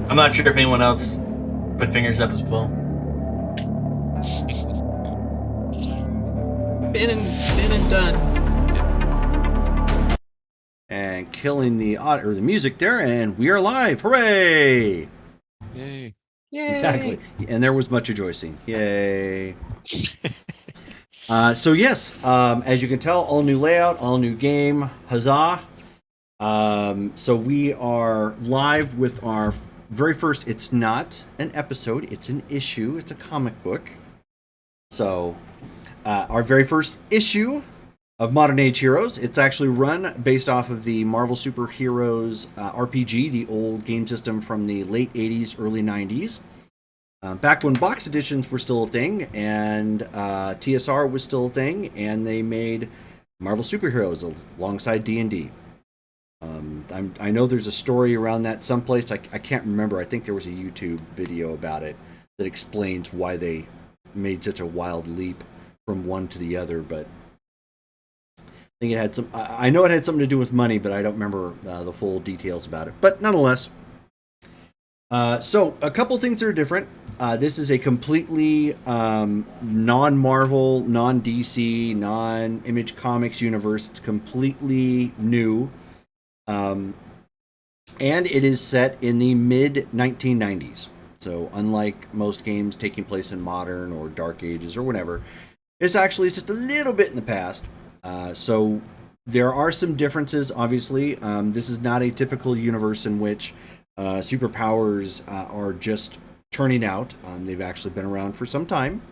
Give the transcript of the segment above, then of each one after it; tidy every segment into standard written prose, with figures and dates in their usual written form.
I'm not sure if anyone else put fingers up as well. Been and done. And killing the the music there, and we are live! Hooray! Yay. Yay! Exactly, and there was much rejoicing. Yay! So yes, as you can tell, all new layout, all new game. Huzzah! So we are live with our very first. It's not an episode; it's an issue. It's a comic book. So our very first issue of Modern Age Heroes. It's actually run based off of the Marvel Superheroes RPG, the old game system from the late 80s, early 90s. Back when box editions were still a thing, and TSR was still a thing, and they made Marvel Superheroes alongside D&D. I know there's a story around that someplace. I can't remember. I think there was a YouTube video about it that explains why they made such a wild leap from one to the other, but I think it had some. I know it had something to do with money, but I don't remember the full details about it. But nonetheless, so a couple things that are different. This is a completely non-Marvel, non-DC, non-Image Comics universe. It's completely new, and it is set in the mid 1990s. So unlike most games taking place in modern or dark ages or whatever, this actually is just a little bit in the past. So there are some differences, obviously. This is not a typical universe in which superpowers are just turning out. They've actually been around for some time.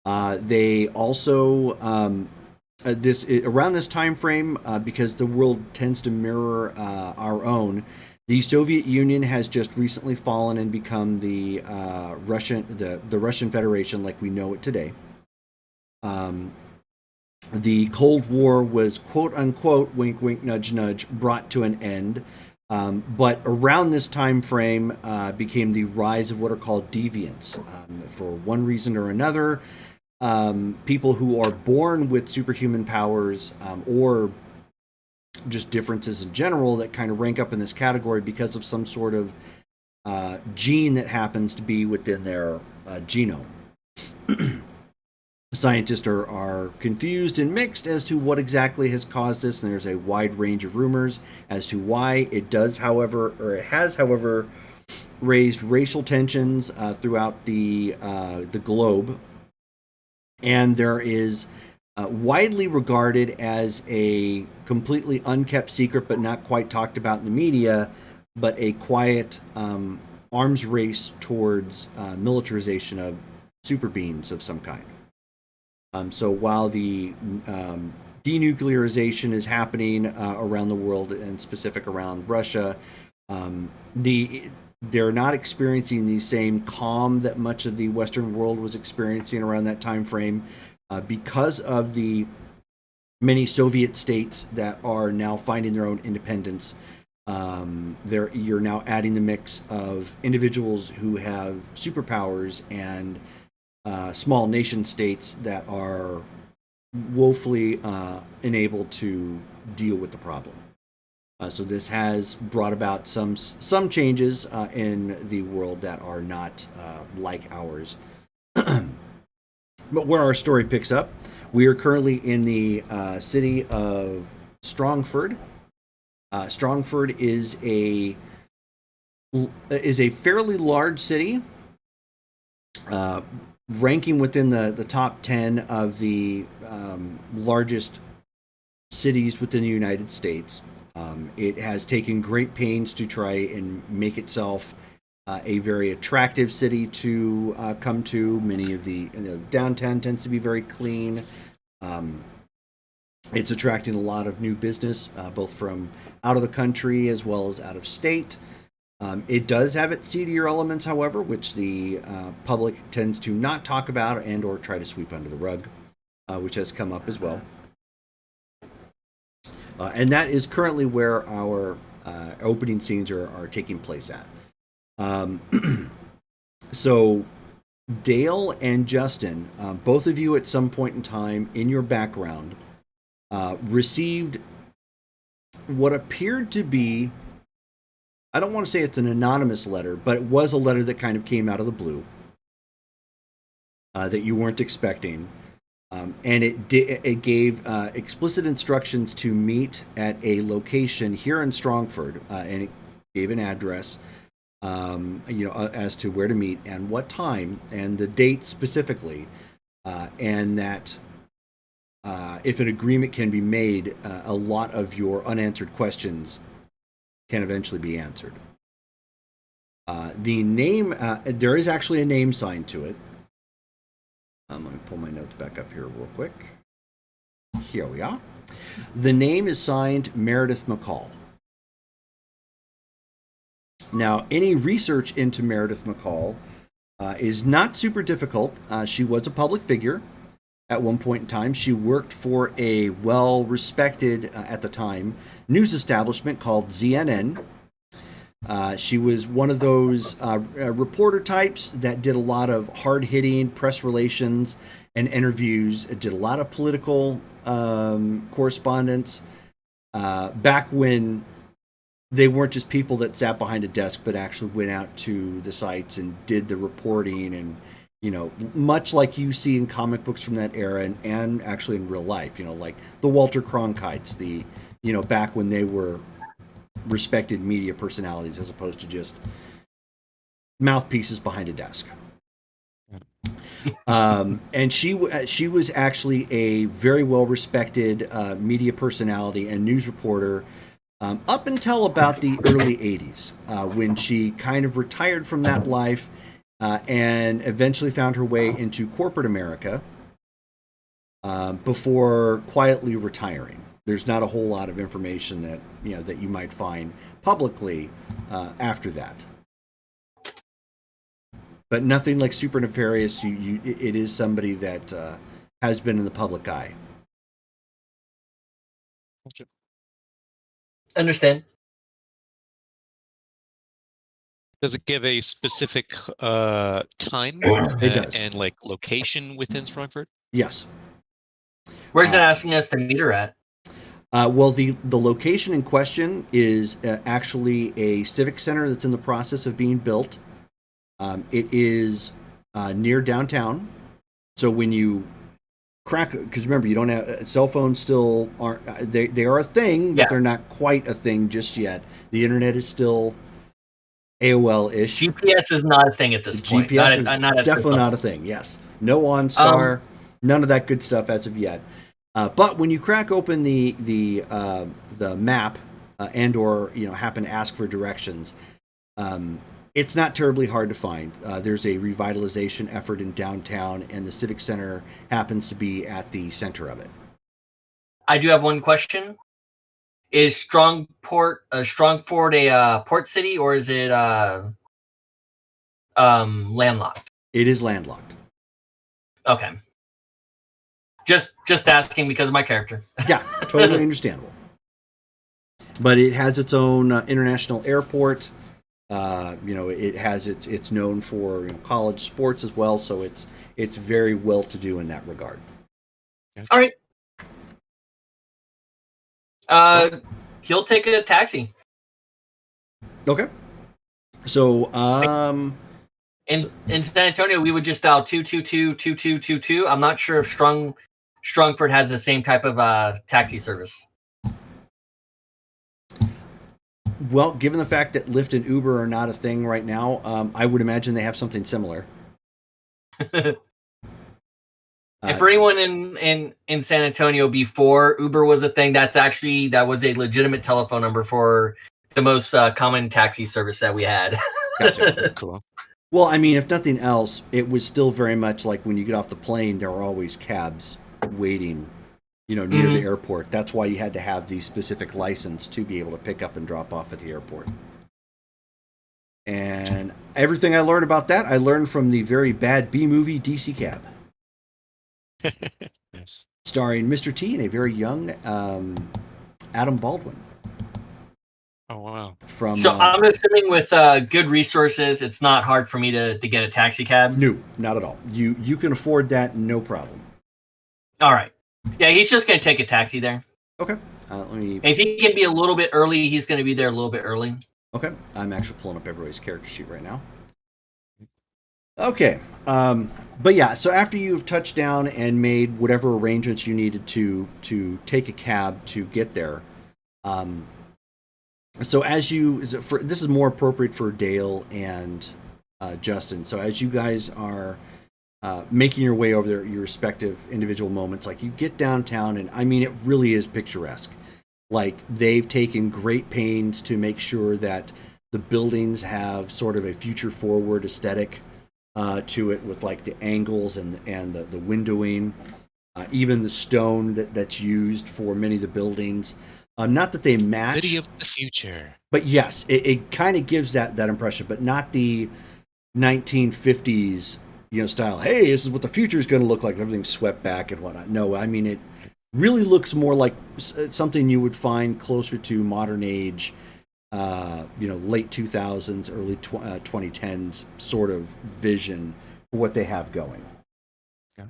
They also around this time frame, because the world tends to mirror our own. The Soviet Union has just recently fallen and become the Russian Federation, like we know it today. The Cold War was, quote unquote, wink wink nudge nudge, brought to an end. But around this time frame became the rise of what are called deviants. For one reason or another, people who are born with superhuman powers or just differences in general that kind of rank up in this category because of some sort of gene that happens to be within their genome. Scientists are confused and mixed as to what exactly has caused this, and there's a wide range of rumors as to why. It has, however, raised racial tensions throughout the globe, and there is widely regarded as a completely unkept secret, but not quite talked about in the media, but a quiet arms race towards militarization of super beings of some kind. So while the denuclearization is happening around the world, and specific around Russia, they're not experiencing the same calm that much of the Western world was experiencing around that time frame, because of the many Soviet states that are now finding their own independence. You're now adding the mix of individuals who have superpowers and small nation states that are woefully enabled to deal with the problem. So this has brought about some changes in the world that are not like ours. But where our story picks up, we are currently in the city of Strongford. Strongford is a fairly large city, ranking within the top 10 of the largest cities within the United States. It has taken great pains to try and make itself a very attractive city to come to. Many of the downtown tends to be very clean. It's attracting a lot of new business, both from out of the country as well as out of state. It does have its seedier elements, however, which the public tends to not talk about and or try to sweep under the rug, which has come up as well. And that is currently where our opening scenes are taking place at. So Dale and Justin, both of you at some point in time in your background, received what appeared to be I don't want to say it's an anonymous letter, but it was a letter that kind of came out of the blue that you weren't expecting. And it gave explicit instructions to meet at a location here in Strongford, and it gave an address, as to where to meet and what time and the date specifically, and that if an agreement can be made, a lot of your unanswered questions can eventually be answered. The name, there is actually a name signed to it. Let me pull my notes back up here real quick. Here we are. The name is signed Meredith McCall. Now, any research into Meredith McCall is not super difficult. She was a public figure at one point in time. She worked for a well-respected, at the time, news establishment called ZNN. She was one of those reporter types that did a lot of hard-hitting press relations and interviews. It did a lot of political correspondence back when they weren't just people that sat behind a desk, but actually went out to the sites and did the reporting, and much like you see in comic books from that era, and actually in real life, like the Walter Cronkites, the back when they were respected media personalities as opposed to just mouthpieces behind a desk. And she was actually a very well respected media personality and news reporter up until about the early 80s, when she kind of retired from that life and eventually found her way into corporate America before quietly retiring. There's not a whole lot of information that that you might find publicly after that, but nothing like super nefarious. It is somebody that has been in the public eye. Understand. Does it give a specific time It does. and like location within Strongford? Yes. Where's it asking us to meet her at? Well, the location in question is actually a civic center that's in the process of being built. It is near downtown. So when you crack, because remember, you don't have cell phones. Still aren't they are a thing, but they're not quite a thing just yet. The internet is still AOL-ish. GPS is not a thing at this point. GPS is definitely not a thing. Yes, no OnStar, none of that good stuff as of yet. But when you crack open the map and/or happen to ask for directions, it's not terribly hard to find. There's a revitalization effort in downtown, and the Civic Center happens to be at the center of it. I do have one question: is Strongford a port city, or is it landlocked? It is landlocked. Okay. Just asking because of my character. Yeah, totally understandable. But it has its own international airport. It has it's known for college sports as well, so it's very well to do in that regard. All right. He'll take a taxi. Okay. So in San Antonio, we would just dial 222-2222. I'm not sure if Strongford has the same type of taxi service. Well, given the fact that Lyft and Uber are not a thing right now, I would imagine they have something similar. And for anyone in San Antonio before Uber was a thing, that was a legitimate telephone number for the most common taxi service that we had. Gotcha. Cool. Well, I mean, if nothing else, it was still very much like when you get off the plane, there were always cabs waiting, near the airport. That's why you had to have the specific license to be able to pick up and drop off at the airport. And everything I learned about that, I learned from the very bad B-movie DC Cab. Yes. Starring Mr. T and a very young Adam Baldwin. Oh, wow. So I'm assuming with good resources, it's not hard for me to get a taxi cab? No, not at all. You can afford that, no problem. All right. Yeah, he's just going to take a taxi there. Okay. If he can be a little bit early, he's going to be there a little bit early. Okay, I'm actually pulling up everybody's character sheet right now. Okay, but yeah, so after you've touched down and made whatever arrangements you needed to take a cab to get there, so this is more appropriate for Dale and Justin. So as you guys are making your way over there, your respective individual moments, like you get downtown, and I mean, it really is picturesque. Like they've taken great pains to make sure that the buildings have sort of a future forward aesthetic to it, with like the angles and the windowing, even the stone that's used for many of the buildings. Not that they match. City of the future. But yes, it kind of gives that impression, but not the 1950s, style. Hey, this is what the future is going to look like. Everything's swept back and whatnot. No, I mean, it really looks more like something you would find closer to modern age, late 2000s, early 2010s sort of vision for what they have going.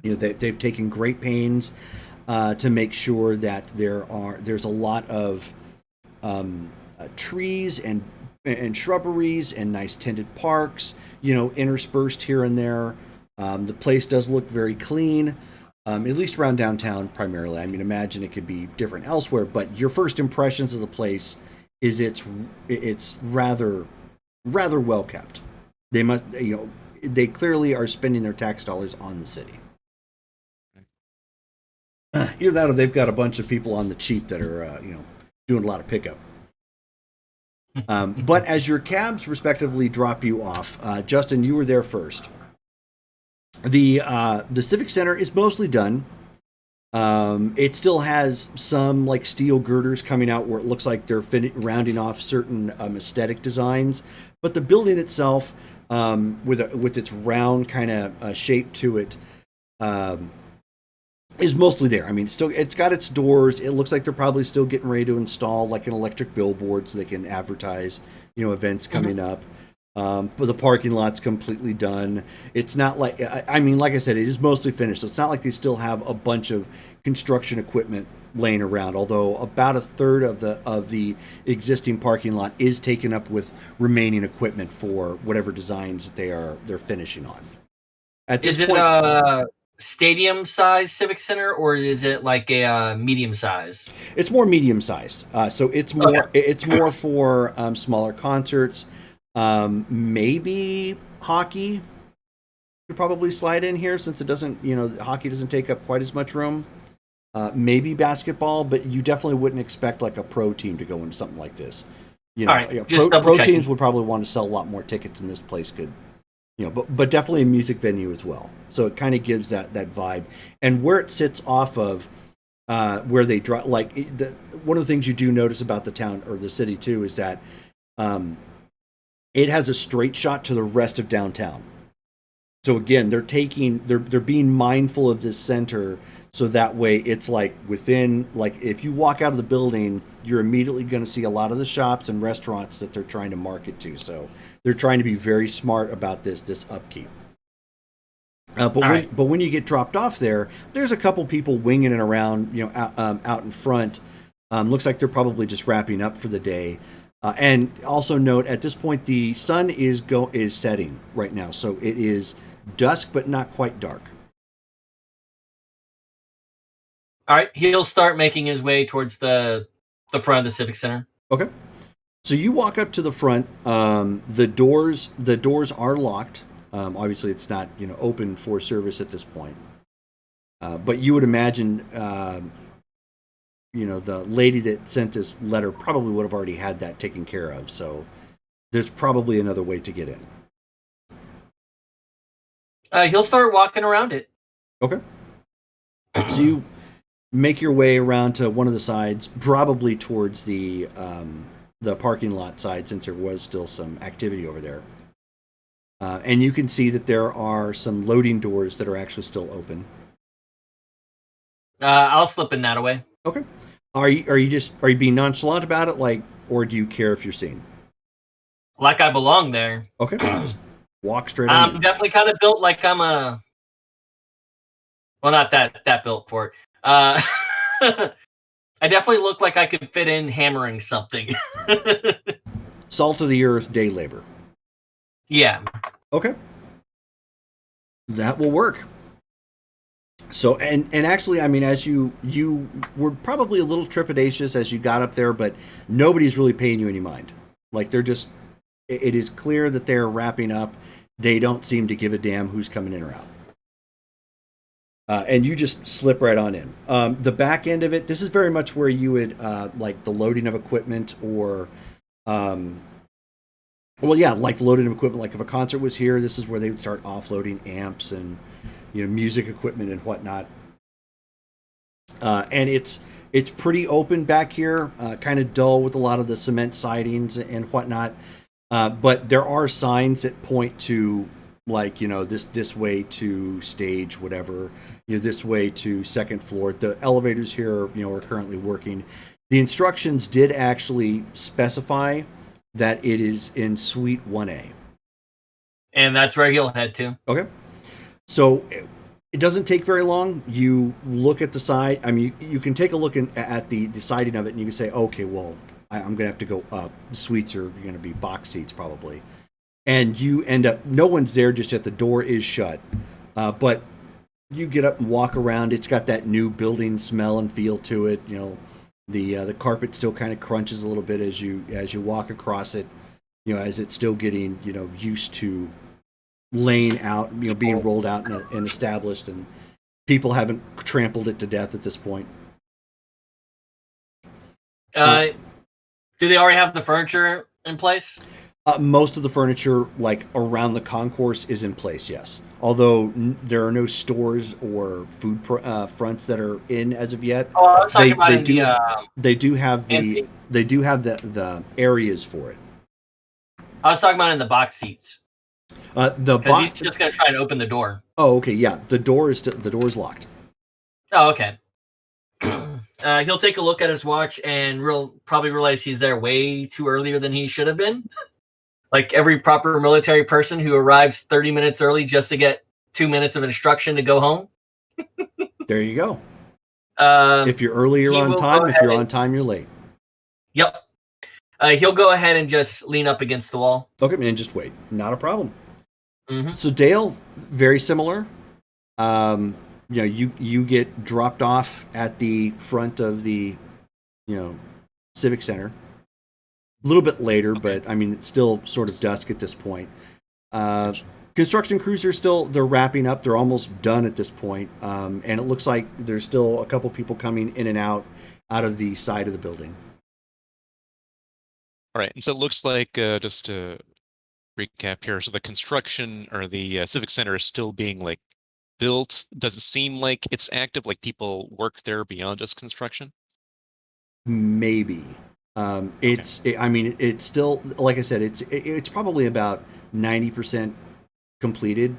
Okay. They've taken great pains to make sure that there's a lot of trees and shrubberies and nice tended parks, interspersed here and there. The place does look very clean, at least around downtown primarily. I mean, imagine it could be different elsewhere, but your first impressions of the place is it's rather well kept. They clearly are spending their tax dollars on the city. Either that or they've got a bunch of people on the cheap that are, doing a lot of pickup. But as your cabs respectively drop you off, Justin, you were there first. The Civic Center is mostly done. It still has some like steel girders coming out where it looks like they're rounding off certain aesthetic designs, but the building itself, with its round kind of shape to it, is mostly there. I mean, it's got its doors. It looks like they're probably still getting ready to install like an electric billboard so they can advertise, events coming up. But the parking lot's completely done. It's not like, I mean, like I said, it is mostly finished. So it's not like they still have a bunch of construction equipment laying around. Although about a third of the existing parking lot is taken up with remaining equipment for whatever designs that they're finishing on. At this point, a stadium size Civic Center, or is it like a medium size? It's more medium sized. So it's more Okay. it's more for smaller concerts. Maybe hockey could probably slide in here since it doesn't, hockey doesn't take up quite as much room. Maybe basketball, but you definitely wouldn't expect like a pro team to go into something like this. All right, Pro teams would probably want to sell a lot more tickets than this place could. But definitely a music venue as well. So it kind of gives that vibe. And where it sits off of where they draw, like one of the things you do notice about the town or the city too is that it has a straight shot to the rest of downtown. So again, they're being mindful of this center, so that way it's like within, like if you walk out of the building, you're immediately going to see a lot of the shops and restaurants that they're trying to market to. So they're trying to be very smart about this upkeep. But when you get dropped off there's a couple people winging it around, out in front. Looks like they're probably just wrapping up for the day. And also note, at this point, the sun is setting right now, so it is dusk, but not quite dark. All right, he'll start making his way towards the front of the Civic Center. Okay. So you walk up to the front. The doors are locked. Obviously, it's not open for service at this point. But you would imagine. The lady that sent this letter probably would have already had that taken care of. So there's probably another way to get in. He'll start walking around it. Okay. So you make your way around to one of the sides, probably towards the parking lot side, since there was still some activity over there. And you can see that there are some loading doors that are actually still open. I'll slip in that away. Okay. Are you being nonchalant about it, or do you care if you're seen? Like I belong there. Okay. Just walk straight on. I'm definitely kind of built like I'm a. Well, not that built for it. I definitely look like I could fit in hammering something. salt of the earth day labor. Yeah. Okay. That will work. So, and actually, I mean, as you were probably a little trepidatious as you got up there, but nobody's really paying you any mind. Like, they're just, it is clear that they're wrapping up. They don't seem to give a damn who's coming in or out. And you just slip right on in. The back end of it, this is very much where you would, like the loading of equipment or, well, yeah, like the loading of equipment. Like if a concert was here, this is where they would start offloading amps and, music equipment and whatnot. And it's pretty open back here, kind of dull with a lot of the cement sidings and whatnot. But there are signs that point to, like, this way to stage, whatever, this way to second floor. The elevators here, are currently working. The instructions did actually specify that it is in Suite 1A. And that's where he'll head to. Okay. So it doesn't take very long. You look at the side. I mean, you can take a look at the siding of it, and you can say, okay, well, I'm going to have to go up. The suites are going to be box seats probably. And you end up, no one's there just yet. The door is shut. But you get up and walk around. It's got that new building smell and feel to it. The carpet still kind of crunches a little bit as you walk across it. As it's still getting used to laying out, being rolled out and established, and people haven't trampled it to death at this point. Do they already have the furniture in place? Most of the furniture, like around the concourse, is in place. Yes, although there are no stores or food fronts that are in as of yet. Oh, I was talking about they do have the areas for it. I was talking about in the box seats. Because he's just going to try and open the door. Oh, okay, yeah. The door is locked. Oh, okay. He'll take a look at his watch and probably realize he's there way too earlier than he should have been. Like every proper military person who arrives 30 minutes early just to get 2 minutes of instruction to go home. There you go. If you're early, you're on time. If you're on time, you're late. Yep. He'll go ahead and just lean up against the wall. Okay, man, just wait. Not a problem. Mm-hmm. So Dale, very similar. You get dropped off at the front of the, civic center. A little bit later, but I mean, it's still sort of dusk at this point. Construction crews they're wrapping up. They're almost done at this point. And it looks like there's still a couple people coming in and out of the side of the building. All right. And so it looks like, just to recap here, so the construction or the civic center is still being built. Does it seem like it's active, like people work there beyond just construction? Maybe. It's still, like I said, it's probably about 90% completed.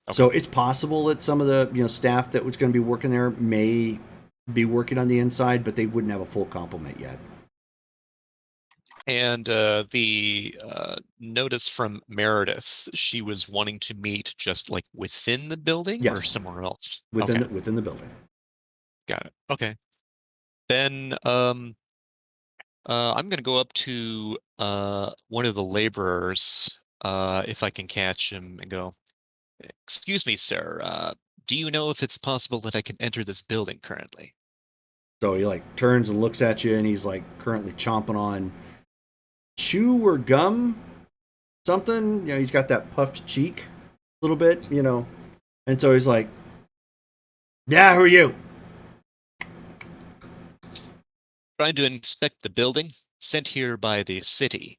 Okay. So it's possible that some of the staff that was going to be working there may be working on the inside, but they wouldn't have a full complement yet. And the notice from Meredith, she was wanting to meet just within the building, yes, or somewhere else? Within the building. Got it. Okay. Then I'm going to go up to one of the laborers, if I can catch him, and go, "Excuse me, sir. Do you know if it's possible that I can enter this building currently?" So he turns and looks at you, and he's currently chomping on chew or gum, something. He's got that puffed cheek a little bit, and so he's like, "Yeah, who are you?" Trying to inspect the building, sent here by the city.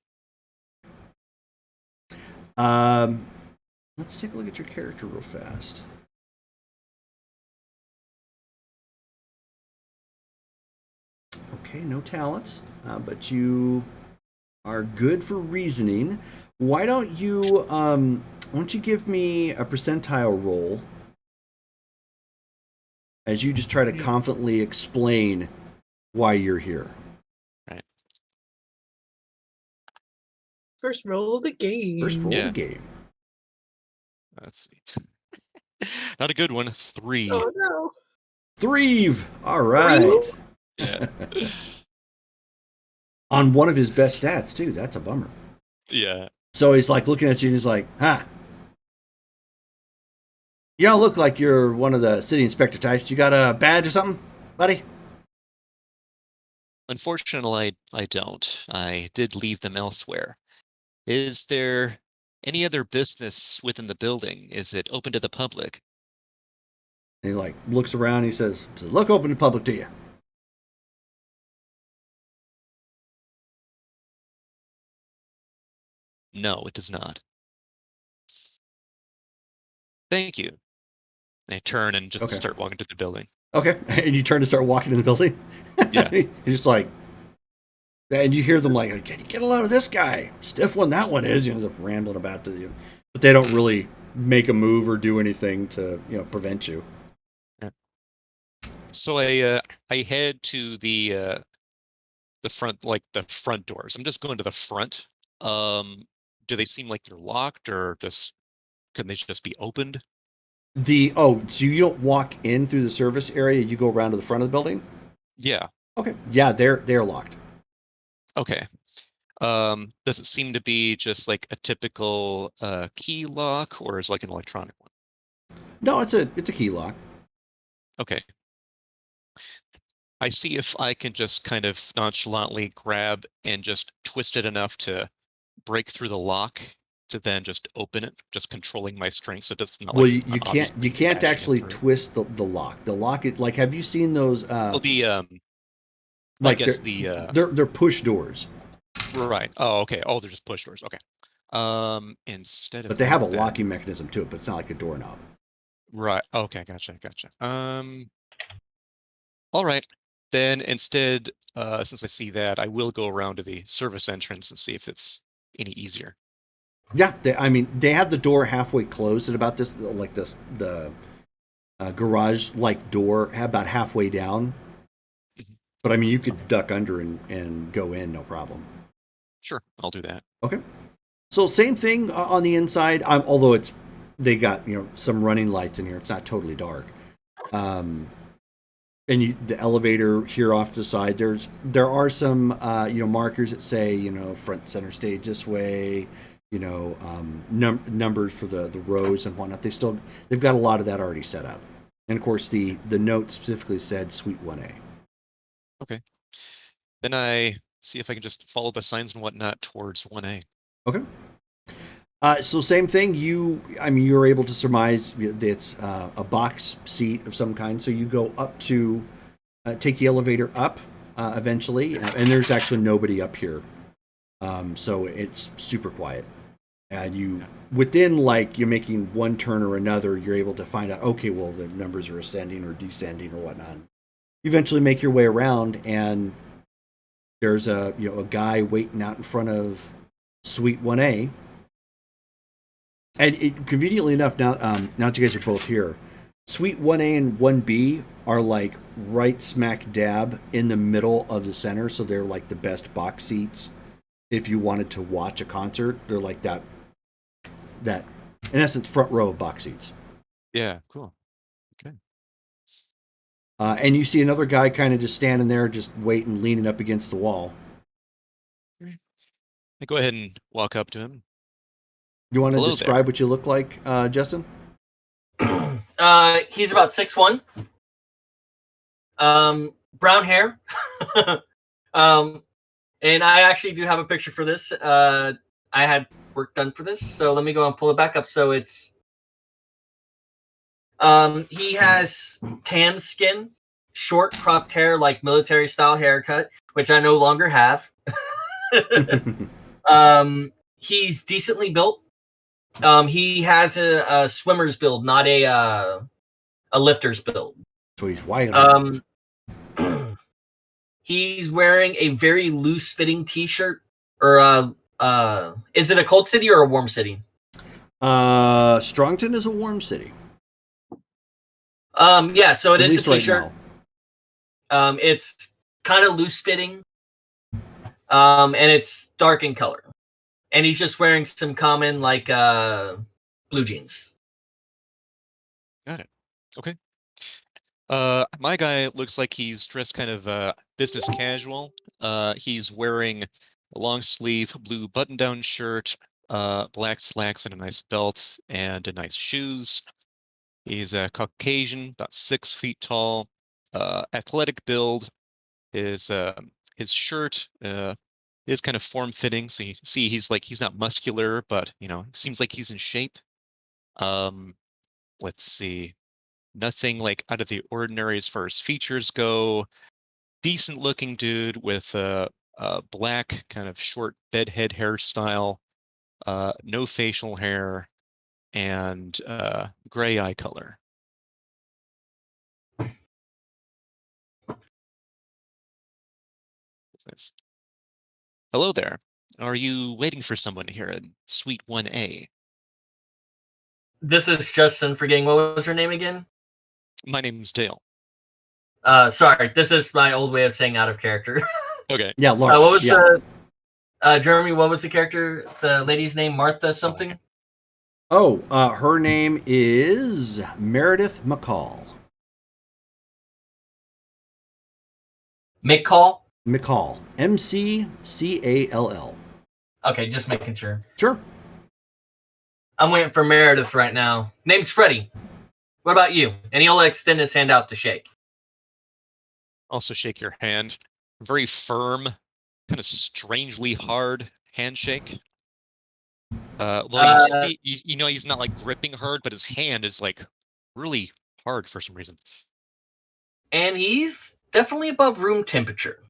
Let's take a look at your character real fast. Okay, no talents, but you are good for reasoning. Why don't you give me a percentile roll as you just try to confidently explain why you're here. Right. First roll of the game. First roll of the game. Let's see. Not a good one. 3. Oh no. 3. All right. Yeah. On one of his best stats, too. That's a bummer. Yeah. So he's like looking at you and he's like, huh. You don't look like you're one of the city inspector types. You got a badge or something, buddy? Unfortunately, I don't. I did leave them elsewhere. Is there any other business within the building? Is it open to the public? And he like looks around and he says, does it look open to public to you? No, it does not. Thank you. I turn and just Okay. start walking to the building. Okay. And you turn to start walking in the building? Yeah. He's just like, and you hear them like, get a load of this guy. Stiff one that one is. You end up rambling about to you. But they don't really make a move or do anything to, prevent you. So I head to the front, like the front doors. I'm just going to the front. Do they seem like they're locked, or can they just be opened? So you don't walk in through the service area, you go around to the front of the building? Yeah. Okay. Yeah, they're locked. Okay. Does it seem to be just like a typical key lock, or is it like an electronic one? No, it's a key lock. Okay. I see if I can just kind of nonchalantly grab and just twist it enough to break through the lock to then just open it, just controlling my strength so it's not Well, like you can't actually twist the lock. The lock is like, have you seen those well, I like guess they're push doors. Right. Oh, okay. Oh, they're just push doors. Okay. Instead of But they have a that, locking mechanism to it, but it's not like a doorknob. right. Okay, gotcha. All right. Then instead, since I see that, I will go around to the service entrance and see if it's any easier. Yeah, they have the door halfway closed at about the garage like door about halfway down. Mhm. But I mean, you could duck under and go in, no problem. Sure, I'll do that. Okay. So same thing on the inside. Although they got some running lights in here. It's not totally dark. And the elevator here off the side. There are some markers that say front center stage this way. Numbers for the rows and whatnot. They've got a lot of that already set up. And of course the note specifically said Suite 1A. Okay. Then I see if I can just follow the signs and whatnot towards 1A. Okay. So same thing. You're able to surmise that it's a box seat of some kind. So you go up to take the elevator up eventually, and there's actually nobody up here. So it's super quiet. And within you're making one turn or another, you're able to find out, okay, well, the numbers are ascending or descending or whatnot. You eventually make your way around, and there's a guy waiting out in front of Suite 1A. And conveniently enough, now that you guys are both here, Suite 1A and 1B are like right smack dab in the middle of the center, so they're like the best box seats. If you wanted to watch a concert, they're like that in essence front row of box seats. Yeah, cool. Okay. And you see another guy kind of just standing there, just waiting, leaning up against the wall. I go ahead and walk up to him. You want to Hello describe what you look like, Justin? He's about 6'1". Brown hair. And I actually do have a picture for this. I had work done for this, so let me go and pull it back up. So it's he has tan skin, short cropped hair, like military style haircut, which I no longer have. He's decently built. He has a swimmer's build, not a lifter's build. So he's white. He's wearing a very loose fitting t-shirt, or is it a cold city or a warm city? Strongton is a warm city. Yeah, so it At is a least right t-shirt. now. It's kind of loose fitting. And it's dark in color. And he's just wearing some common blue jeans. Got it. Okay. My guy looks like he's dressed kind of business casual. He's wearing a long sleeve blue button-down shirt, black slacks and a nice belt and a nice shoes. He's a Caucasian, about 6 feet tall, athletic build. His shirt is kind of form-fitting, so you see he's not muscular, but seems like he's in shape. Let's see. Nothing like out of the ordinary as far as features go. Decent looking dude with a black kind of short bedhead hairstyle, no facial hair, and gray eye color. Nice. Hello there. Are you waiting for someone here in Suite 1A? This is Justin. Forgetting what was her name again? My name's Dale. Sorry, this is my old way of saying out of character. Okay. Yeah, Laura. What was yeah. Jeremy? What was the character? The lady's name? Martha something. Oh, her name is Meredith McCall. McCall. McCall. McCall. Okay, just making sure. Sure. I'm waiting for Meredith right now. Name's Freddie. What about you? And he'll extend his hand out to shake. Also shake your hand. Very firm, kind of strangely hard handshake. Well, he's not like gripping hard, but his hand is like really hard for some reason. And he's definitely above room temperature.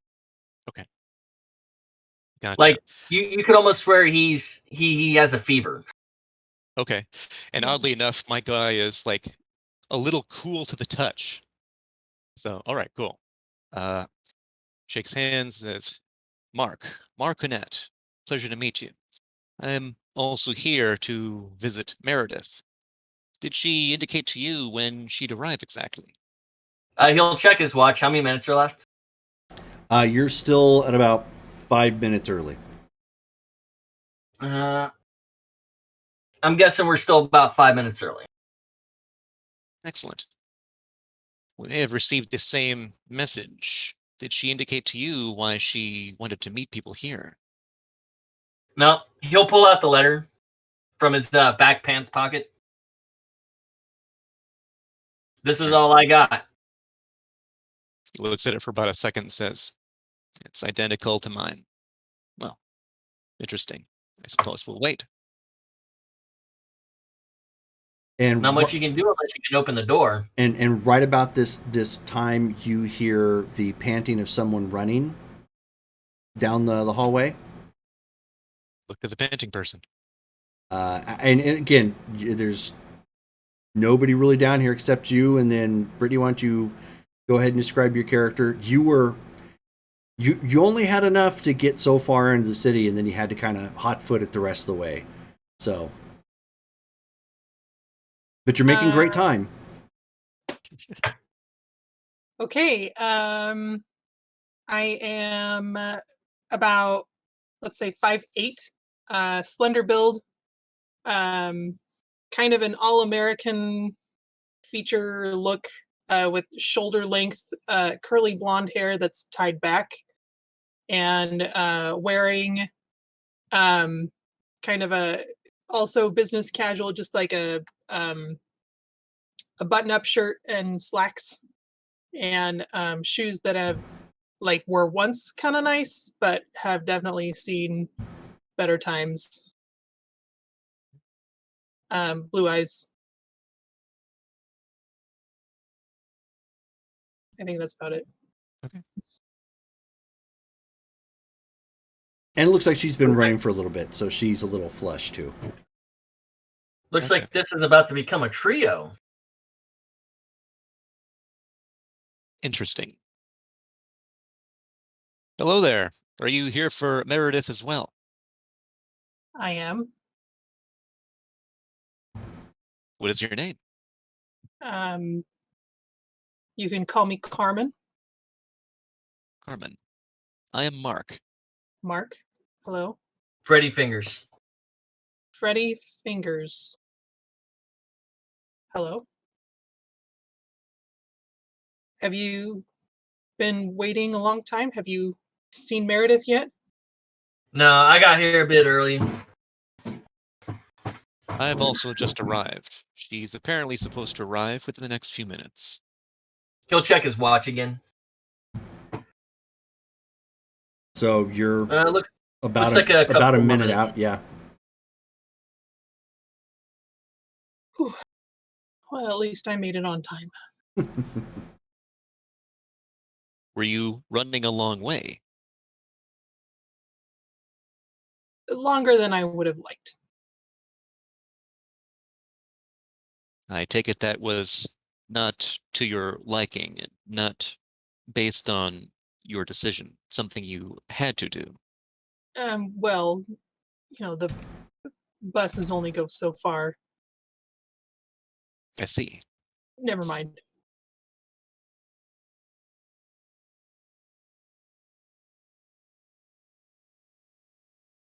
Okay. Gotcha. Like you could almost swear he has a fever. Okay. And oddly enough, my guy is like a little cool to the touch. So, all right, cool. Shakes hands, says, Mark Annette. Pleasure to meet you. I'm also here to visit Meredith. Did she indicate to you when she'd arrive exactly? He'll check his watch. How many minutes are left? You're still at about 5 minutes early. I'm guessing we're still about 5 minutes early. Excellent. We may have received the same message. Did she indicate to you why she wanted to meet people here? No, he'll pull out the letter from his back pants pocket. This is all I got. He looks at it for about a second and says, it's identical to mine. Well, interesting. I suppose we'll wait. And not much you can do unless you can open the door. And right about this time, you hear the panting of someone running down the hallway. Look at the panting person. And again, there's nobody really down here except you. And then Brittany, why don't you go ahead and describe your character? You only had enough to get so far into the city, and then you had to kind of hot foot it the rest of the way. So. But you're making great time. Okay. I am about, let's say, 5'8", slender build, kind of an all-American feature look, with shoulder length, curly blonde hair that's tied back, and wearing kind of a also business casual, just like a button-up shirt and slacks, and shoes that have were once kind of nice, but have definitely seen better times. Blue eyes. I think that's about it. Okay. And it looks like she's been running for a little bit, so she's a little flushed too. Looks like this is about to become a trio. Interesting. Hello there. Are you here for Meredith as well? I am. What is your name? You can call me Carmen. Carmen. I am Mark. Mark. Hello. Freddy Fingers. Freddy Fingers. Hello. Have you been waiting a long time? Have you seen Meredith yet? No, I got here a bit early. I've also just arrived. She's apparently supposed to arrive within the next few minutes. He'll check his watch again. So you're Looks about like a about a couple minute minutes. out. Yeah. Whew. Well, at least I made it on time. Were you running a long way? Longer than I would have liked. I take it that was not to your liking, not based on your decision, something you had to do. Well, the buses only go so far. I see. Never mind.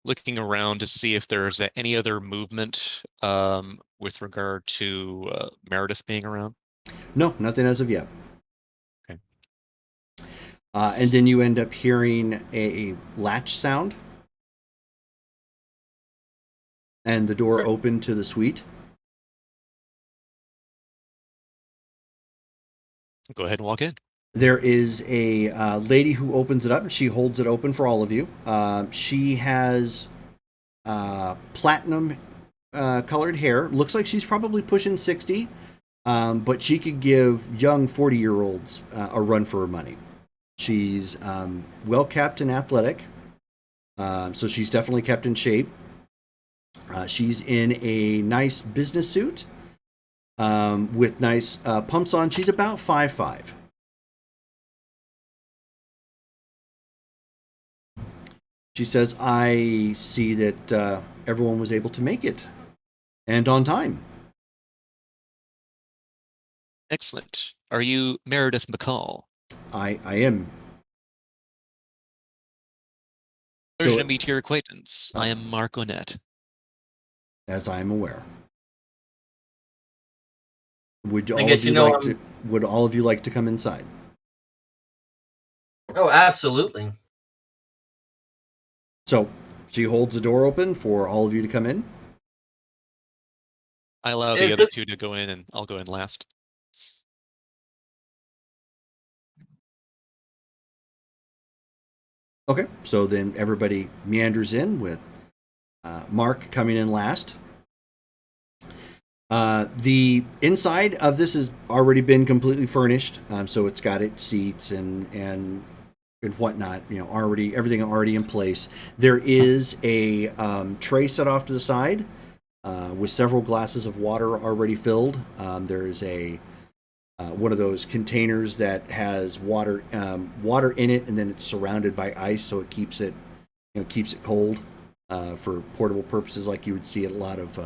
Looking around to see if there's any other movement with regard to Meredith being around. No, nothing as of yet. Okay. And then you end up hearing a latch sound, and the door opened to the suite. Go ahead and walk in. There is a lady who opens it up, and she holds it open for all of you. She has platinum colored hair. Looks like she's probably pushing 60, but she could give young 40-year-olds a run for her money. She's well kept and athletic, so she's definitely kept in shape. She's in a nice business suit with nice pumps on. She's about 5'5". She says, I see that everyone was able to make it, and on time. Excellent. Are you Meredith McCall? I am. Pleasure So- to meet your acquaintance. I am Mark Onette. As I am aware. Would I all guess of you you know like to? Would all of you like to come inside? Oh, absolutely. So she holds the door open for all of you to come in. I allow Is the other this- two to go in, and I'll go in last. Okay, so then everybody meanders in with Mark coming in last. The inside of this has already been completely furnished, so it's got its seats and whatnot. Already everything already in place. There is a tray set off to the side with several glasses of water already filled. There is a one of those containers that has water in it, and then it's surrounded by ice, so it keeps it cold for portable purposes, like you would see at a lot of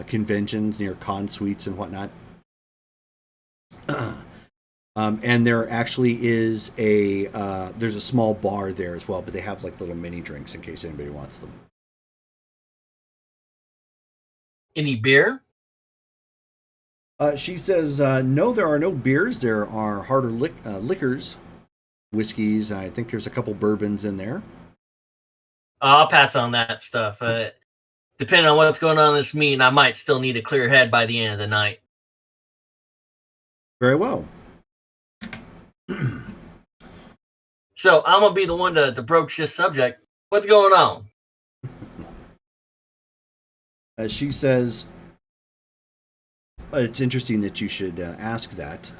conventions near con suites and whatnot. And there actually is there's a small bar there as well, but they have like little mini drinks in case anybody wants them. Any beer? She says, no, there are no beers. There are harder liquors, whiskeys. I think there's a couple bourbons in there. I'll pass on that stuff. Depending on what's going on in this meeting, I might still need a clear head by the end of the night. Very well. So I'm going to be the one to broach this subject. What's going on? She says, it's interesting that you should ask that.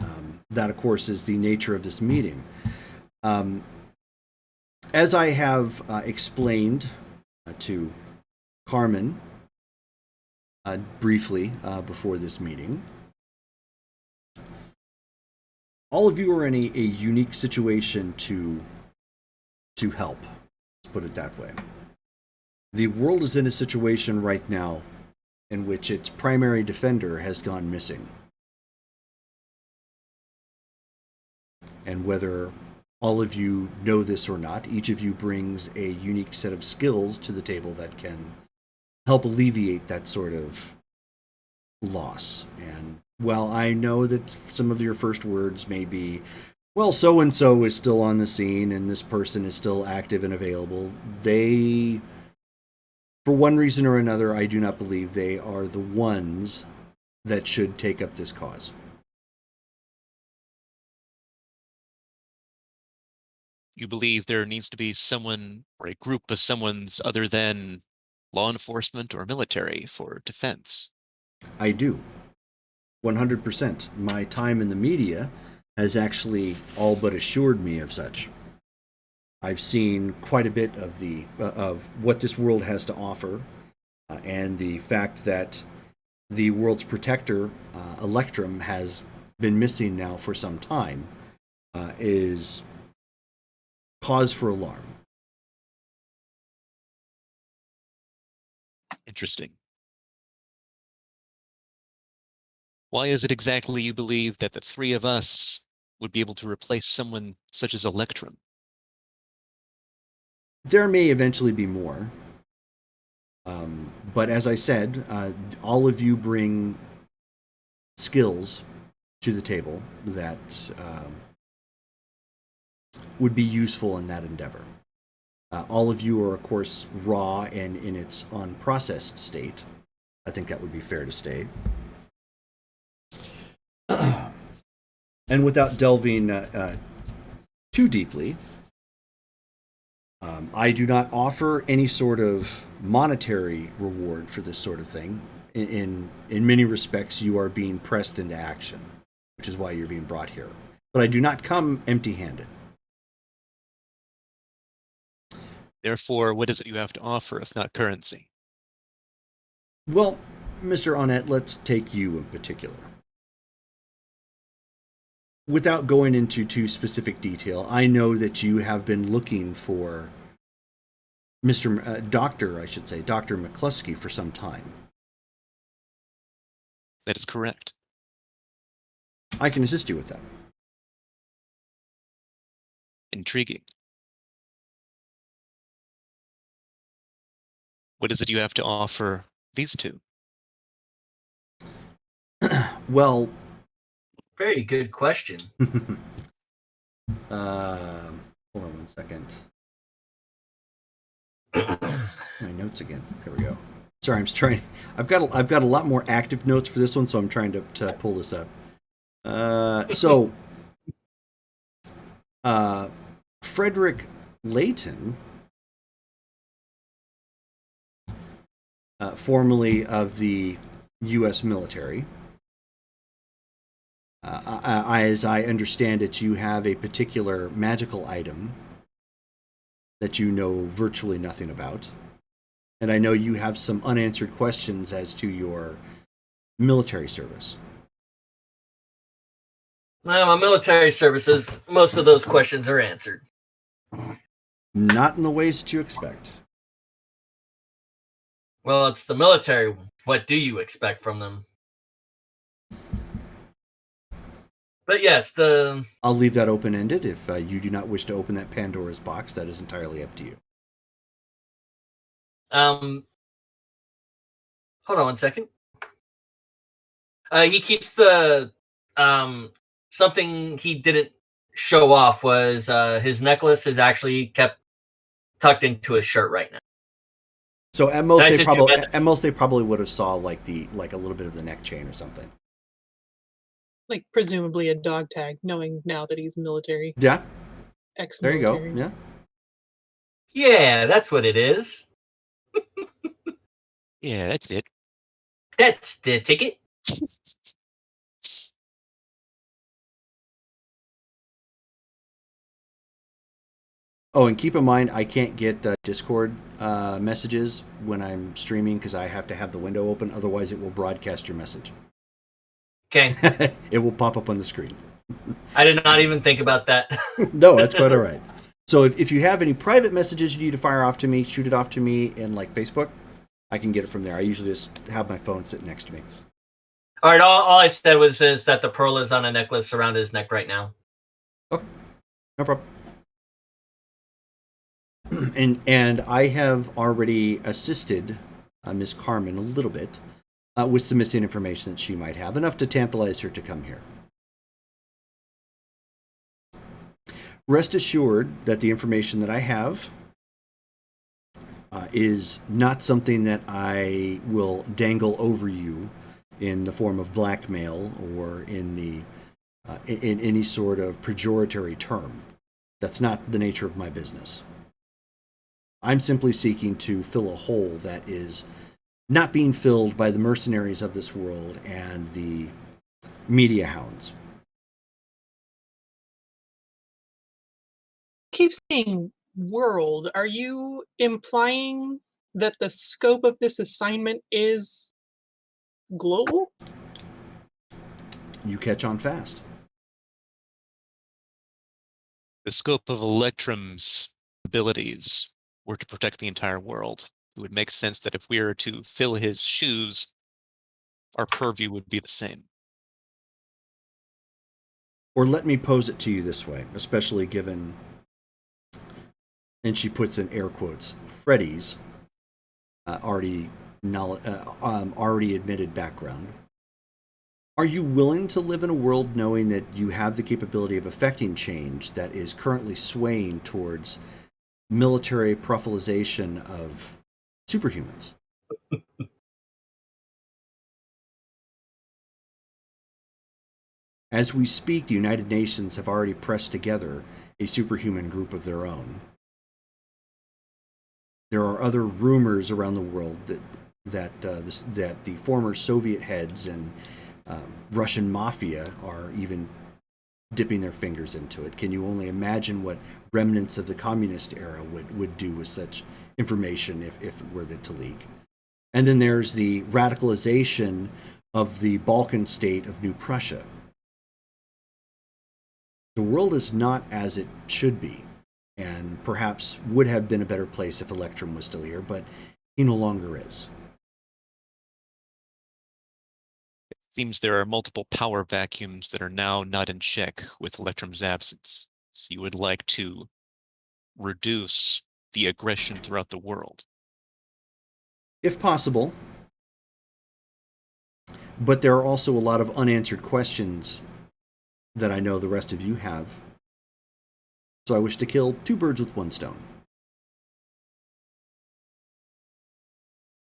That, of course, is the nature of this meeting. As I have explained to Carmen briefly before this meeting, all of you are in a unique situation to help. Let's put it that way. The world is in a situation right now in which its primary defender has gone missing. And whether all of you know this or not, each of you brings a unique set of skills to the table that can help alleviate that sort of loss. And Well, I know that some of your first words may be, well, so and so is still on the scene and this person is still active and available. They, for one reason or another, I do not believe they are the ones that should take up this cause. You believe there needs to be someone or a group of someone's other than law enforcement or military for defense? I do. 100%. My time in the media has actually all but assured me of such. I've seen quite a bit of of what this world has to offer, and the fact that the world's protector, Electrum, has been missing now for some time, is cause for alarm. Interesting. Why is it exactly you believe that the three of us would be able to replace someone such as Electrum? There may eventually be more. But as I said, all of you bring skills to the table that would be useful in that endeavor. All of you are, of course, raw and in its unprocessed state. I think that would be fair to state. And without delving too deeply, I do not offer any sort of monetary reward for this sort of thing. In many respects, you are being pressed into action, which is why you're being brought here. But I do not come empty-handed. Therefore, what is it you have to offer if not currency? Well, Mr. Onnet, let's take you in particular. Without going into too specific detail, I know that you have been looking for Dr. McCluskey for some time. That is correct. I can assist you with that. Intriguing. What is it you have to offer these two? Well, Very good question. hold on one second. My notes again. There we go. Sorry, I'm just trying. I've got a lot more active notes for this one, so I'm trying to pull this up. Frederick Layton, formerly of the U.S. military. As I understand it, you have a particular magical item that you know virtually nothing about. And I know you have some unanswered questions as to your military service. My military services, most of those questions are answered. Not in the ways that you expect. Well, it's the military. What do you expect from them? But yes, I'll leave that open-ended. If you do not wish to open that Pandora's box, that is entirely up to you. hold on one second. He keeps the something he didn't show off was his necklace is actually kept tucked into his shirt right now. So at most they probably would have saw like a little bit of the neck chain or something. Like presumably a dog tag, knowing now that he's military. Yeah. There you Ex-military. go. Yeah. Yeah, that's what it is. Yeah, that's it. That's the ticket. Oh, and keep in mind, I can't get Discord messages when I'm streaming because I have to have the window open. Otherwise, it will broadcast your message. Okay. It will pop up on the screen. I did not even think about that. No, that's quite all right. So if you have any private messages you need to fire off to me, shoot it off to me in like Facebook. I can get it from there. I usually just have my phone sitting next to me. All right. All I said is that the pearl is on a necklace around his neck right now. Okay, no problem. And I have already assisted Miss Carmen a little bit with some missing information that she might have, enough to tantalize her to come here. Rest assured that the information that I have is not something that I will dangle over you in the form of blackmail or in any sort of pejoratory term. That's not the nature of my business. I'm simply seeking to fill a hole that is not being filled by the mercenaries of this world and the media hounds. Keep saying world. Are you implying that the scope of this assignment is global? You catch on fast. The scope of Electrum's abilities were to protect the entire world. It would make sense that if we were to fill his shoes, our purview would be the same. Or let me pose it to you this way, especially given, and she puts in air quotes, Freddy's already admitted background. Are you willing to live in a world knowing that you have the capability of affecting change that is currently swaying towards military profilization of superhumans? As we speak, the United Nations have already pressed together a superhuman group of their own. There are other rumors around the world that the former Soviet heads and Russian mafia are even dipping their fingers into it. Can you only imagine what remnants of the communist era would do with such information if it were to leak? And then there's the radicalization of the Balkan state of New Prussia. The world is not as it should be, and perhaps would have been a better place if Electrum was still here, but he no longer is. It seems there are multiple power vacuums that are now not in check with Electrum's absence. So you would like to reduce the aggression throughout the world. If possible. But there are also a lot of unanswered questions that I know the rest of you have. So I wish to kill two birds with one stone.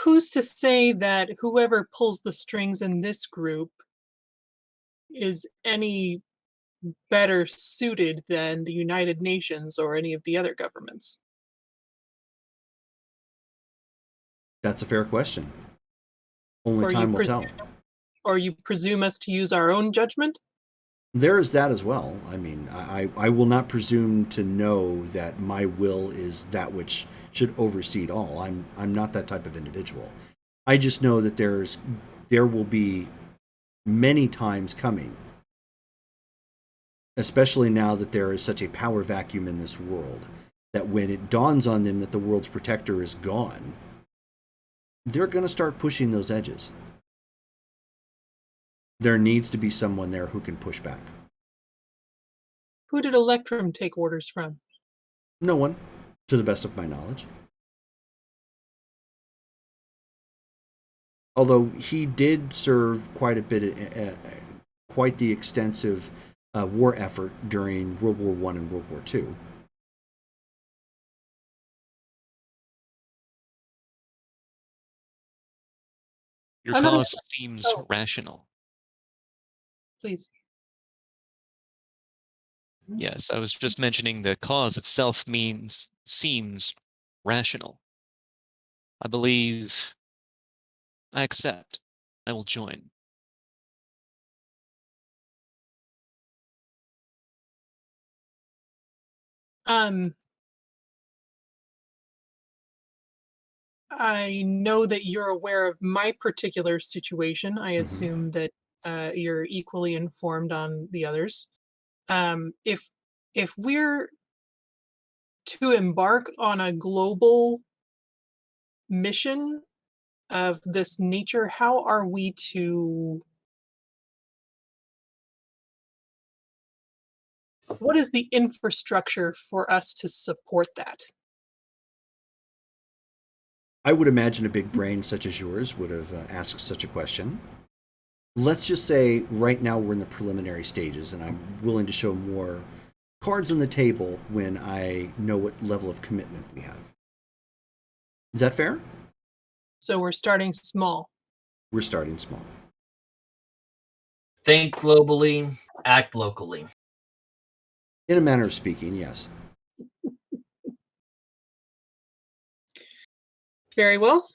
Who's to say that whoever pulls the strings in this group is any better suited than the United Nations or any of the other governments? That's a fair question. Only Or time will tell. Or you presume us to use our own judgment? There is that as well. I mean, I will not presume to know that my will is that which should oversee it all. I'm not that type of individual. I just know that there will be many times coming, especially now that there is such a power vacuum in this world, that when it dawns on them that the world's protector is gone, they're going to start pushing those edges. There needs to be someone there who can push back. Who did Electrum take orders from? No one, to the best of my knowledge. Although he did serve quite a bit, quite the extensive war effort during World War I and World War II. Your cause seems rational. Please. Yes, I was just mentioning the cause itself seems rational. I believe I accept. I will join. I know that you're aware of my particular situation. I assume that you're equally informed on the others. If we're to embark on a global mission of this nature, how are we to... What is the infrastructure for us to support that? I would imagine a big brain such as yours would have asked such a question. Let's just say right now we're in the preliminary stages, and I'm willing to show more cards on the table when I know what level of commitment we have. Is that fair? So we're starting small. We're starting small. Think globally, act locally. In a manner of speaking, yes. Very well.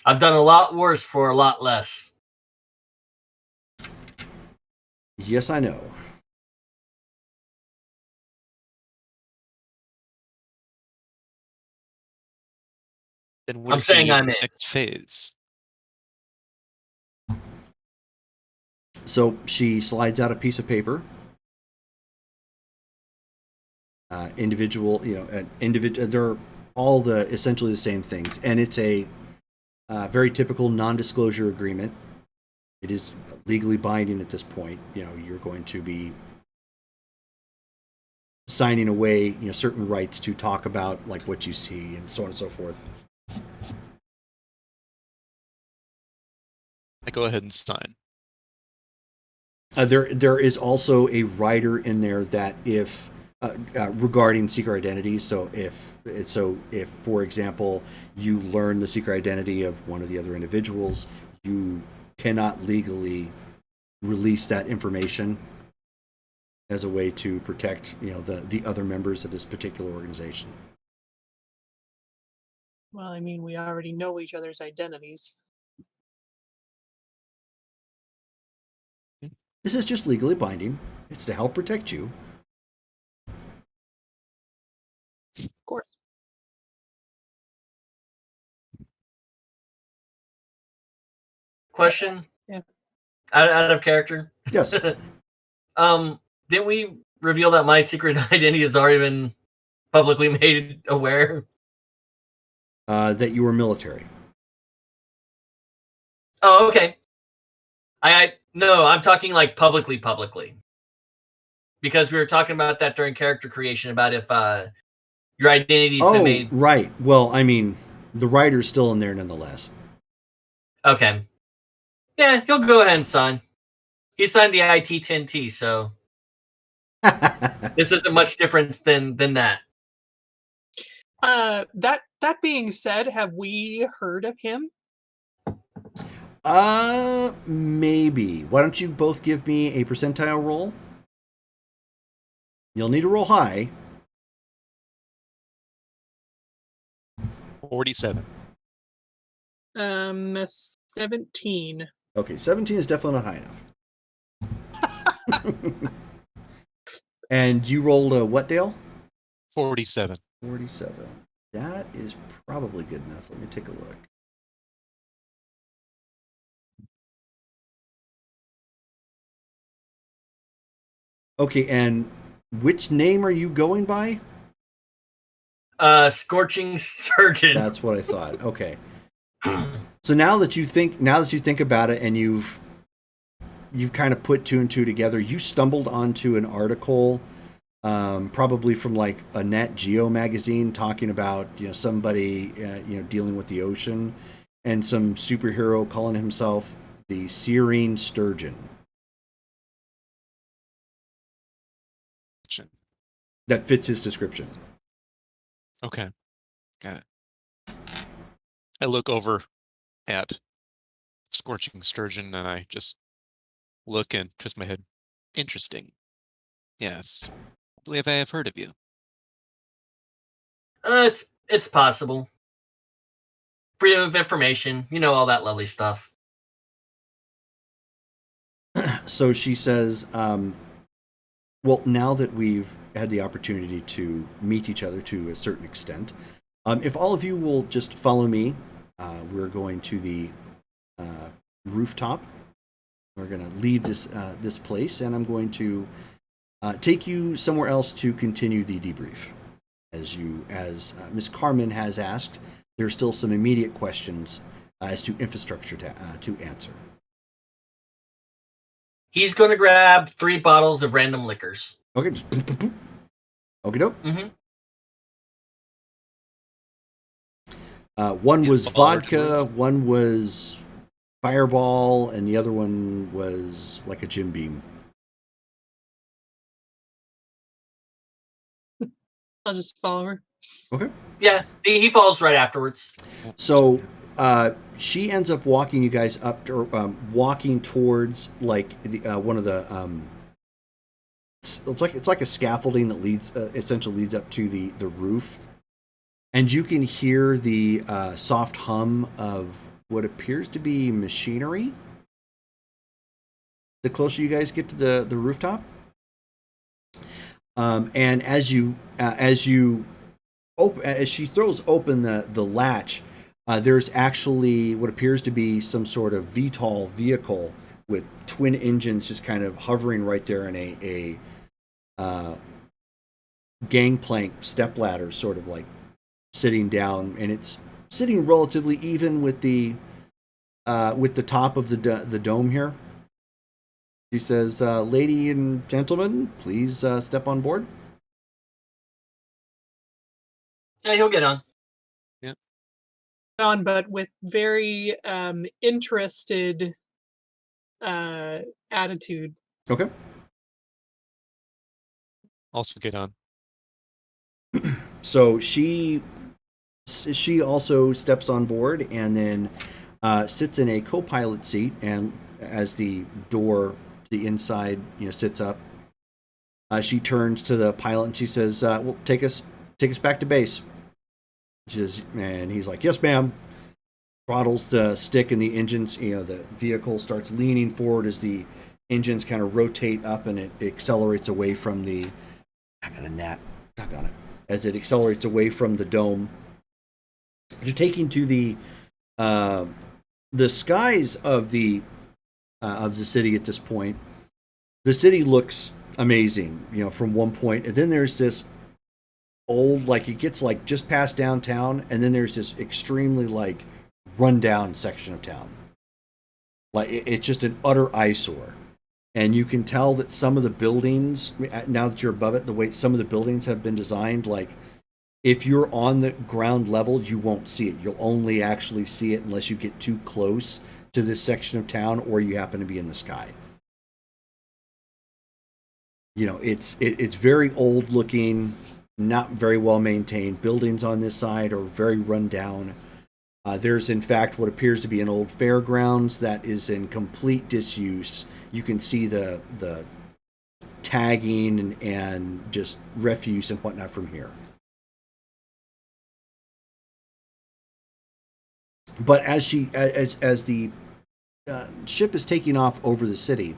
I've done a lot worse for a lot less. Yes, I know. Then what I'm is saying the I'm in. next phase? So she slides out a piece of paper. Individual, they're all essentially the same things, and it's a very typical non-disclosure agreement. It is legally binding at this point. You're going to be signing away, certain rights to talk about like what you see and so on and so forth. I go ahead and sign. There is also a rider in there that if regarding secret identities. So if for example you learn the secret identity of one of the other individuals, you cannot legally release that information as a way to protect the other members of this particular organization. Well, I mean, we already know each other's identities. This is just legally binding. It's to help protect you. Of course. Question? Yeah. Out of character? Yes. Didn't we reveal that my secret identity has already been publicly made aware? That you were military. Oh, okay. No, I'm talking like publicly. Because we were talking about that during character creation about if your identity's been made. Right. Well, I mean, the writer's still in there nonetheless. Okay. Yeah, he'll go ahead and sign. He signed the IT-10T, so this isn't much difference than that. That being said, have we heard of him? Maybe. Why don't you both give me a percentile roll? You'll need to roll high. 47. 17. Okay, 17 is definitely not high enough. And you rolled a what, Dale? 47. 47. That is probably good enough. Let me take a look. Okay, and which name are you going by? Scorching Surgeon. That's what I thought. Okay. So now that you think about it, and you've kind of put two and two together, you stumbled onto an article, probably from like a Nat Geo magazine, talking about somebody dealing with the ocean, and some superhero calling himself the Searing Sturgeon. That fits his description. Okay, got it. I look over at Scorching Sturgeon and I just look and twist my head. Interesting. Yes. I believe I have heard of you. It's possible. Freedom of information, all that lovely stuff. So she says, well, now that we've had the opportunity to meet each other to a certain extent, if all of you will just follow me, we're going to the rooftop. We're going to leave this place, and I'm going to take you somewhere else to continue the debrief. As Miss Carmen has asked, there are still some immediate questions as to infrastructure to answer. He's going to grab 3 bottles of random liquors. Okay, just boop, boop, boop. Okie doke. Mm-hmm. One was Baller vodka, desserts. one was Fireball, and the other one was like a Jim Beam. I'll just follow her. Okay. Yeah, he falls right afterwards. So she ends up walking you guys up to, walking towards like one of the it's like a scaffolding that leads essentially leads up to the roof, and you can hear the soft hum of what appears to be machinery. The closer you guys get to the rooftop, and as she throws open the latch, there's actually what appears to be some sort of VTOL vehicle with twin engines just kind of hovering right there in a gangplank stepladder, sort of like sitting down, and it's sitting relatively even with the top of the dome here. She says, "Lady and gentlemen, please step on board." Yeah, he'll get on. On, but with very interested attitude. Okay. Also get on. So she also steps on board and then sits in a co-pilot seat, and as the door to the inside sits up, she turns to the pilot and she says, "Well, take us back to base." She says, and he's like, "Yes, ma'am." Throttles the stick and the engines. The vehicle starts leaning forward as the engines kind of rotate up, and it accelerates away from the. I got a gnat. Doggone it. As it accelerates away from the dome, you're taking to the skies of the city at this point. The city looks amazing, from one point, and then there's this old, like it gets like just past downtown, and then there's this extremely like rundown section of town. Like it's just an utter eyesore. And you can tell that some of the buildings, now that you're above it, the way some of the buildings have been designed, like if you're on the ground level, you won't see it. You'll only actually see it unless you get too close to this section of town or you happen to be in the sky. It's very old looking, not very well maintained. Buildings on this side are very run down. There's, in fact, what appears to be an old fairgrounds that is in complete disuse. You can see the tagging and just refuse and whatnot from here. But as the ship is taking off over the city,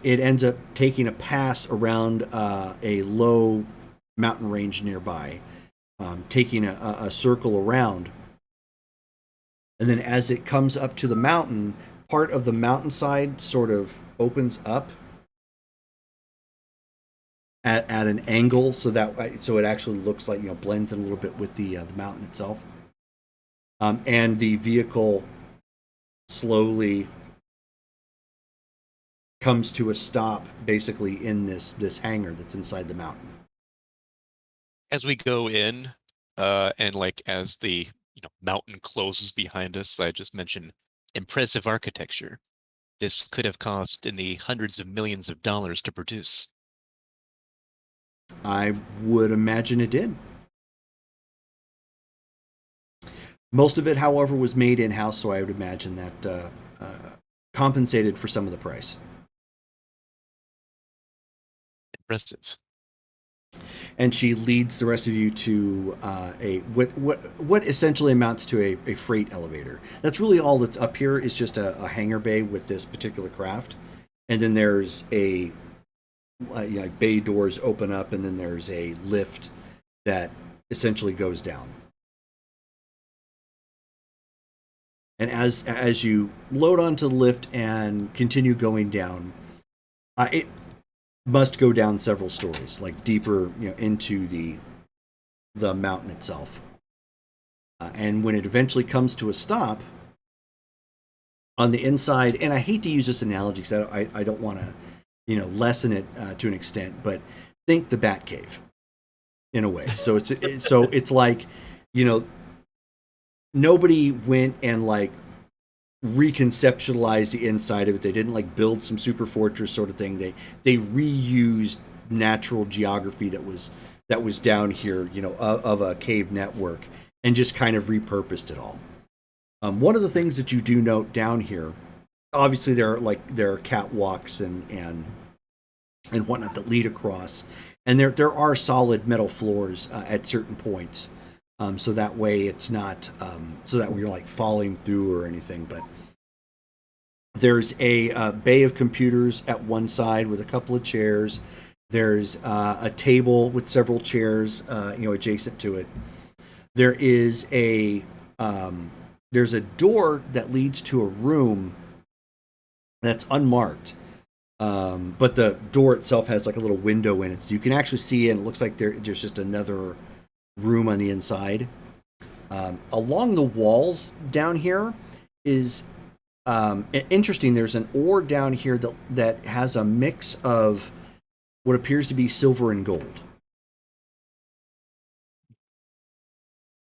it ends up taking a pass around a low mountain range nearby, taking a circle around. And then as it comes up to the mountain, part of the mountainside sort of opens up at an angle, so it actually looks like blends in a little bit with the mountain itself. And the vehicle slowly comes to a stop, basically in this hangar that's inside the mountain. As we go in, and like as the mountain closes behind us, I just mentioned impressive architecture. This could have cost in the hundreds of millions of dollars to produce. I would imagine it did. Most of it, however, was made in-house, so I would imagine that compensated for some of the price. Impressive. And she leads the rest of you to what essentially amounts to a freight elevator. That's really all that's up here, is just a hangar bay with this particular craft, and then there's like bay doors open up, and then there's a lift that essentially goes down. And as you load onto the lift and continue going down, it must go down several stories, like deeper, into the mountain itself. And when it eventually comes to a stop on the inside, and I hate to use this analogy because I don't want to, lessen it to an extent, but think the Batcave in a way. So it's like, nobody went and like reconceptualized the inside of it. They didn't like build some super fortress sort of thing. They reused natural geography that was down here, you know, of a cave network, and just kind of repurposed it all. One of the things that you do note down here, obviously there are catwalks and whatnot that lead across, and there are solid metal floors at certain points, so that way it's not so that you're like falling through or anything. But there's a bay of computers at one side with a couple of chairs. There's a table with several chairs, adjacent to it. There is there's a door that leads to a room that's unmarked, but the door itself has like a little window in it, so you can actually see it. And it looks like there's just another room on the inside. Along the walls down here is interesting. There's an ore down here that has a mix of what appears to be silver and gold,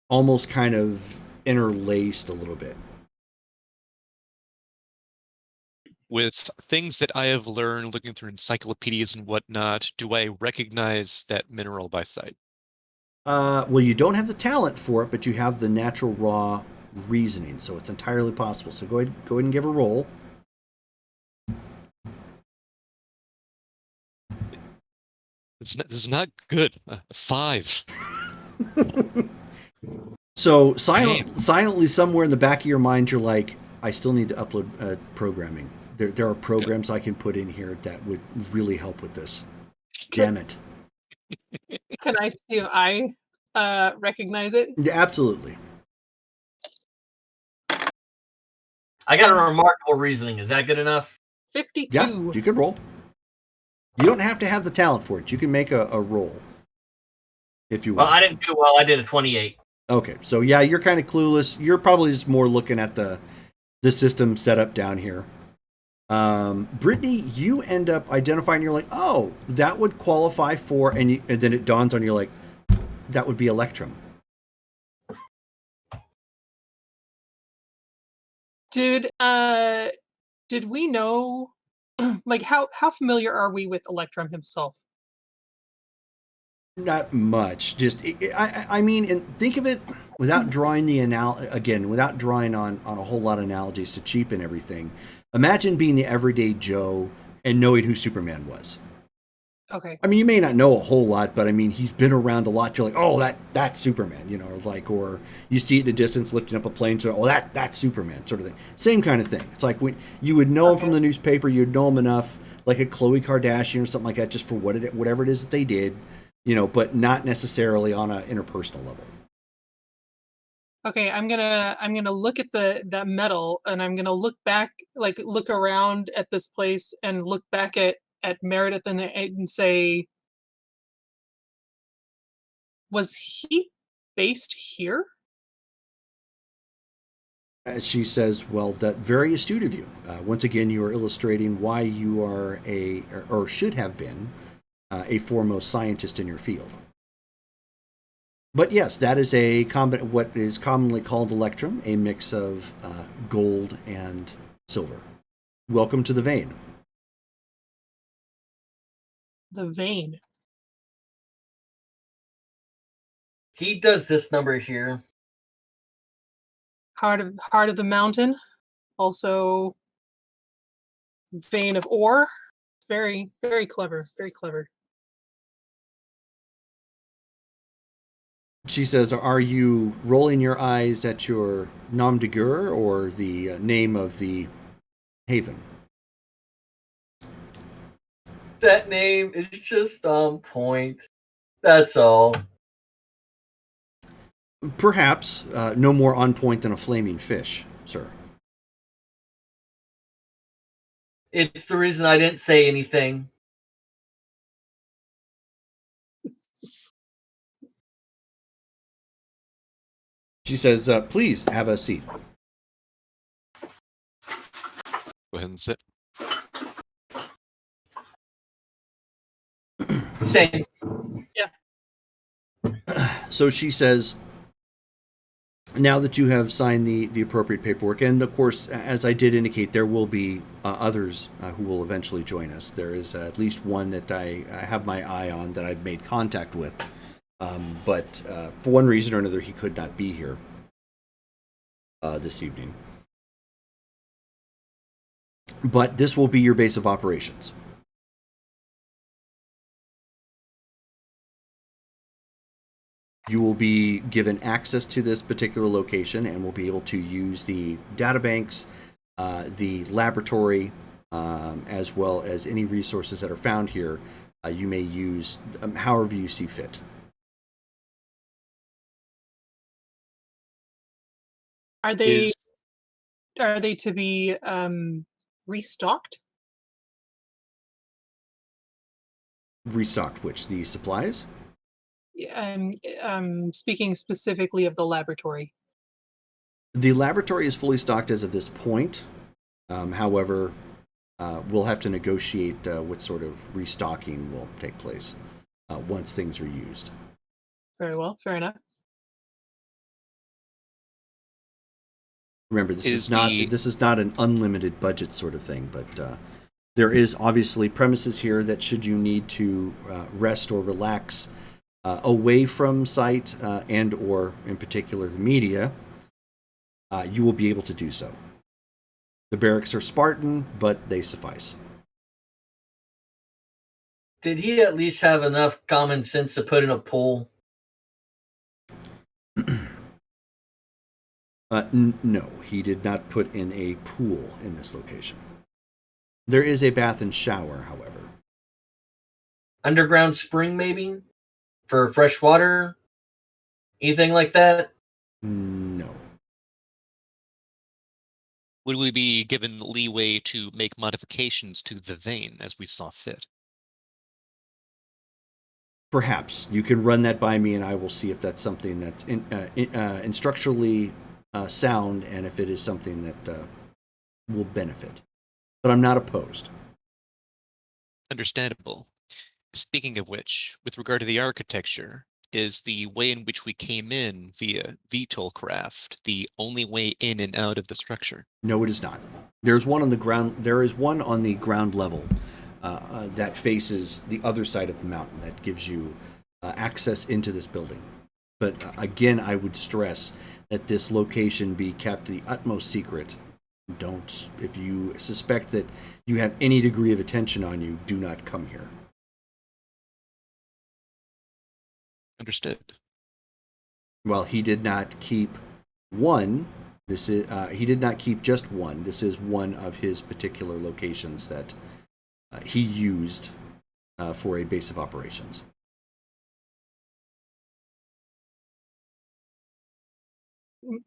almost kind of interlaced a little bit. With things that I have learned looking through encyclopedias and whatnot, do I recognize that mineral by sight? Well, you don't have the talent for it, but you have the natural raw reasoning, so it's entirely possible. So go ahead and give a roll. This is not good. 5. So silently somewhere in the back of your mind, you're like, I still need to upload programming. There are programs I can put in here that would really help with this. Damn it. Can I see if I recognize it? Yeah, absolutely. I got a remarkable reasoning. Is that good enough? 52. Yeah, you can roll. You don't have to have the talent for it. You can make a roll if you want. Well, I didn't do well. I did a 28. Okay, so yeah, you're kind of clueless. You're probably just more looking at the system set up down here. Brittany, you end up identifying. You're like, oh, that would qualify for, and then it dawns on you like, that would be Electrum. Did we know, like, how familiar are we with Electrum himself? Not much. Just I mean, and think of it without drawing without drawing on a whole lot of analogies to cheapen everything. Imagine being the everyday Joe and knowing who Superman was. Okay. I mean, you may not know a whole lot, but I mean, he's been around a lot. You're like, oh, that's Superman, or you see it in the distance lifting up a plane, so that's Superman, sort of thing. Same kind of thing. It's like when you would know him from the newspaper, you'd know him enough, like a Khloe Kardashian or something like that, just for whatever it is that they did, but not necessarily on an interpersonal level. Okay, I'm gonna look at that metal, and I'm gonna look around at this place and look back at Meredith and say, was he based here? She says, well, that very astute of you. Once again, you are illustrating why you are or should have been, a foremost scientist in your field. But yes, that is what is commonly called Electrum, a mix of gold and silver. Welcome to the vein. The vein. He does this number here. Heart of the mountain. Also, vein of ore. Very, very clever. Very clever. She says, are you rolling your eyes at your nom de guerre or the name of the haven? That name is just on point. That's all. Perhaps no more on point than a flaming fish, sir. It's the reason I didn't say anything. She says, please have a seat. Go ahead and sit. Same. Yeah. So she says, now that you have signed the appropriate paperwork, and of course, as I did indicate, there will be others who will eventually join us. There is at least one that I have my eye on that I've made contact with, but for one reason or another, he could not be here this evening. But this will be your base of operations. You will be given access to this particular location and will be able to use the databanks, the laboratory, as well as any resources that are found here. You may use however you see fit. Are they to be restocked? Restocked which? The supplies? Speaking specifically of the laboratory. The laboratory is fully stocked as of this point. However, we'll have to negotiate what sort of restocking will take place once things are used. Very well, fair enough. Remember, this is not an unlimited budget sort of thing, but there is obviously premises here that should you need to rest or relax away from site and or in particular the media, you will be able to do so. The barracks are Spartan, but they suffice. Did he at least have enough common sense to put in a pool? No, he did not put in a pool in this location. There is a bath and shower, however. Underground spring, maybe? For fresh water? Anything like that? No. Would we be given leeway to make modifications to the vein as we saw fit? Perhaps. You can run that by me and I will see if that's something that's instructionally sound and if it is something that will benefit. But I'm not opposed. Understandable. Speaking of which, with regard to the architecture, is the way in which we came in via VTOL craft the only way in and out of the structure? No, it is not. There's one on the ground. There is one on the ground level that faces the other side of the mountain that gives you access into this building. But again, I would stress that this location be kept the utmost secret. Don't, if you suspect that you have any degree of attention on you, do not come here. Understood. Well, he did not keep one. This is he did not keep just one. This is one of his particular locations that he used for a base of operations.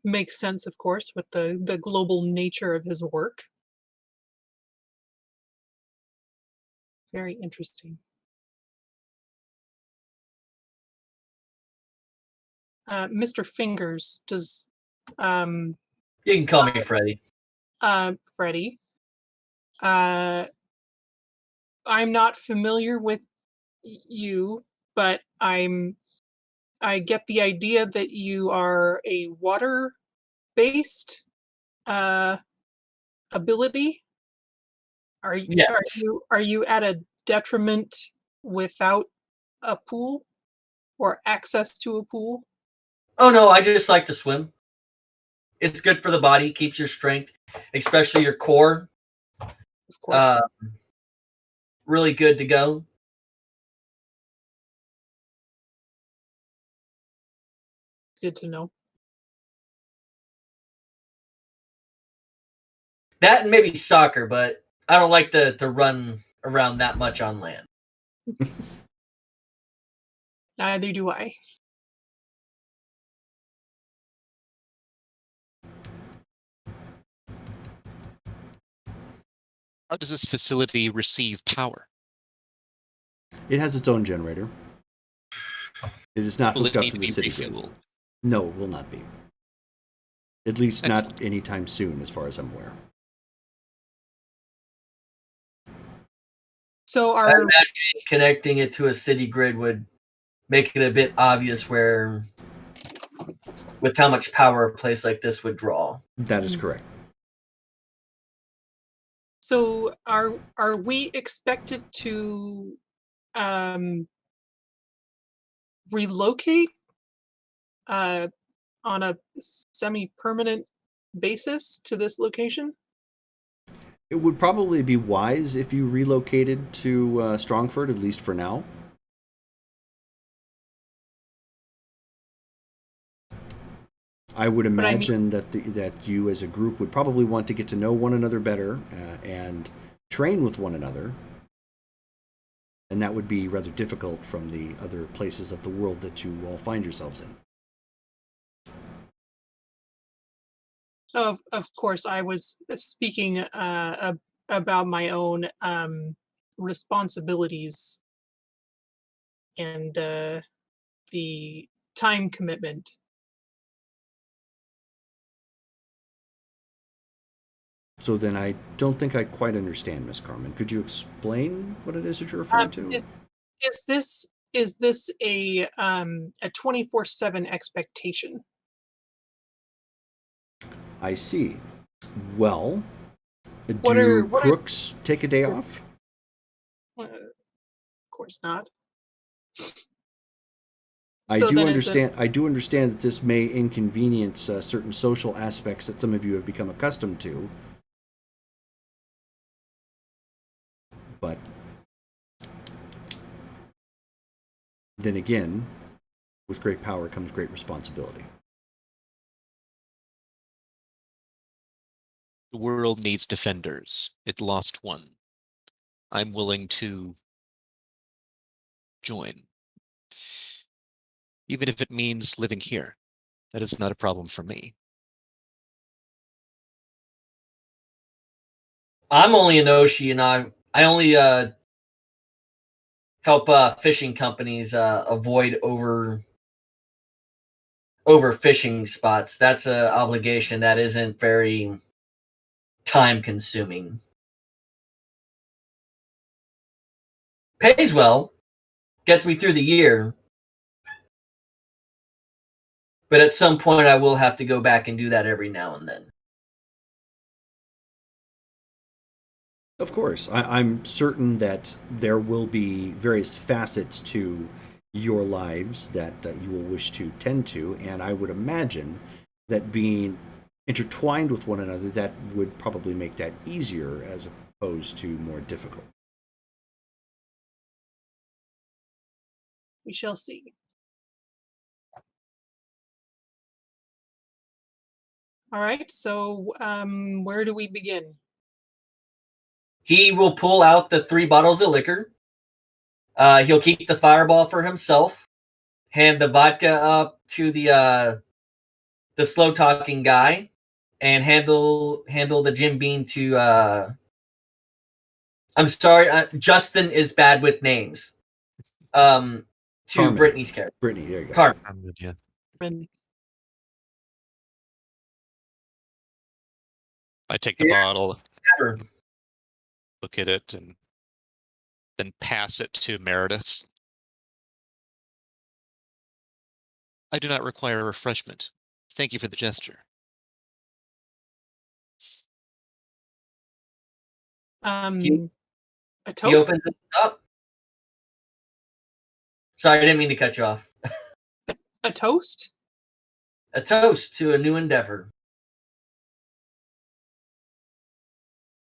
Makes sense, of course, with the global nature of his work. Very interesting. Mr. Fingers, does You can call me Freddy. Freddie, I'm not familiar with you, but I get the idea that you are a water-based ability. Yes. Are you at a detriment without a pool or access to a pool? Oh no, I just like to swim. It's good for the body, keeps your strength, especially your core. Of course. Really good to go. Good to know. That and maybe soccer, but I don't like to run around that much on land. Neither do I. How does this facility receive power? It has its own generator. It is not Will hooked it up need to to the be city grid. refueled? No, it will not be. At least Excellent. not anytime soon, as far as I'm aware. So I our imagine connecting it to a city grid would make it a bit obvious where with how much power a place like this would draw. That is correct. So are we expected to relocate on a semi-permanent basis to this location? It would probably be wise if you relocated to Strongford, at least for now. I would imagine that you as a group would probably want to get to know one another better and train with one another. And that would be rather difficult from the other places of the world that you all find yourselves in. Of course, I was speaking about my own responsibilities and the time commitment. So then I don't think I quite understand, Miss Carmen. Could you explain what it is that you're referring to? Is this a 24/7 expectation? I see. Well, What do are crooks take a day off? of course not. I So do then understand. I do understand that this may inconvenience certain social aspects that some of you have become accustomed to. But then again, with great power comes great responsibility. The world needs defenders. It lost one. I'm willing to join. Even if it means living here. That is not a problem for me. I'm only an Oshi, and I only help fishing companies avoid overfishing spots. That's an obligation that isn't very time consuming. Pays well, gets me through the year, but at some point I will have to go back and do that every now and then. Of course, I'm certain that there will be various facets to your lives that you will wish to tend to, and I would imagine that being intertwined with one another, that would probably make that easier as opposed to more difficult. we shall see. All right. So where do we begin? He will pull out the 3 bottles of liquor. He'll keep the fireball for himself. Hand the vodka up to the slow talking guy, and handle the Jim Beam to. I'm sorry, Justin is bad with names. To Carmen. Brittany's character. Brittany, there you go. Carmen. I'm with you. And I take the Yeah. bottle, Never. look at it, and then pass it to Meredith. I do not require a refreshment. Thank you for the gesture. a He toast? opens it up. Sorry, I didn't mean to cut you off. A toast? A toast to a new endeavor.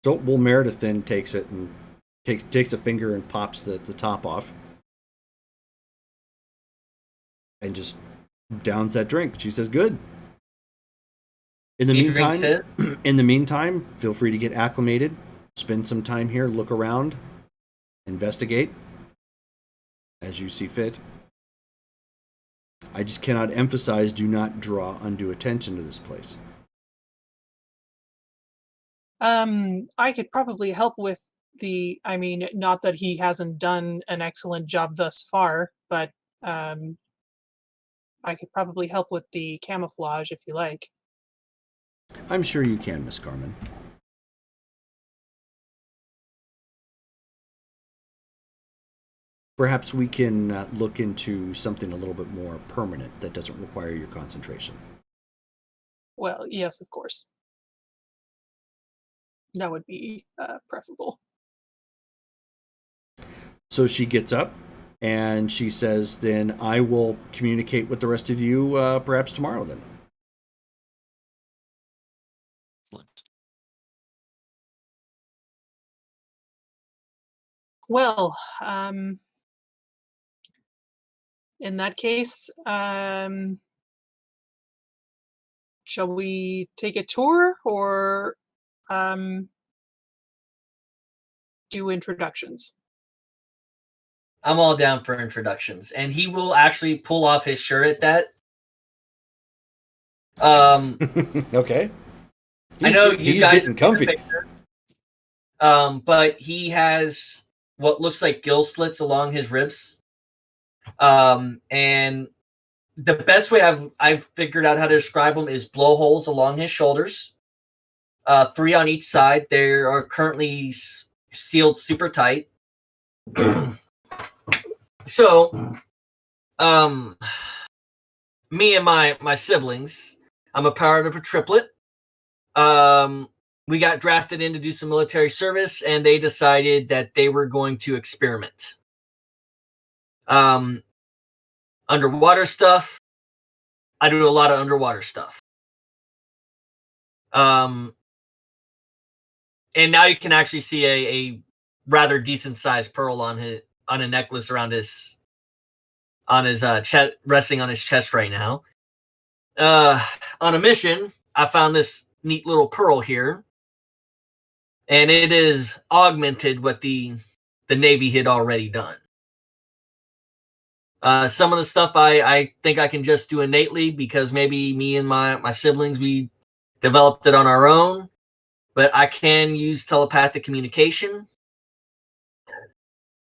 So, well, Meredith then takes it and takes a finger and pops the top off, and just downs that drink. She says, "Good." In the He drinks meantime, feel free to get acclimated, spend some time here, look around, investigate as you see fit. I just cannot emphasize: do not draw undue attention to this place. I could probably help with not that he hasn't done an excellent job thus far, but I could probably help with the camouflage if you like. I'm sure you can, Miss Carmen. perhaps we can look into something a little bit more permanent that doesn't require your concentration. Well, yes, of course. That would be preferable. So she gets up and she says, then I will communicate with the rest of you perhaps tomorrow then. Excellent. Well, in that case, shall we take a tour or do introductions? I'm all down for introductions, and he will actually pull off his shirt at that. Okay. I know he's you guys getting comfy. But he has what looks like gill slits along his ribs. And the best way I've figured out how to describe them is blowholes along his shoulders. 3 on each side. They are currently sealed super tight. So, me and my siblings, I'm a part of a triplet. We got drafted in to do some military service, and they decided that they were going to experiment. Underwater stuff. I do a lot of underwater stuff. And now you can actually see a rather decent sized pearl on a necklace around his chest, resting on his chest right now. On a mission, I found this neat little pearl here, and it is augmented what the Navy had already done. Some of the stuff I think I can just do innately because maybe me and my siblings, we developed it on our own, but I can use telepathic communication.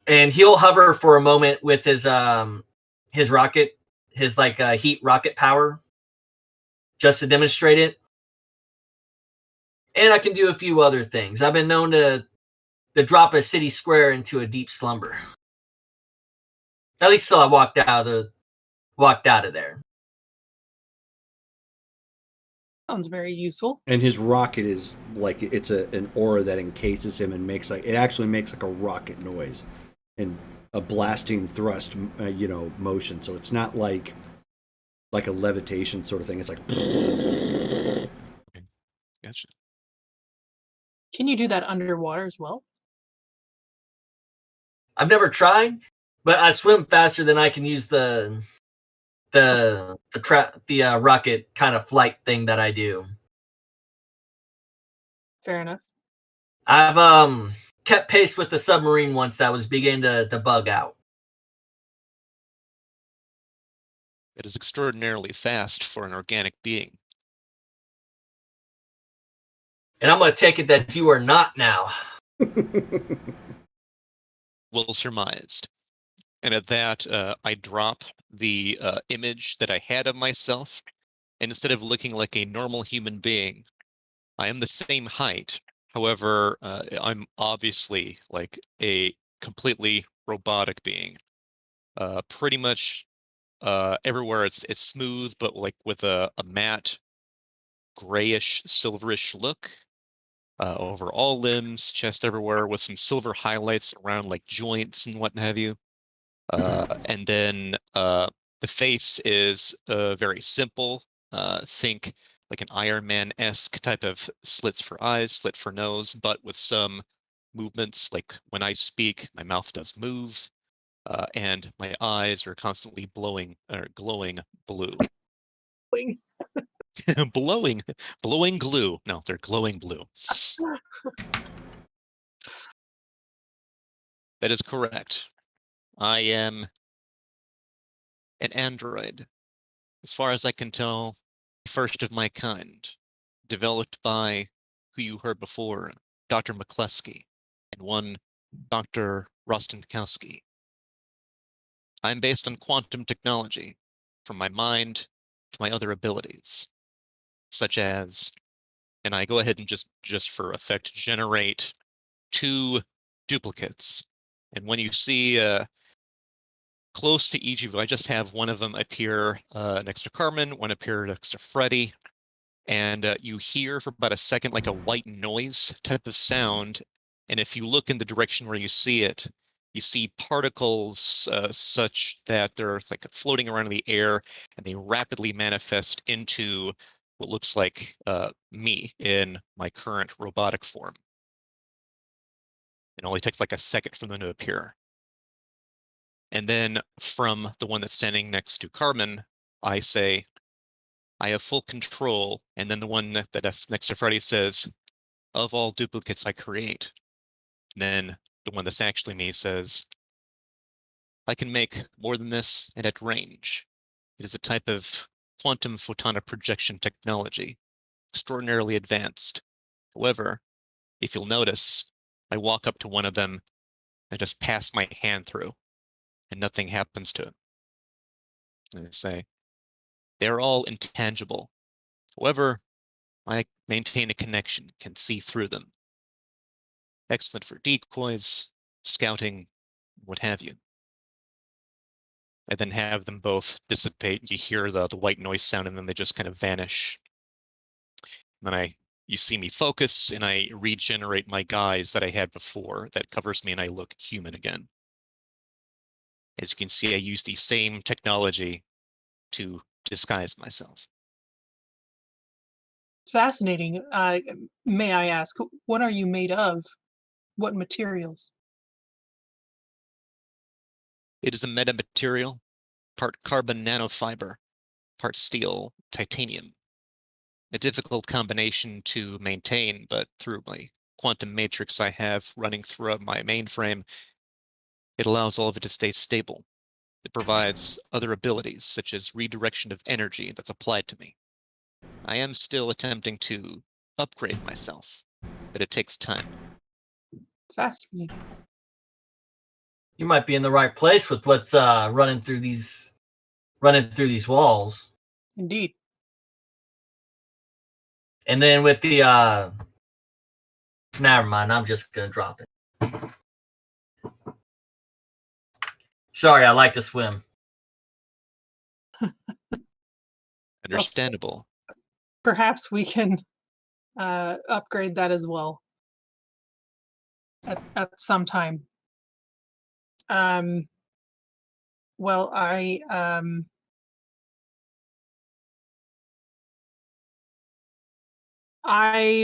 And he'll hover for a moment with his rocket, his heat rocket power, just to demonstrate it. And I can do a few other things. I've been known to drop a city square into a deep slumber. At least till I walked out of there. Sounds very useful. And his rocket is like it's an aura that encases him and makes it actually makes like a rocket noise and a blasting thrust motion. So it's not like a levitation sort of thing. It's like Okay. Gotcha. Can you do that underwater as well? I've never tried, but I swim faster than I can use the rocket kind of flight thing that I do. Fair enough. I've kept pace with the submarine once that was beginning to bug out. It is extraordinarily fast for an organic being. And I'm going to take it that you are not now. Well surmised. And at that, I drop the image that I had of myself. And instead of looking like a normal human being, I am the same height. However, I'm obviously like a completely robotic being. Pretty much everywhere it's smooth, but like with a matte grayish, silverish look. Over all limbs, chest everywhere, with some silver highlights around like joints and what have you. And then the face is very simple. Think like an Iron Man-esque type of slits for eyes, slit for nose, but with some movements. Like when I speak, my mouth does move, and my eyes are constantly glowing blue. Blowing glue. No, they're glowing blue. That is correct. I am an android. As far as I can tell, first of my kind, developed by who you heard before, Dr. McCluskey, and one Dr. Rostenkowski. I'm based on quantum technology, from my mind to my other abilities, such as, and I go ahead and just for effect generate 2 duplicates. And when you see close to each of you, I just have one of them appear next to Carmen, one appear next to Freddy, and you hear for about a second like a white noise type of sound, and if you look in the direction where you see it, you see particles such that they're like floating around in the air, and they rapidly manifest into what looks like me in my current robotic form. It only takes like a second for them to appear. And then from the one that's standing next to Carmen, I say, I have full control. And then the one that's next to Freddy says, of all duplicates I create. And then the one that's actually me says, I can make more than this and at range. It is a type of quantum photonic projection technology, extraordinarily advanced. However, if you'll notice, I walk up to one of them and just pass my hand through, and nothing happens to it. And I say, they're all intangible. However, I maintain a connection, can see through them. Excellent for decoys, scouting, what have you. I then have them both dissipate. You hear the white noise sound, and then they just kind of vanish. And then you see me focus, and I regenerate my guise that I had before that covers me, and I look human again. As you can see, I use the same technology to disguise myself. Fascinating. May I ask, what are you made of? What materials? It is a metamaterial, part carbon nanofiber, part steel, titanium. A difficult combination to maintain, but through my quantum matrix I have running throughout my mainframe, it allows all of it to stay stable. It provides other abilities, such as redirection of energy that's applied to me. I am still attempting to upgrade myself, but it takes time. Fascinating. You might be in the right place with what's running through these walls. Indeed. And then with the never mind, I'm just gonna drop it. Sorry, I like to swim. Understandable. Perhaps we can upgrade that as well at some time. Well, I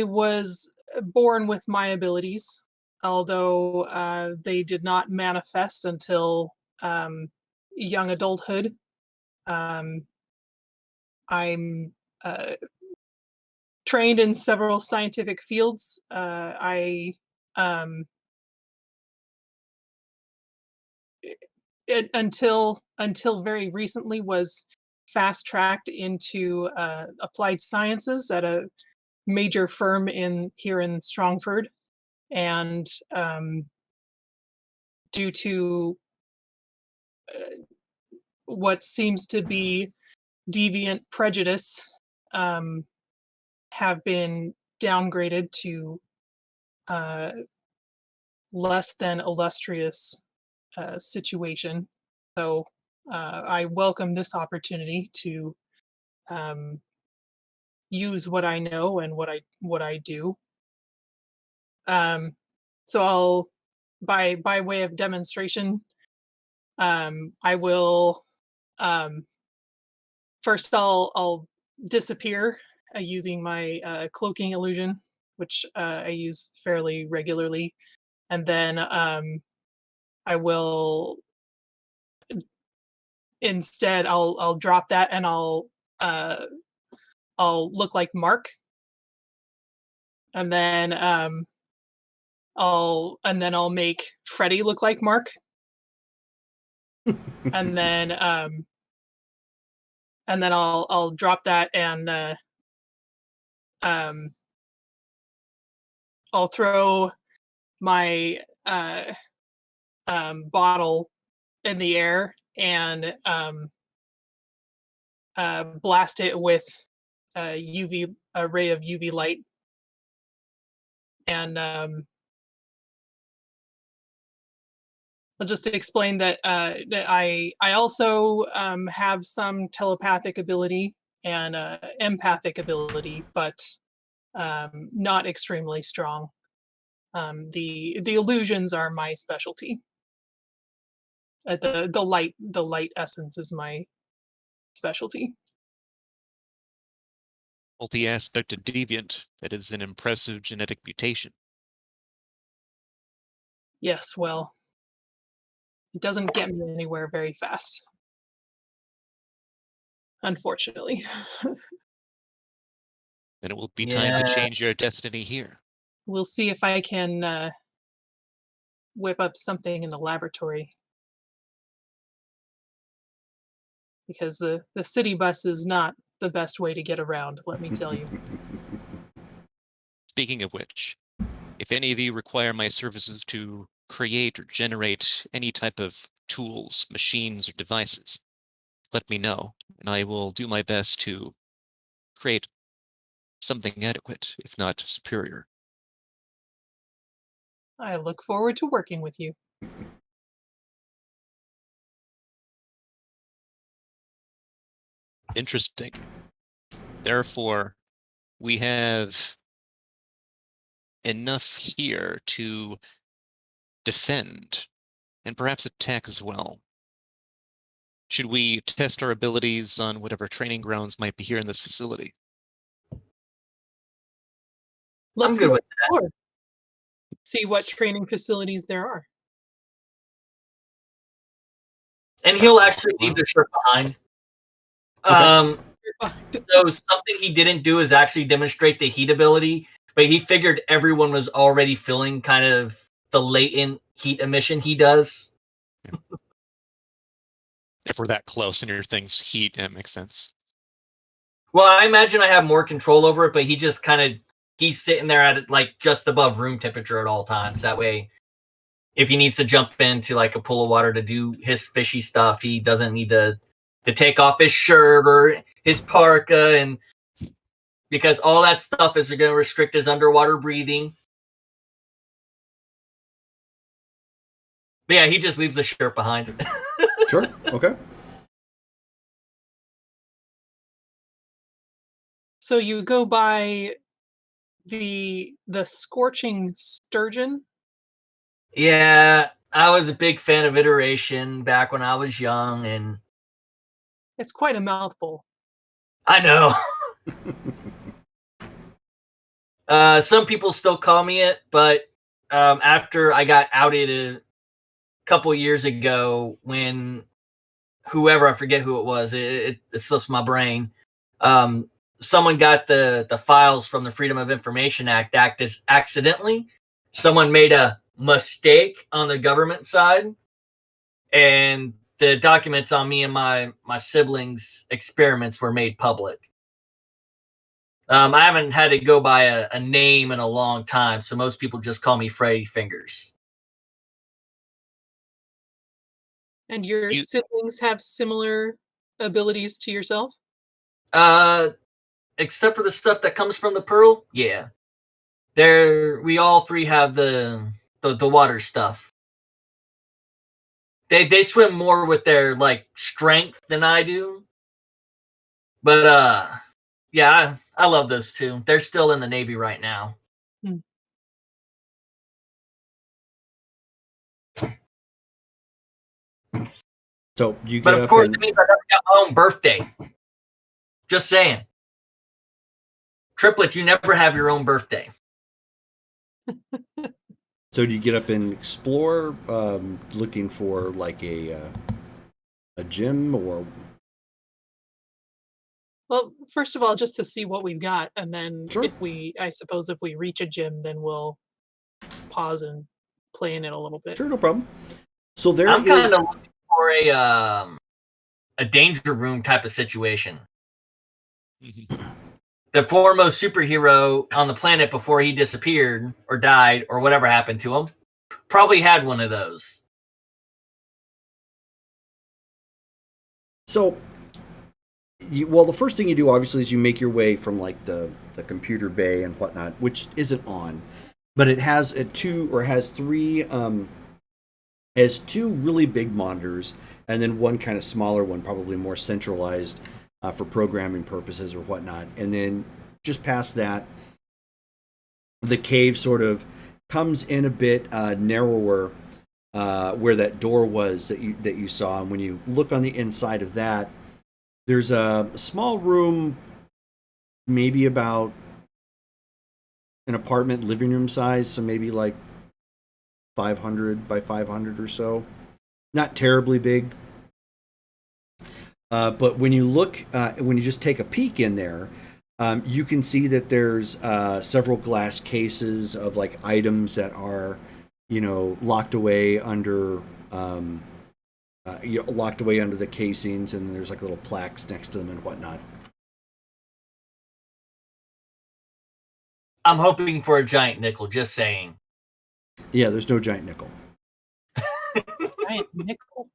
was born with my abilities, although they did not manifest until young adulthood. I'm trained in several scientific fields. Until very recently was fast tracked into applied sciences at a major firm here in Strongford, and due to what seems to be deviant prejudice, have been downgraded to less than illustrious situation. So I welcome this opportunity to use what I know and what I do. So I'll, by way of demonstration, I will first I'll disappear using my cloaking illusion, which I use fairly regularly, and then I will instead I'll drop that, and I'll look like Mark, and then I'll make Freddy look like Mark, and then I'll drop that, and I'll throw my bottle in the air and blast it with a ray of UV light, and I'll just explain that, that I also have some telepathic ability and empathic ability, but not extremely strong. The illusions are my specialty. The light essence is my specialty. Multi-aspected deviant. That is an impressive genetic mutation. Yes, well, it doesn't get me anywhere very fast, unfortunately. Then it will be time to Yeah. change your destiny here. We'll see if I can whip up something in the laboratory. Because the city bus is not the best way to get around, let me tell you. Speaking of which, if any of you require my services to create or generate any type of tools, machines, or devices, let me know, and I will do my best to create something adequate, if not superior. I look forward to working with you. Interesting. Therefore, we have enough here to defend and perhaps attack as well. Should we test our abilities on whatever training grounds might be here in this facility? Let's I'm good go with explore. See what training facilities there are. And he'll actually leave the shirt behind. So something he didn't do is actually demonstrate the heat ability, but he figured everyone was already feeling kind of the latent heat emission he does. If we're that close and your thing's heat, it makes sense. Well, I imagine I have more control over it, but he just kind of he's sitting there at like just above room temperature at all times. That way, if he needs to jump into like a pool of water to do his fishy stuff, he doesn't need to take off his shirt or his parka, and because all that stuff is going to restrict his underwater breathing. But yeah, he just leaves the shirt behind. Sure. Okay. So you go by the scorching sturgeon. Yeah, I was a big fan of Iteration back when I was young, and It's quite a mouthful. I know. Some people still call me it, but after I got outed a couple years ago, when whoever, I forget who it was, it slips my brain. Someone got the files from the Freedom of Information Act accidentally. Someone made a mistake on the government side, and the documents on me and my siblings' experiments were made public. I haven't had to go by a name in a long time, so most people just call me Freddy Fingers. And your You- siblings have similar abilities to yourself? Except for the stuff that comes from the pearl, yeah. We all three have the water stuff. They swim more with their like strength than I do. But yeah, I love those two. They're still in the Navy right now. So you get But of up course, and it means I never got my own birthday. Just saying. Triplets, you never have your own birthday. so do you get up and explore, looking for like a gym or? Well, first of all, just to see what we've got, and then Sure. I suppose if we reach a gym, then we'll pause and play in it a little bit. Sure, no problem. So there I'm is- kind of looking for a danger room type of situation. The foremost superhero on the planet before he disappeared or died or whatever happened to him probably had one of those. So, well, the first thing you do, obviously, is you make your way from like the computer bay and whatnot, which isn't on, but it has has three has two really big monitors and then one kind of smaller one, probably more centralized for programming purposes or whatnot. And then just past that, the cave sort of comes in a bit narrower where that door was that you saw. And when you look on the inside of that, there's a small room, maybe about an apartment living room size, so maybe like 500 by 500 or so. Not terribly big. But when you look, when you just take a peek in there, you can see that there's several glass cases of like items that are, locked away under the casings, and there's like little plaques next to them and whatnot. I'm hoping for a giant nickel, just saying. Yeah, there's no giant nickel. Giant nickel.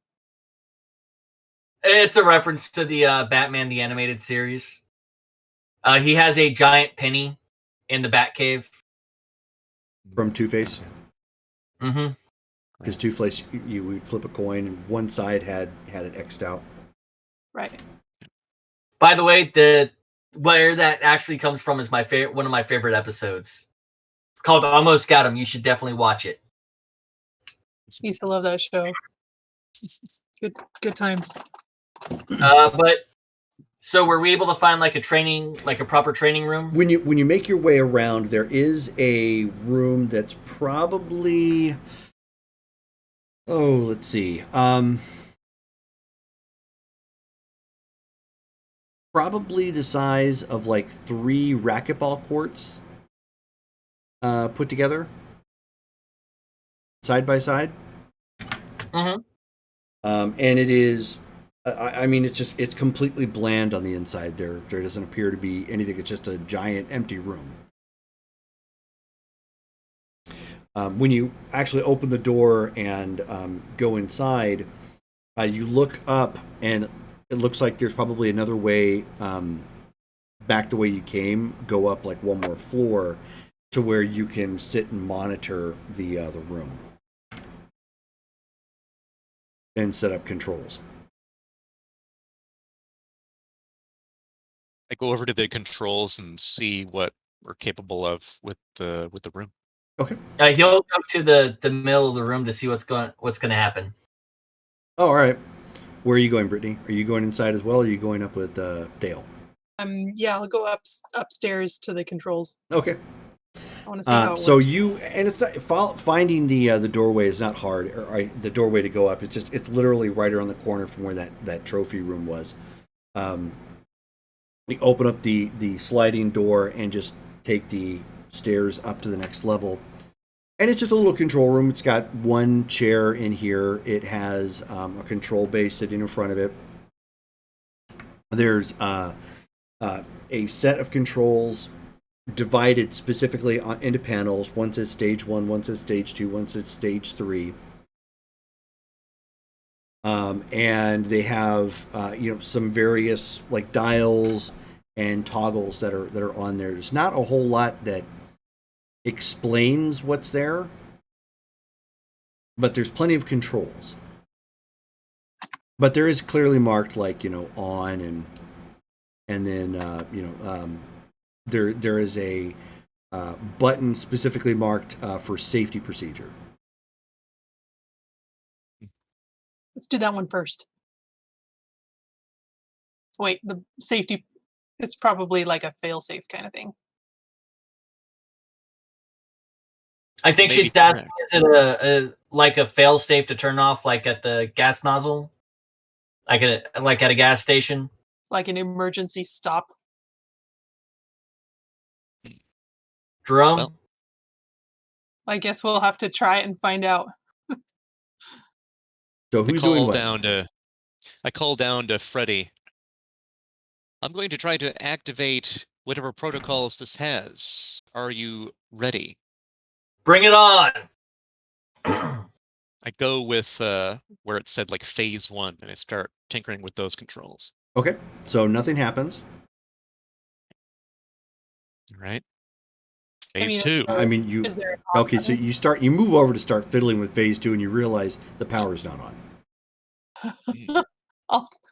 It's a reference to the Batman the Animated Series. He has a giant penny in the Batcave. From Two-Face? Mm-hmm. Because Two-Face, you would flip a coin, and one side had it X'd out. Right. By the way, where that actually comes from is one of my favorite episodes. It's called Almost Got Him. You should definitely watch it. Used to love that show. Good times. But so were we able to find like a proper training room? When you make your way around, there is a room that's probably, let's see, probably the size of like 3 racquetball courts put together side by side. Mm-hmm. And it is, I mean, it's completely bland on the inside. There doesn't appear to be anything. It's just a giant empty room. When you actually open the door and go inside, you look up, and it looks like there's probably another way back the way you came. Go up like one more floor to where you can sit and monitor the room and set up controls. I go over to the controls and see what we're capable of with the room. Okay. He'll go to the middle of the room to see what's going to happen. Oh, all right. Where are you going, Brittany? Are you going inside as well, or are you going up with Dale? Yeah, I'll go upstairs to the controls. Okay. I want to see how it so works. it's not, finding the doorway is not hard, or the doorway to go up. It's literally right around the corner from where that trophy room was. We open up the sliding door and just take the stairs up to the next level. And it's just a little control room. It's got one chair in here. It has a control base sitting in front of it. There's a set of controls divided specifically into panels. One says stage 1, one says stage 2, one says stage 3. And they have some various like dials and toggles that are on there. There's not a whole lot that explains what's there, but there's plenty of controls. But there is clearly marked like on and then there is a button specifically marked for safety procedure. Let's do that one first. Wait, the safety, it's probably like a fail-safe kind of thing. I think Maybe she's asking, correct. is it like a fail safe to turn off like at the gas nozzle? Like at a gas station? Like an emergency stop. Jerome? Well, I guess we'll have to try it and find out. So who's doing what? I call down to Freddy. I'm going to try to activate whatever protocols this has. Are you ready? Bring it on! I go with where it said like phase 1, and I start tinkering with those controls. Okay, so nothing happens. All right. Phase 2. I mean, you. Is there an on Okay, so button? you move over to start fiddling with phase 2, and you realize the power's not on.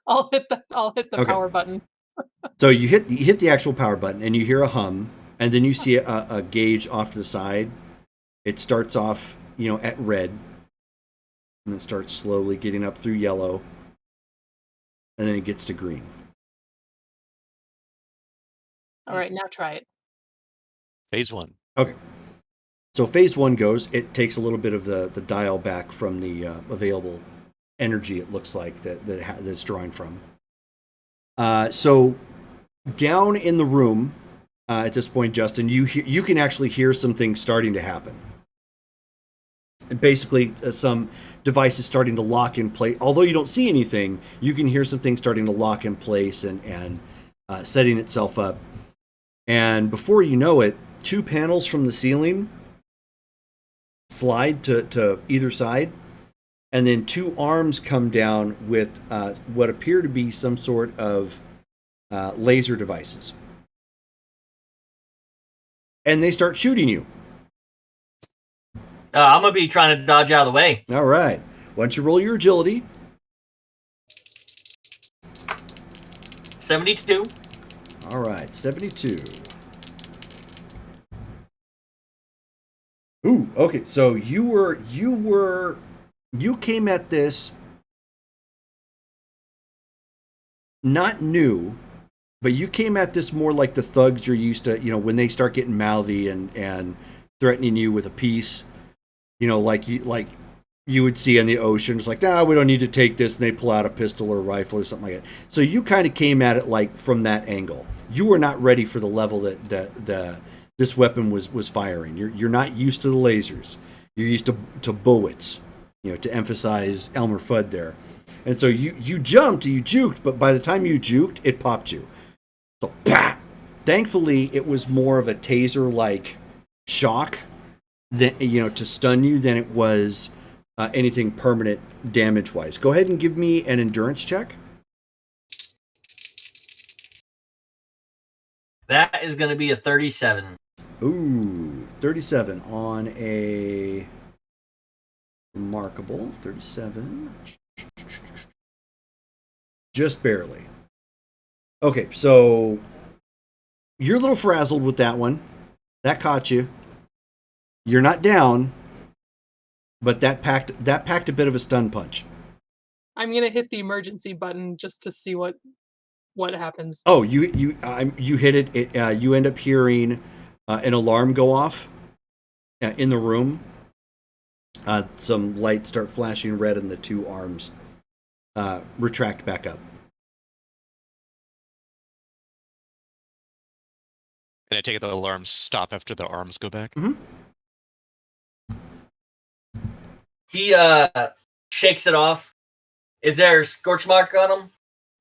I'll hit the Okay. power button. So you hit the actual power button, and you hear a hum, and then you see a gauge off to the side. It starts off, at red, and then starts slowly getting up through yellow, and then it gets to green. All right, now try it. Phase 1. Okay. So phase 1 goes. It takes a little bit of the dial back from the available energy. It looks like that's drawing from. So down in the room at this point, Justin, you can actually hear some things starting to happen. And basically, some devices starting to lock in place. Although you don't see anything, you can hear some things starting to lock in place and setting itself up. And before you know it, 2 panels from the ceiling slide to either side, and then 2 arms come down with what appear to be some sort of laser devices. And they start shooting you. I'm going to be trying to dodge out of the way. All right. Why don't you roll your agility? 72. All right, 72. Ooh, okay. So you came at this not new, but you came at this more like the thugs you're used to, when they start getting mouthy and threatening you with a piece, like you would see in the ocean. It's like, we don't need to take this, and they pull out a pistol or a rifle or something like that. So you kind of came at it like from that angle. You were not ready for the level that this weapon was firing. You're not used to the lasers. You're used to bullets, to emphasize Elmer Fudd there. And so you jumped, you juked, but by the time you juked, it popped you. So, bah! Thankfully, it was more of a taser-like shock that, to stun you than it was anything permanent damage-wise. Go ahead and give me an endurance check. That is going to be a 37. Ooh, 37 on a remarkable 37. Just barely. Okay, so you're a little frazzled with that one. That caught you. You're not down, but that packed a bit of a stun punch. I'm gonna hit the emergency button just to see what happens. Oh, you hit it. You end up hearing an alarm go off in the room. Some lights start flashing red, and the 2 arms retract back up. And I take it the alarms stop after the arms go back? Mm-hmm. He shakes it off. Is there a scorch mark on him?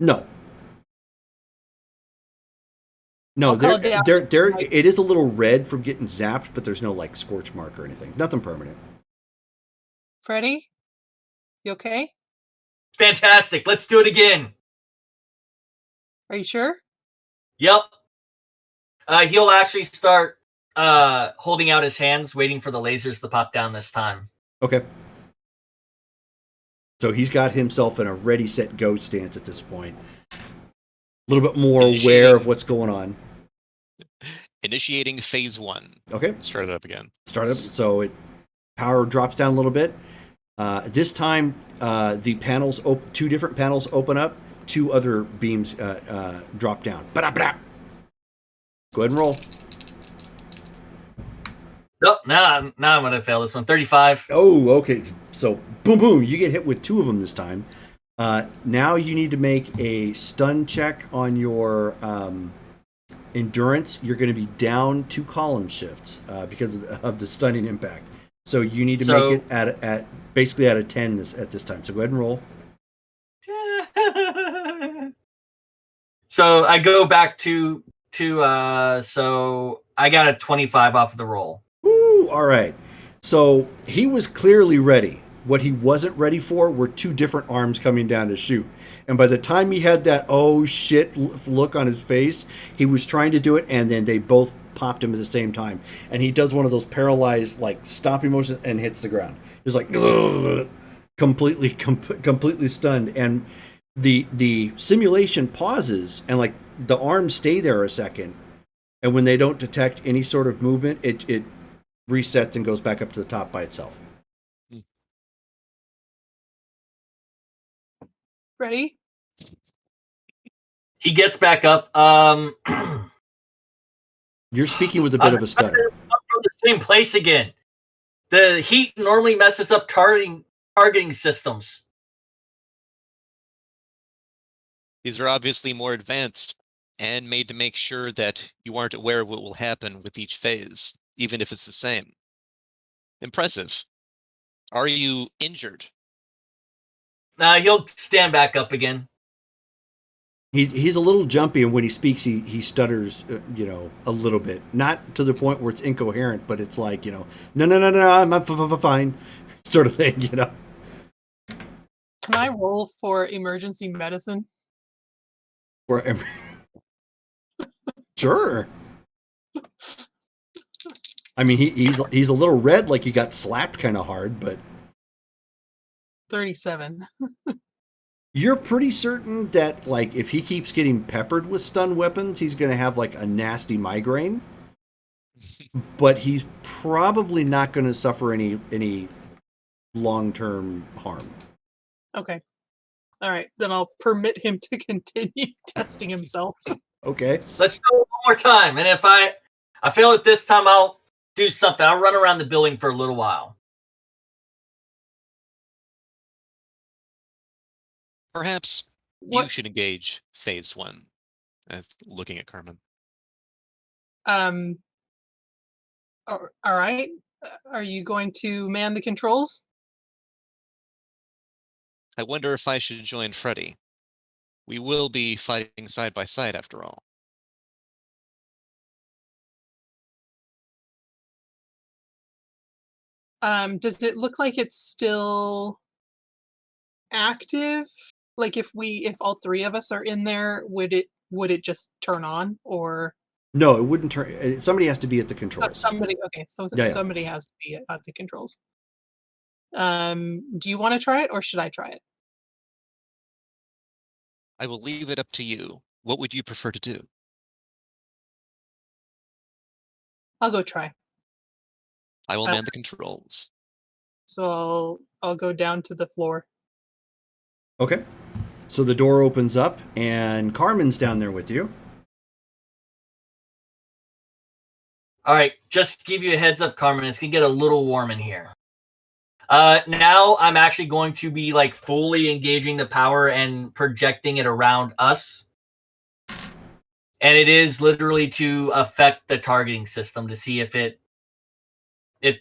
No. No, I'll call down. it is a little red from getting zapped, but there's no like scorch mark or anything. Nothing permanent. Freddy, you okay? Fantastic. Let's do it again. Are you sure? Yep. He'll actually start holding out his hands, waiting for the lasers to pop down this time. Okay. So he's got himself in a ready, set, go stance at this point. A little bit more aware of what's going on. Initiating phase 1. Okay. Start it up again. Start up. So power drops down a little bit. This time, the panels, 2 different panels open up. 2 other beams drop down. Ba-da-ba-da. Go ahead and roll. Nope, now I'm going to fail this one. 35. Oh, okay. So, boom, boom. You get hit with 2 of them this time. Now you need to make a stun check on your endurance. You're going to be down 2 column shifts because of the stunning impact. So you need to make it at basically at a 10 at this time. So go ahead and roll. So I go back to so I got a 25 off of the roll. Woo! All right. So he was clearly ready. What he wasn't ready for were 2 different arms coming down to shoot. And by the time he had that oh shit look on his face, he was trying to do it, and then they both popped him at the same time, and he does one of those paralyzed like stopping motions and hits the ground. He's like completely stunned, and the simulation pauses, and like the arms stay there a second, and when they don't detect any sort of movement, it resets and goes back up to the top by itself. Ready? He gets back up. You're speaking with a bit of a stutter. Up from the same place again. The heat normally messes up targeting systems. These are obviously more advanced and made to make sure that you aren't aware of what will happen with each phase, even if it's the same. Impressive. Are you injured? He'll stand back up again. He's a little jumpy, and when he speaks, he stutters, a little bit. Not to the point where it's incoherent, but it's like, no, I'm fine, sort of thing, Can I roll for emergency medicine? Sure. I mean, he's a little red, like he got slapped kind of hard, but 37. You're pretty certain that, like, if he keeps getting peppered with stun weapons, he's going to have, like, a nasty migraine. But he's probably not going to suffer any long-term harm. Okay. All right. Then I'll permit him to continue testing himself. Okay. Let's go one more time. And if I fail it this time, I'll do something. I'll run around the building for a little while. Perhaps you should engage phase 1. Looking at Carmen. All right. Are you going to man the controls? I wonder if I should join Freddy. We will be fighting side by side after all. Does it look like it's still active? Like if all three of us are in there, would it just turn on, or? No, it wouldn't turn. Somebody has to be at the controls. Somebody. Okay, so somebody has to be at the controls. Do you want to try it, or should I try it? I will leave it up to you. What would you prefer to do? I'll go try. I will man the controls. So I'll go down to the floor. Okay. So the door opens up, and Carmen's down there with you. All right, just to give you a heads up, Carmen, it's going to get a little warm in here. Now I'm actually going to be like fully engaging the power and projecting it around us. And it is literally to affect the targeting system to see if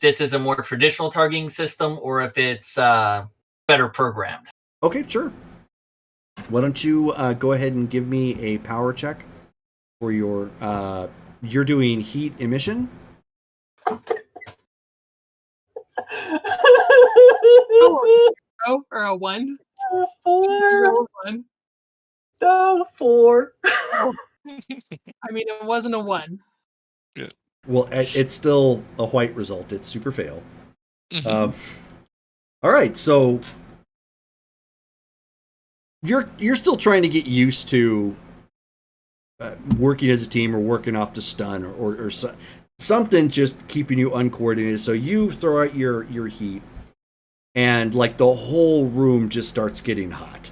this is a more traditional targeting system or if it's better programmed. Okay, sure. Why don't you go ahead and give me a power check for your... you're doing heat emission. Oh, or a 1? 4. 1. No, 4. I mean, it wasn't a 1. Yeah. Well, it's still a white result. It's super fail. All right, so you're still trying to get used to working as a team or working off the stun or something just keeping you uncoordinated. So you throw out your heat, and like the whole room just starts getting hot,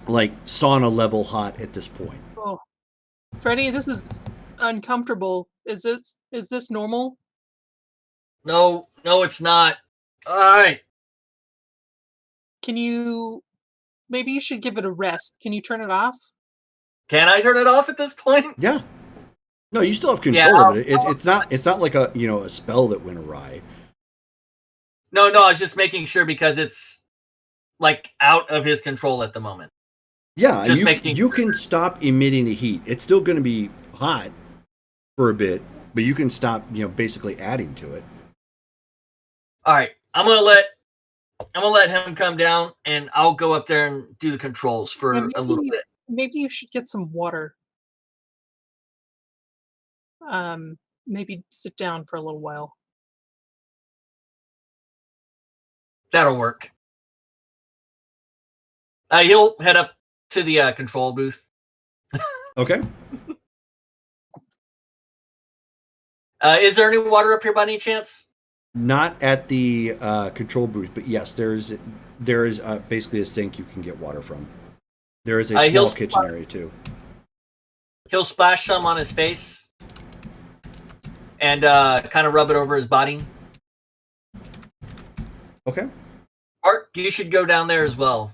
like sauna level hot at this point. Oh, Freddy, this is uncomfortable. Is this normal? No, it's not. All right. Maybe you should give it a rest. Can you turn it off? Can I turn it off at this point? Yeah. No, you still have control of it. It's not like a spell that went awry. No, I was just making sure because it's like out of his control at the moment. Yeah, just you can stop emitting the heat. It's still going to be hot for a bit, but you can stop, basically adding to it. All right, I'm gonna let him come down, and I'll go up there and do the controls for a little bit. Maybe you should get some water. maybe sit down for a little while. That'll work. He'll head up to the control booth. Okay. Is there any water up here by any chance? Not at the control booth, but yes, there is basically a sink you can get water from. There is a small kitchen area too. He'll splash some on his face and kind of rub it over his body. Okay. Art, you should go down there as well.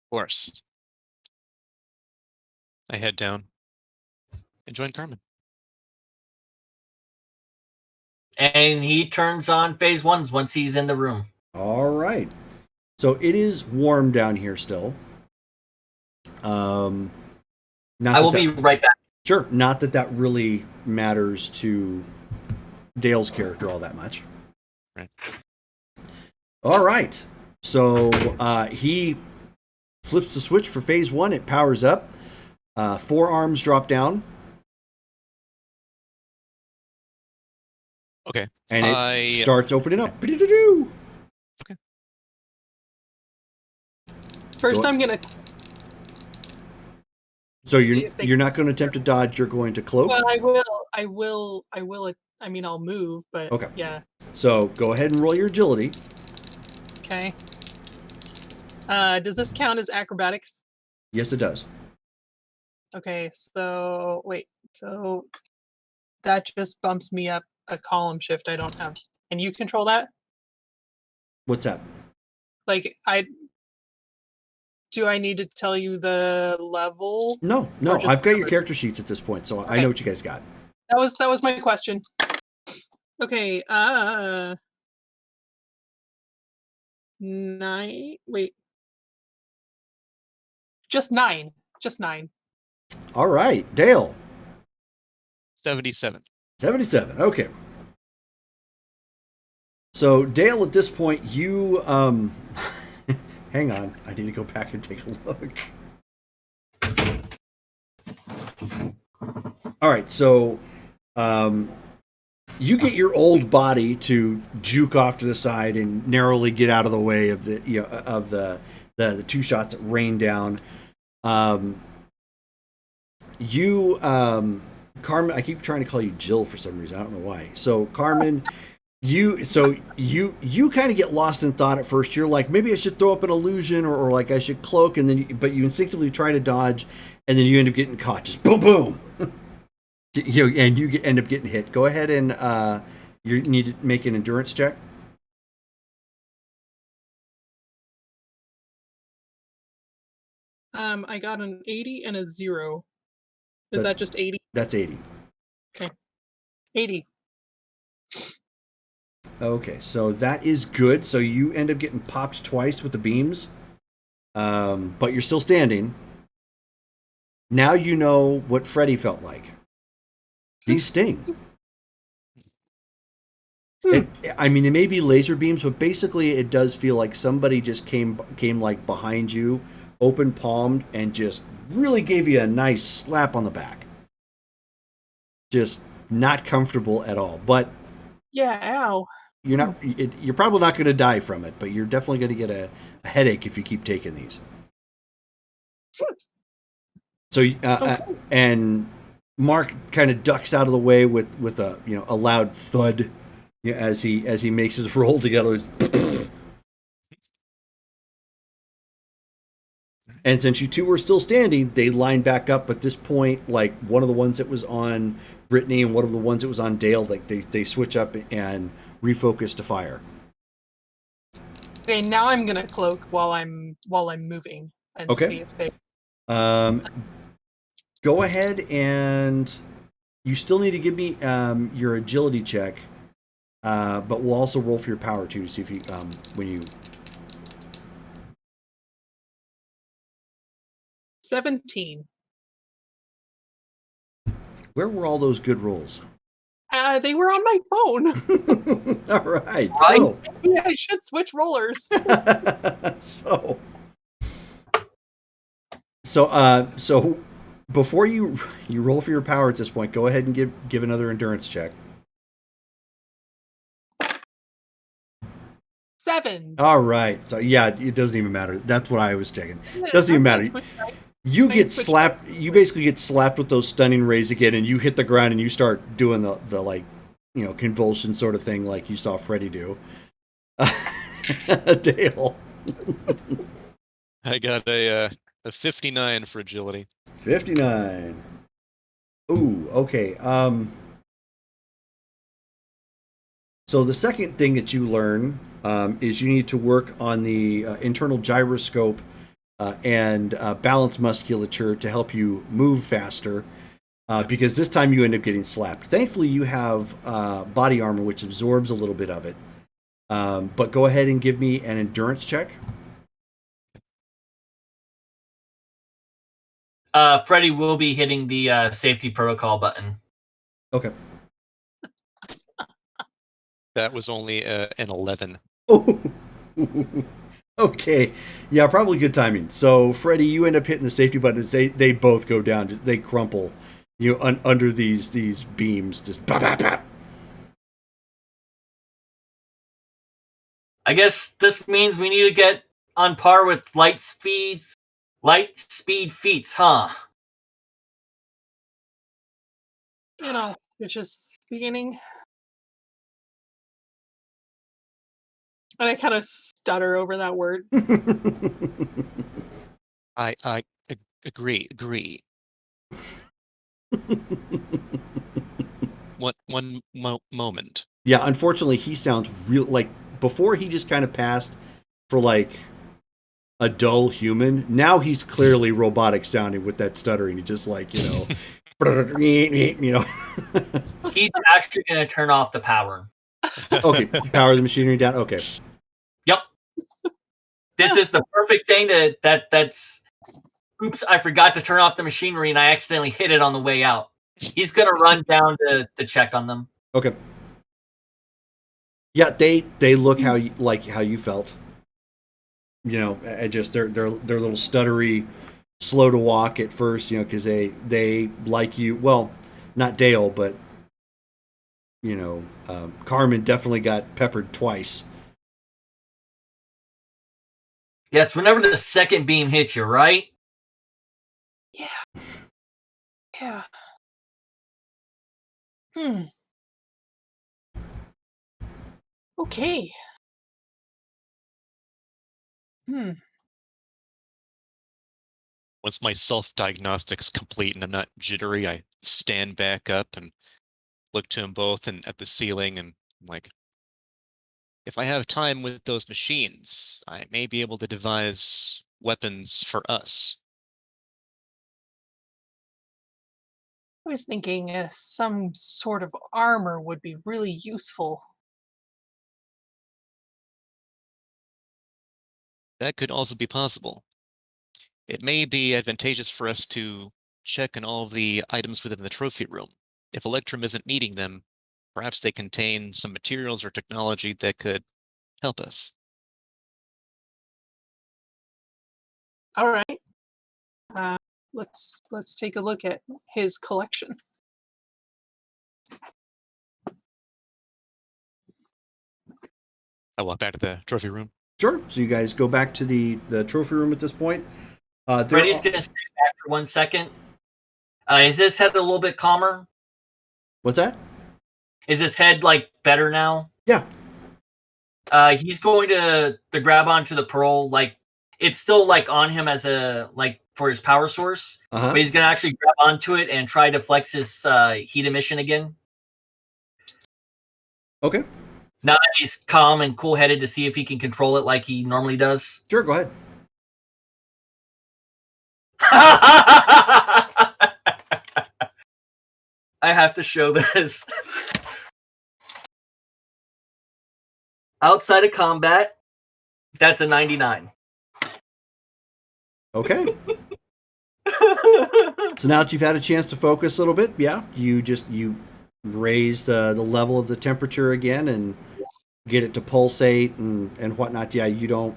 Of course. I head down and join Carmen. And he turns on phase ones once he's in the room. All right. So it is warm down here still. I will be right back. Sure. Not that really matters to Dale's character all that much. Right. All right. So he flips the switch for phase one. It powers up. 4 arms drop down. Okay. And it starts opening up. Okay. Okay. First, I'm gonna. So you're not going to attempt to dodge. You're going to cloak. Well, I will. I mean, I'll move, but okay. Yeah. So go ahead and roll your agility. Okay. Does this count as acrobatics? Yes, it does. Okay. So wait. So that just bumps me up a column shift I don't have. And you control that? What's that? Like do I need to tell you the level? No. I've got your character sheets at this point, so okay. I know what you guys got. That was my question. Okay, 9. Wait. Just 9. Just 9. All right, Dale. 77. 77. Okay. So Dale, at this point, you hang on. I need to go back and take a look. All right, so you get your old body to juke off to the side and narrowly get out of the way of the 2 shots that rain down. Carmen, I keep trying to call you Jill for some reason. I don't know why. So Carmen, you kind of get lost in thought at first. You're like, maybe I should throw up an illusion or like I should cloak, and then but you instinctively try to dodge, and then you end up getting caught. Just boom, boom. And you end up getting hit. Go ahead and you need to make an endurance check. I got an 80 and a 0. Is that just 80? That's 80. Okay. 80. Okay, so that is good. So you end up getting popped twice with the beams, but you're still standing. Now you know what Freddy felt like. These sting. I mean, they may be laser beams, but basically it does feel like somebody just came like behind you, open palmed, and just really gave you a nice slap on the back. Just not comfortable at all. But yeah, ow. You're probably not going to die from it, but you're definitely going to get a headache if you keep taking these. So Okay. And Mark kind of ducks out of the way with a a loud thud as he makes his roll together. And since you two were still standing, they line back up. At this point, like one of the ones that was on Brittany and one of the ones that was on Dale, like they switch up and refocus to fire. Okay, now I'm gonna cloak while I'm moving and see if they. Go ahead and you still need to give me your agility check, but we'll also roll for your power too to see if you when you. 17. Where were all those good rolls? They were on my phone. All right. So yeah, I should switch rollers. So Before you roll for your power at this point, go ahead and give another endurance check. 7. All right. So yeah, it doesn't even matter. That's what I was checking. Yeah, Doesn't even okay, matter. switch back. You Nice get switch slapped. You basically get slapped with those stunning rays again, and you hit the ground and you start doing the like, convulsion sort of thing, like you saw Freddy do. Dale. I got a 59 for agility. 59. Ooh, okay. So the second thing that you learn is you need to work on the internal gyroscope and balance musculature to help you move faster. Because this time you end up getting slapped. Thankfully, you have body armor, which absorbs a little bit of it. But go ahead and give me an endurance check. Freddy will be hitting the safety protocol button. Okay. That was only an 11. Oh. Okay. Yeah, probably good timing. So, Freddy, you end up hitting the safety buttons. They both go down. They crumple, under these beams. Just bap, bap, bap. I guess this means we need to get on par with light speed feats, huh? It's just beginning. And I kind of stutter over that word. I agree. One moment. Yeah, unfortunately, he sounds real like before he just kind of passed for like a dull human. Now he's clearly robotic sounding with that stuttering. He just like, He's actually going to turn off the power. Okay, power the machinery down. Okay. Yep. This is the perfect thing that's oops, I forgot to turn off the machinery and I accidentally hit it on the way out. He's going to run down to check on them. Okay. Yeah, they look how you felt. Just they're a little stuttery, slow to walk at first, because they like you. Well, not Dale, but Carmen definitely got peppered twice. Yeah, it's whenever the second beam hits you, right? Yeah. Okay. Once my self-diagnostic's complete and I'm not jittery, I stand back up and look to them both and at the ceiling, and I'm like, if I have time with those machines, I may be able to devise weapons for us. I was thinking some sort of armor would be really useful. That could also be possible. It may be advantageous for us to check on all of the items within the trophy room. If Electrum isn't needing them, perhaps they contain some materials or technology that could help us. All right. Let's take a look at his collection. I walk back to the trophy room. Sure. So you guys go back to the trophy room at this point. Freddy's going to stay back for 1 second. Is his head a little bit calmer? What's that? Is his head better now? Yeah. He's going to grab onto the pearl. It's still on him as for his power source. Uh-huh. But he's going to actually grab onto it and try to flex his heat emission again. Okay. Now that he's calm and cool-headed to see if he can control it like he normally does. Sure, go ahead. I have to show this. Outside of combat, that's a 99. Okay. So now that you've had a chance to focus a little bit, yeah, you raise the level of the temperature again and get it to pulsate and whatnot. Yeah, you've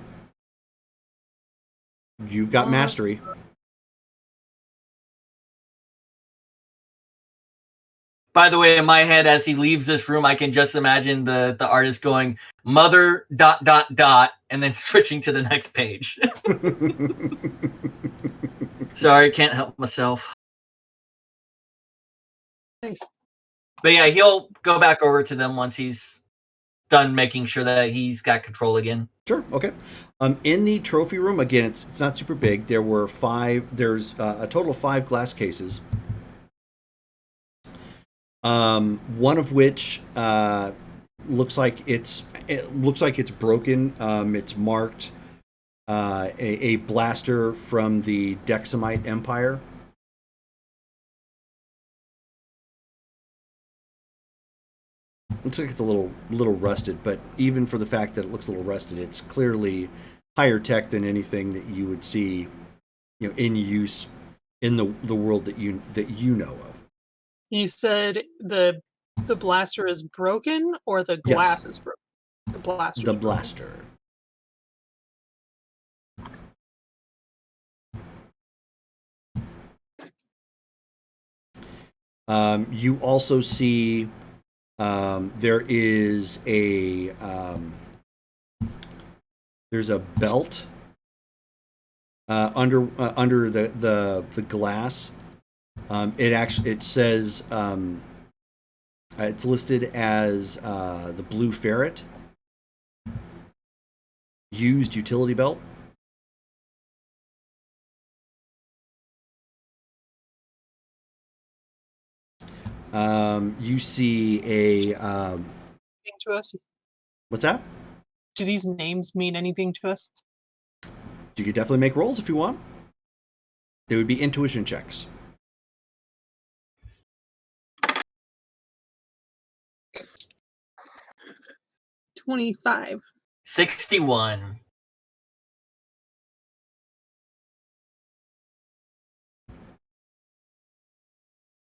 got mastery. By the way, in my head, as he leaves this room, I can just imagine the artist going mother ... and then switching to the next page. Sorry, can't help myself. Nice. But yeah, he'll go back over to them once he's done making sure that he's got control again. Sure. Okay. In the trophy room, again, it's not super big. There were five. There's a total of 5 glass cases. One of which looks like it's broken. It's marked a blaster from the Dexamite Empire. Looks like it's a little rusted, but even for the fact that it looks a little rusted, it's clearly higher tech than anything that you would see, in use in the world that you know of. You said the blaster is broken, or the glass is broken? The blaster. The blaster. You also see there is there's a belt under the glass. It says it's listed as the Blue Ferret used utility belt. You see to us? What's that? Do these names mean anything to us? You could definitely make rolls if you want. They would be intuition checks. 25. 61.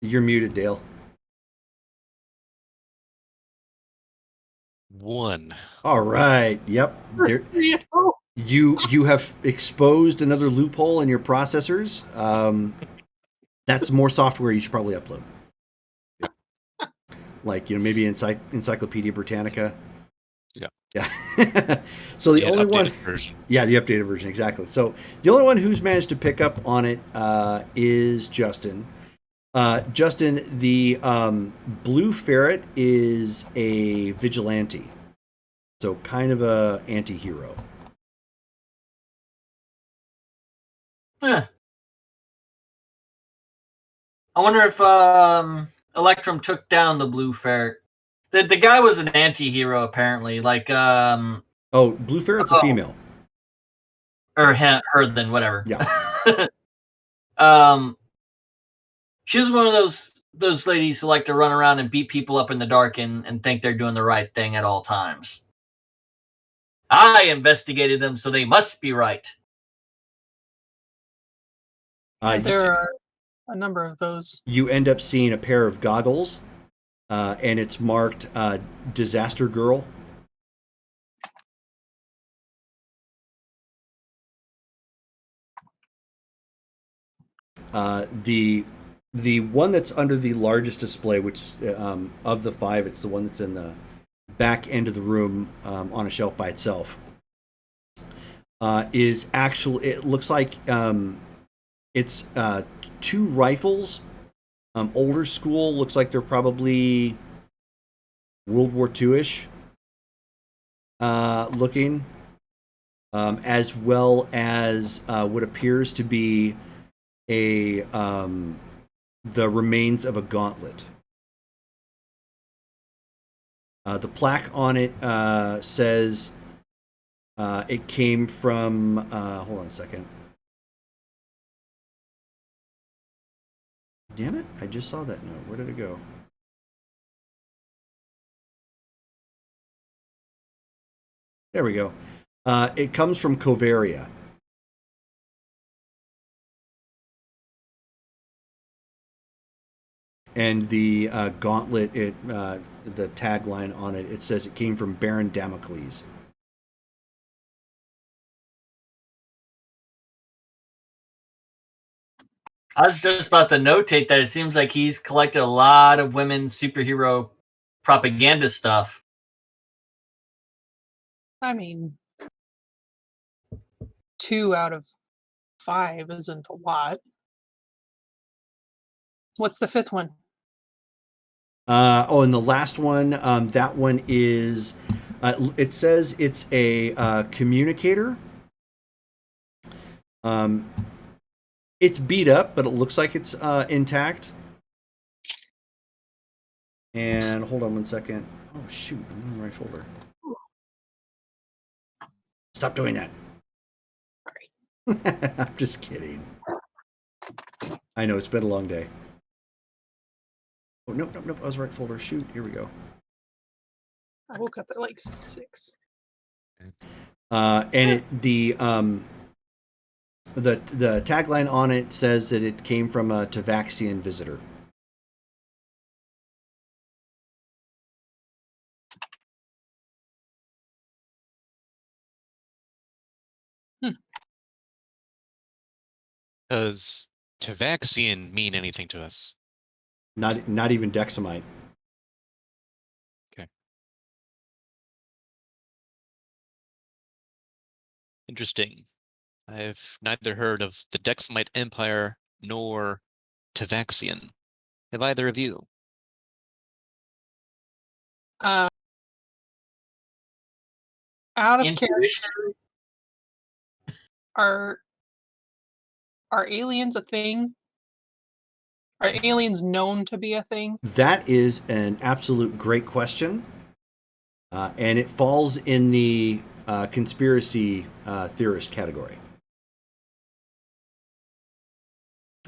You're muted, Dale. 1. All right. Yep. There, you have exposed another loophole in your processors. That's more software you should probably upload. Like, maybe Encyclopedia Britannica. Yeah. Yeah. So the only one version. Yeah, the updated version, exactly. So the only one who's managed to pick up on it is Justin. Justin, the Blue Ferret is a vigilante. So kind of a anti-hero. Huh. I wonder if Electrum took down the Blue Ferret. The guy was an anti-hero, apparently. Like, Blue Ferret's a female. Or her, then, whatever. Yeah. She was one of those ladies who like to run around and beat people up in the dark and think they're doing the right thing at all times. I investigated them, so they must be right. There are a number of those. You end up seeing a pair of goggles, and it's marked Disaster Girl. The one that's under the largest display, which of the 5, it's the one that's in the back end of the room on a shelf by itself. Is actually, it looks like it's 2 rifles, older school. Looks like they're probably World War II-ish looking, as well as what appears to be the remains of a gauntlet. The plaque on it says it came from. Hold on a second. Damn it! I just saw that note. Where did it go? There we go. It comes from Coveria. And the gauntlet, the tagline on it, it says it came from Baron Damocles. I was just about to notate that it seems like he's collected a lot of women's superhero propaganda stuff. I mean, 2 out of 5 isn't a lot. What's the 5th one? And the last one, that one is, it says it's a communicator. It's beat up, but it looks like it's intact. And hold on one second. Oh shoot, I'm in the right folder. Stop doing that. Sorry. I'm just kidding. I know, it's been a long day. Oh, nope. I was right folder. Shoot, here we go. I woke up at like 6. And the tagline on it says that it came from a Tavaxian visitor. Does Tavaxian mean anything to us? Not even Dexamite. Okay. Interesting. I've neither heard of the Dexamite Empire nor Tavaxian. Have either of you? Out of character, Intuition? are aliens a thing? Are aliens known to be a thing? That is an absolute great question. And it falls in the conspiracy theorist category.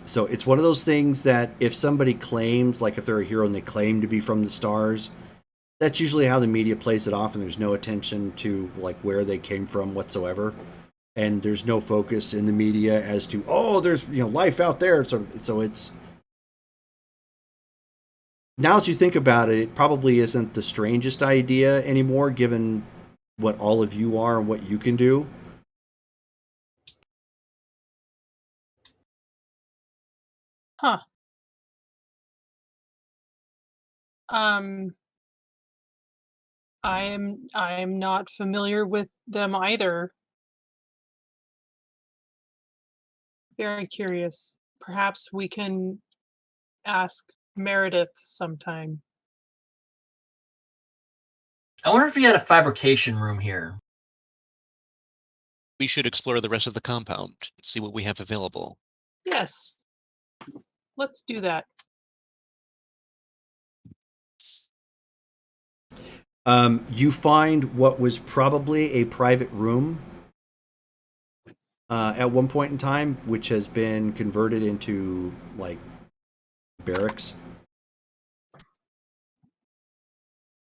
So it's one of those things that if somebody claims, like if they're a hero and they claim to be from the stars, that's usually how the media plays it off, and there's no attention to like where they came from whatsoever, and there's no focus in the media as to, oh, there's life out there. So it's, now that you think about it, it probably isn't the strangest idea anymore, given what all of you are and what you can do. Huh. I am not familiar with them either. Very curious. Perhaps we can ask Meredith sometime. I wonder if he had a fabrication room here. We should explore the rest of the compound and see what we have available. Yes. Let's do that. You find what was probably a private room at one point in time, which has been converted into like barracks.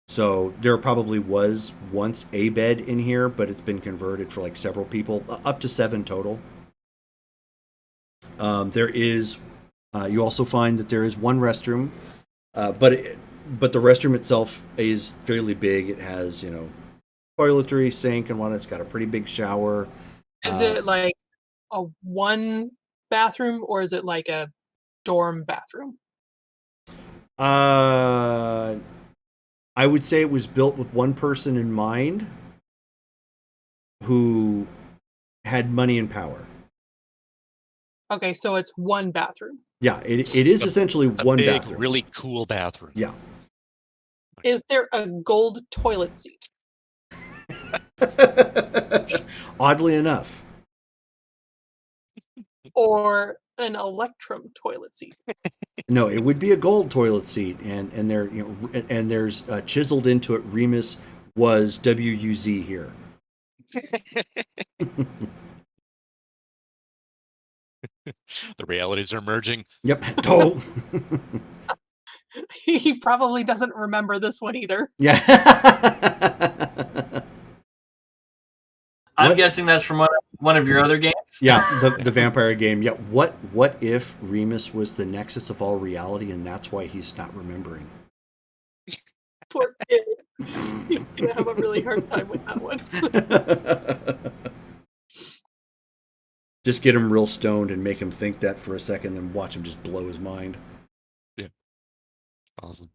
So there probably was once a bed in here, but it's been converted for like several people, up to 7 total. There is, you also find that there is one restroom, but the restroom itself is fairly big. It has, toiletry, sink, and whatnot. It's got a pretty big shower. Is it like a 1 bathroom, or is it like a dorm bathroom? I would say it was built with one person in mind who had money and power. Okay, so it's 1 bathroom. Yeah, it is essentially one big, bathroom. Really cool bathroom. Yeah. Is there a gold toilet seat? Oddly enough. Or an Electrum toilet seat? No, it would be a gold toilet seat, and there, and there's chiseled into it, Remus was WUZ here. The realities are merging. Yep. He probably doesn't remember this one either. Yeah. I'm guessing that's from one of your other games. Yeah, the vampire game. Yeah. What if Remus was the nexus of all reality, and that's why he's not remembering? Poor kid. He's gonna have a really hard time with that one. Just get him real stoned and make him think that for a second, then watch him just blow his mind. Yeah. Awesome.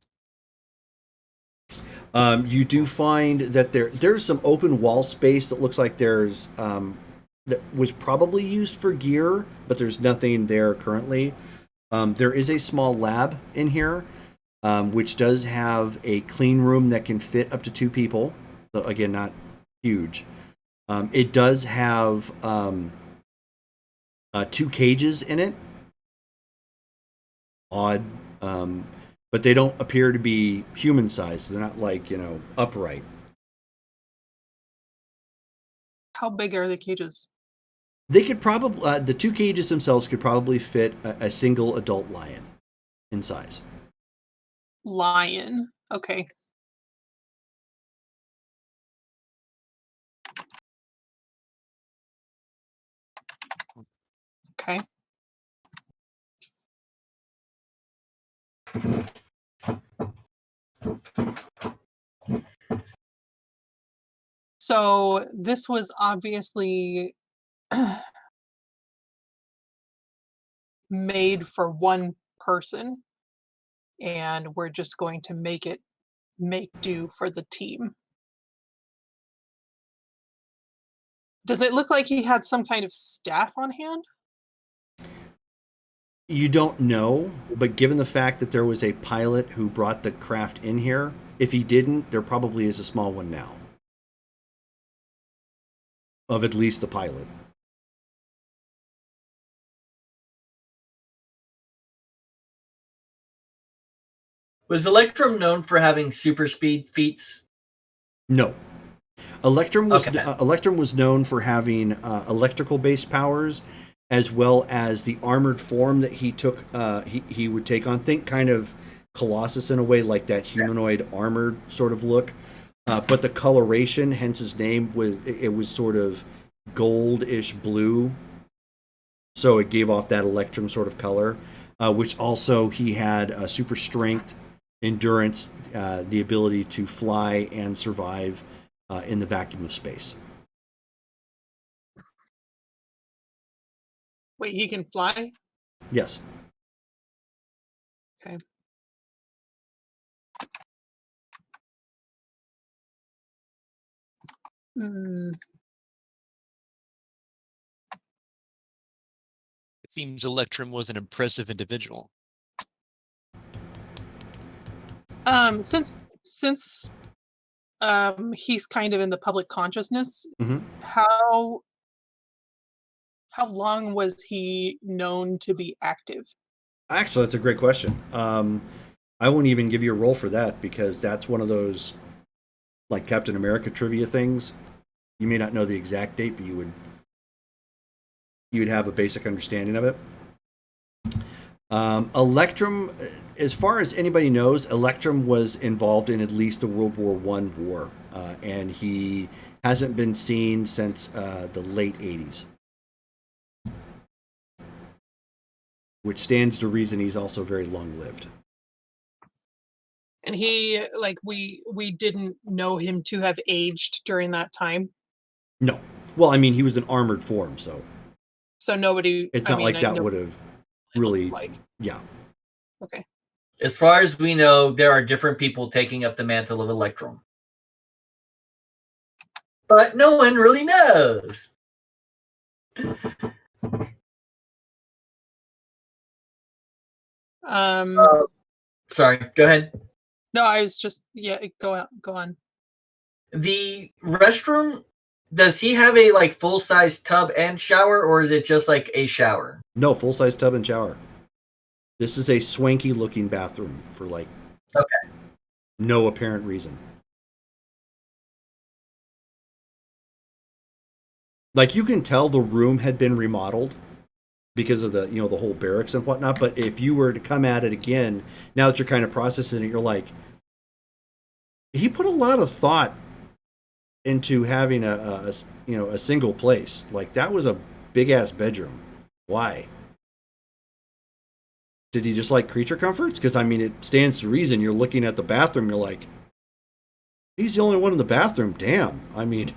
You do find that there's some open wall space that looks like there's that was probably used for gear, but there's nothing there currently. There is a small lab in here, which does have a clean room that can fit up to 2 people. So again, not huge. It does have 2 cages in it. Odd. But they don't appear to be human sized. They're not like, upright. How big are the cages? They could probably, the 2 cages themselves could probably fit a single adult lion in size. Lion. Okay. Okay. So this was obviously made for one person, and we're just going to make do for the team. Does it look like he had some kind of staff on hand? You don't know, but given the fact that there was a pilot who brought the craft in here, if he didn't, there probably is a small one now. Of at least the pilot. Was Electrum known for having super speed feats? No. Electrum was known for having electrical based powers, as well as the armored form that he took. He would take on. Think kind of Colossus in a way, like that humanoid armored sort of look. But the coloration, hence his name, was sort of goldish blue, so it gave off that Electrum sort of color. Which also he had super strength, endurance, the ability to fly and survive in the vacuum of space. Wait, he can fly? Yes. Okay. Hmm. It seems Electrum was an impressive individual. Since he's kind of in the public consciousness, Mm-hmm. how long was he known to be active? Actually, that's a great question. I won't even give you a roll for that because that's one of those like Captain America trivia things. You may not know the exact date, but you would have a basic understanding of it. Electrum, as far as anybody knows, Electrum was involved in at least the World War I war, and he hasn't been seen since the late 80s. Which stands to reason he's also very long-lived. And he, like, we didn't know him to have aged during that time. No. Well, I mean, he was an armored form, so nobody. it's not like that would have really. Like. Yeah. Okay. As far as we know, there are different people taking up the mantle of Electrum. But no one really knows. Sorry, go ahead. No, I was just go on. The restroom, does he have a like full-size tub and shower, or is it just like a shower? No, full-size tub and shower. This is a swanky looking bathroom for like no apparent reason. Like you can tell the room had been remodeled because of the the whole barracks and whatnot, but if you were to come at it again, now that you're kind of processing it, you're like, he put a lot of thought into having a single place. Like that was a big ass bedroom. Why? Did he just like creature comforts? Because I mean, it stands to reason. You're looking at the bathroom, you're like, he's the only one in the bathroom. Damn. I mean,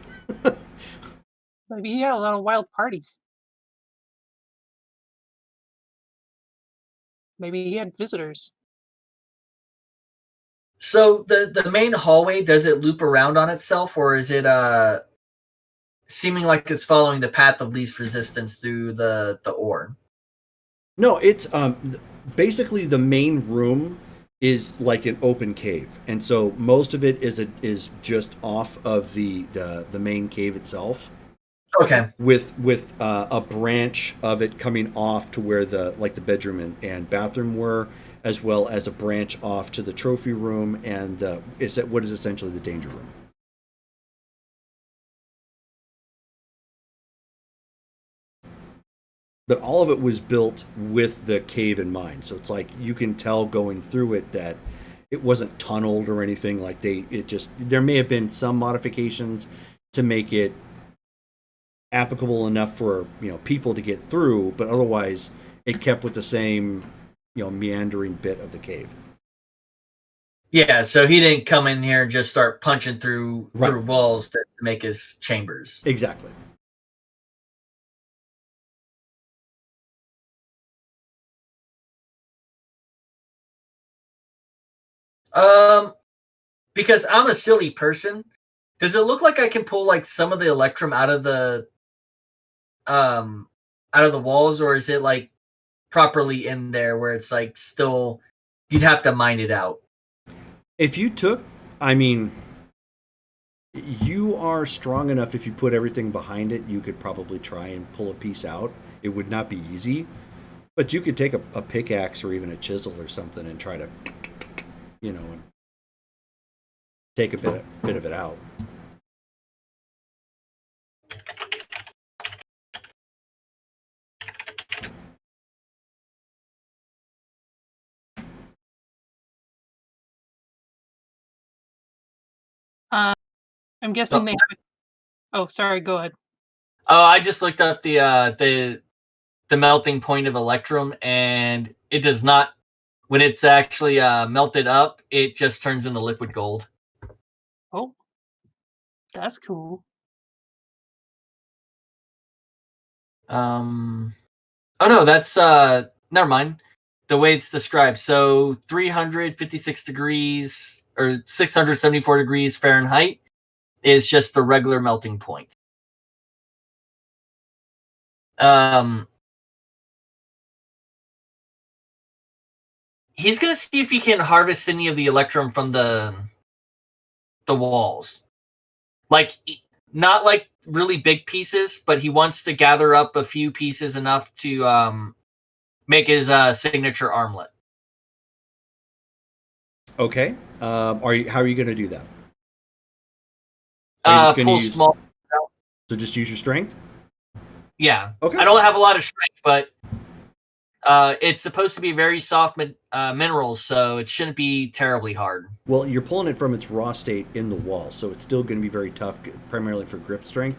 maybe he had a lot of wild parties. Maybe he had visitors. So the main hallway, does it loop around on itself, or is it seeming like it's following the path of least resistance through the ore? No, it's basically the main room is like an open cave, and so most of it is just off of the main cave itself. Okay. With a branch of it coming off to where the bedroom and bathroom were, as well as a branch off to the trophy room and what is essentially the danger room. But all of it was built with the cave in mind, so it's like you can tell going through it that it wasn't tunneled or anything. Like there may have been some modifications to make it applicable enough for people to get through, but otherwise it kept with the same meandering bit of the cave. Yeah, so he didn't come in here and just start punching through Right. walls to make his chambers. Exactly. Because I'm a silly person, does it look like I can pull like some of the electrum out of the walls, or is it like properly in there where it's like still you'd have to mine it out? If you took, I mean, you are strong enough. If you put everything behind it, you could probably try and pull a piece out. It would not be easy, but you could take a pickaxe or even a chisel or something and try to, and take a bit of it out. I'm guessing they have. Oh, sorry. Go ahead. Oh, I just looked up the melting point of electrum, and it does not. When it's actually melted up, it just turns into liquid gold. Oh, that's cool. Oh no, that's never mind. The way it's described. So 356 degrees or 674 degrees Fahrenheit is just the regular melting point. He's gonna see if he can harvest any of the electrum from the walls. Like, not like really big pieces, but he wants to gather up a few pieces enough to make his signature armlet. Okay. How are you going to do that? Pull small. So just use your strength? Yeah. Okay. I don't have a lot of strength, but it's supposed to be very soft minerals, so it shouldn't be terribly hard. Well, you're pulling it from its raw state in the wall, so it's still going to be very tough, primarily for grip strength.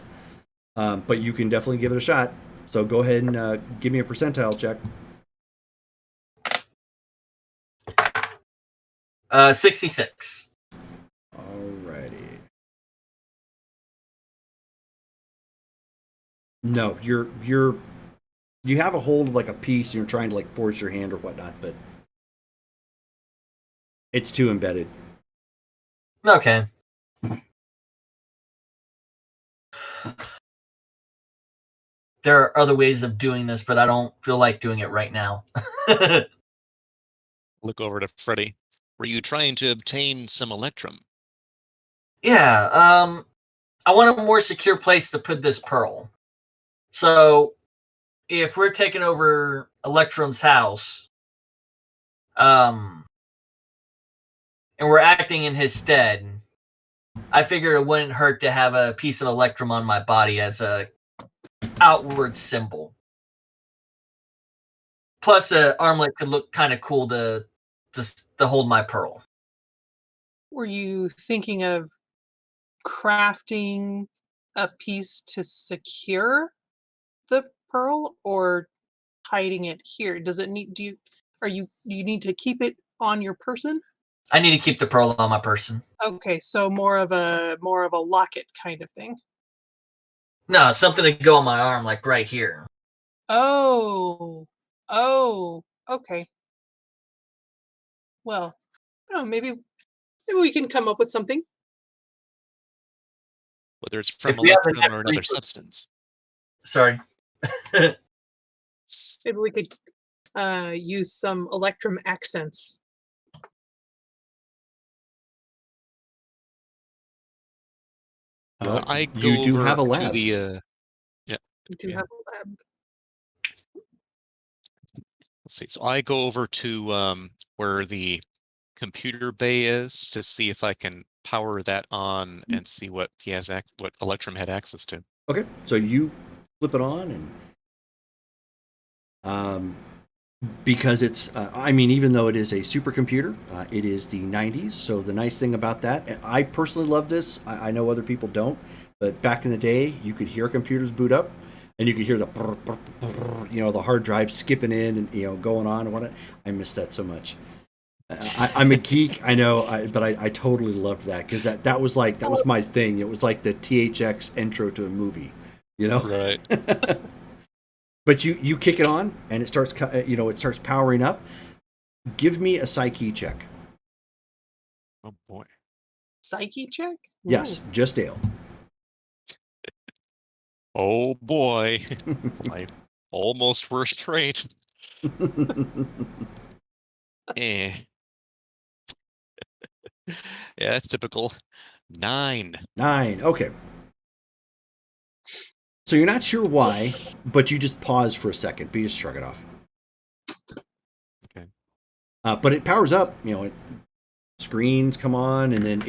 But you can definitely give it a shot. So go ahead and give me a percentile check. 66. Alrighty. No, you have a hold of like a piece, and you're trying to like force your hand or whatnot, but it's too embedded. Okay. There are other ways of doing this, but I don't feel like doing it right now. Look over to Freddy. Were you trying to obtain some electrum? Yeah, I want a more secure place to put this pearl. So, if we're taking over Electrum's house, and we're acting in his stead, I figured it wouldn't hurt to have a piece of Electrum on my body as a outward symbol. Plus, an armlet could look kind of cool to hold my pearl. Were you thinking of crafting a piece to secure the pearl, or hiding it here? Does it need? Do you need to keep it on your person? I need to keep the pearl on my person. Okay, so more of a locket kind of thing. No, something to go on my arm, like right here. Oh, okay. Well, I don't know, maybe we can come up with something. Whether it's from we have electrum enough or another resources- substance. Sorry. Maybe we could use some electrum accents. Well, I you go do over have a to lab. the We do Yeah. have a lab. let's see. So I go over to where the computer bay is to see if I can power that on and see what he has what Electrum had access to. Okay, so you flip it on, and because it's, I mean, even though it is a supercomputer, it is the 90s. So the nice thing about that, I personally love this. I know other people don't, but back in the day, you could hear computers boot up, and you could hear the, the hard drive skipping in and going on and whatnot. I miss that so much. I'm a geek, I know, but I totally loved that because that was my thing. It was like the THX intro to a movie, Right. But you kick it on and it starts powering up. Give me a psyche check. Oh boy. Psyche check? Yes, Ooh. just Dale. Oh boy. It's my almost worst trait. Eh. Yeah, that's typical. 9. 9. Okay. So you're not sure why, but you just pause for a second. But you just shrug it off. Okay. But it powers up. Screens come on, and then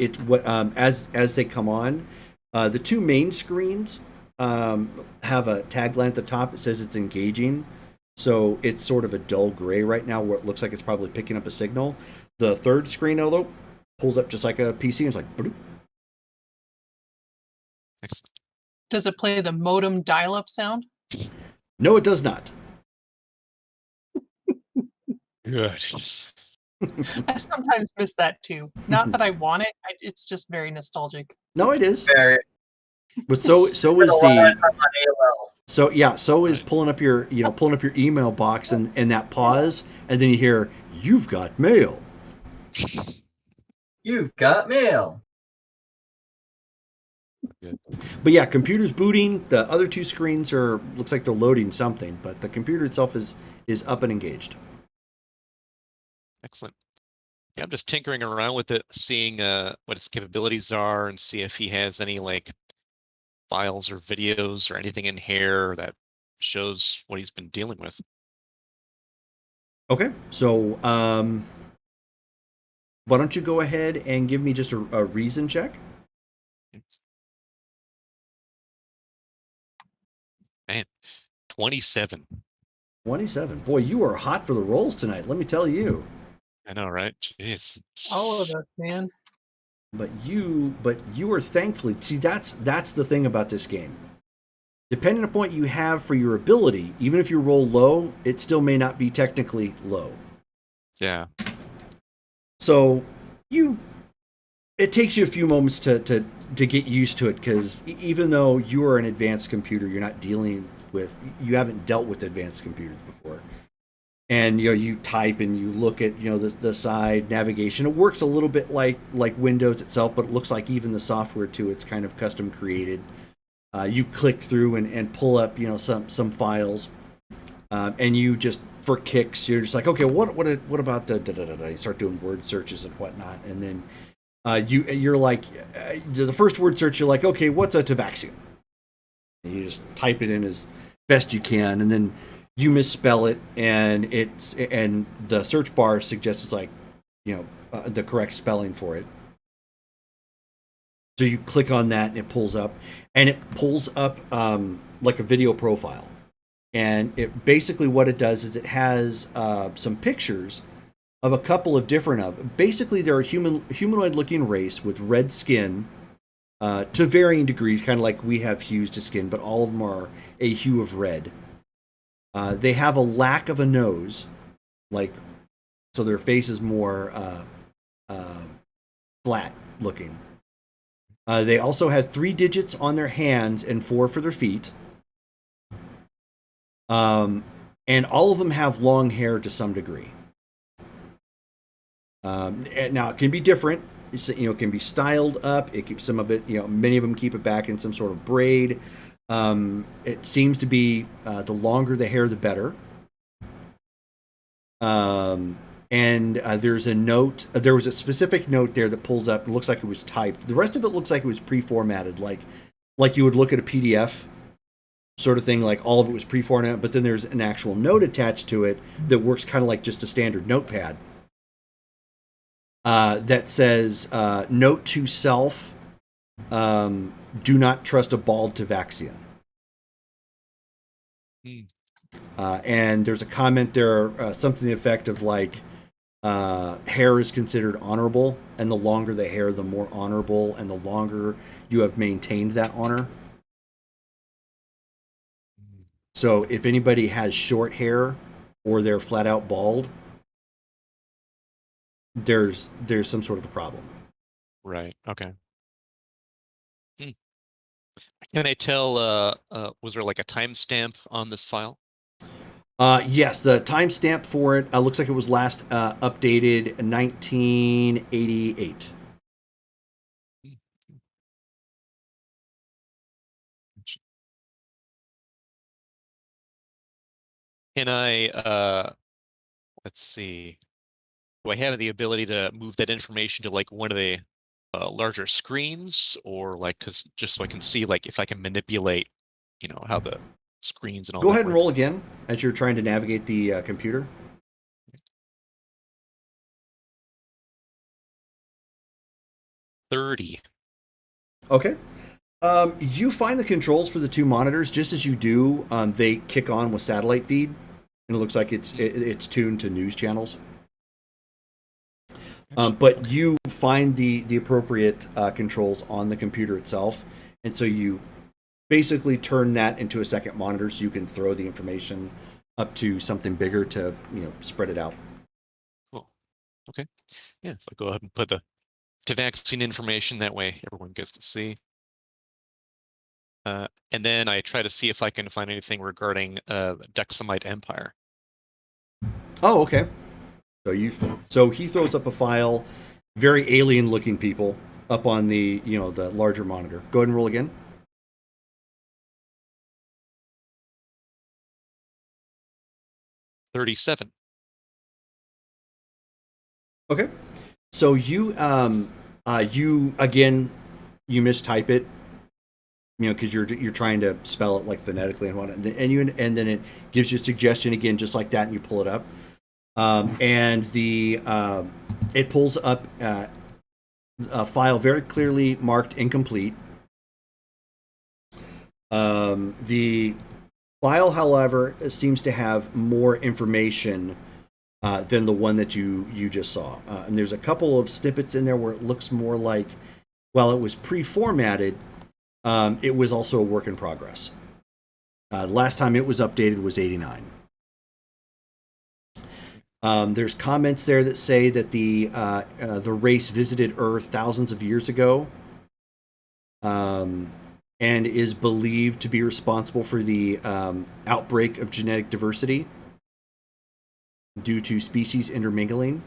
as they come on, the two main screens have a tagline at the top. It says it's engaging, so it's sort of a dull gray right now, where it looks like it's probably picking up a signal. The third screen, although, pulls up just like a PC, and it's like, bloop. Excellent. Does it play the modem dial-up sound? No, it does not. Good. I sometimes miss that too. Not that I want it. It's just very nostalgic. No, it is. Very. But so is Spent a lot of the time on AOL. so is Right. pulling up your email box and that pause, and then you hear, "You've got mail." You've got mail. Good. But yeah, computer's booting. The other two screens looks like they're loading something, but the computer itself is up and engaged. Excellent. Yeah, I'm just tinkering around with it, seeing what its capabilities are, and see if he has any files or videos or anything in here that shows what he's been dealing with. Okay, so why don't you go ahead and give me just a reason check? Man, 27. 27. Boy, you are hot for the rolls tonight. Let me tell you. I know, right? Jeez. All of us, man. But you are thankfully, see, that's the thing about this game. Depending upon what you have for your ability, even if you roll low, it still may not be technically low. Yeah. So it takes you a few moments to get used to it, because even though you are an advanced computer, you haven't dealt with advanced computers before. And you type and you look at the side navigation. It works a little bit like Windows itself, but it looks like even the software too. It's kind of custom created. You click through and pull up some files, and you just, for kicks, you're just like, okay, what about the da da da da? You start doing word searches and whatnot, and then you're like, the first word search, you're like, okay, what's a Tavaxium? And you just type it in as best you can, and then you misspell it, and the search bar suggests it's like, the correct spelling for it. So you click on that, and it pulls up, like a video profile. And it basically, what it does is it has some pictures of a couple of different basically they're a humanoid-looking race with red skin, to varying degrees, kind of like we have hues to skin, but all of them are a hue of red. They have a lack of a nose, so their face is more flat looking. They also have 3 digits on their hands and 4 for their feet. And all of them have long hair to some degree. And now it can be different. It can be styled up. Some of it, many of them keep it back in some sort of braid. It seems to be the longer the hair, the better. And there's a note. There was a specific note there that pulls up. It looks like it was typed. The rest of it looks like it was pre-formatted, like you would look at a PDF sort of thing. Like all of it was pre-formatted, but then there's an actual note attached to it that works kind of like just a standard notepad. That says, "Note to self: do not trust a bald Tavaxian." And there's a comment there, something to the effect of like, hair is considered honorable, and the longer the hair, the more honorable, and the longer you have maintained that honor. So if anybody has short hair or they're flat out bald, there's some sort of a problem. Right. Okay. Can I tell? Was there like a timestamp on this file? Yes, the timestamp for it looks like it was last updated in 1988. Can I? Let's see. Do I have the ability to move that information to like one of the larger screens, or like, just so I can see like if I can manipulate, how the screens and all Go that ahead and work? roll again as you're trying to navigate the computer. 30. Okay. You find the controls for the two monitors. Just as you do, they kick on with satellite feed, and it looks like it's tuned to news channels. But you find the appropriate controls on the computer itself, and so you basically turn that into a second monitor, so you can throw the information up to something bigger to spread it out. Cool. Okay. Yeah. So go ahead and put the vaccine information that way everyone gets to see. And then I try to see if I can find anything regarding the Dexamite Empire. Oh, okay. So he throws up a file, very alien-looking people, up on the the larger monitor. Go ahead and roll again. 37. Okay. So you again you mistype it, because you're trying to spell it like phonetically and whatnot, and then it gives you a suggestion again just like that, and you pull it up, and it pulls up a file very clearly marked incomplete. The file, however, seems to have more information than the one that you just saw. And there's a couple of snippets in there where it looks more like, while it was pre-formatted, it was also a work in progress. Last time it was updated was 89. There's comments there that say that the race visited Earth thousands of years ago, and is believed to be responsible for the outbreak of genetic diversity due to species intermingling.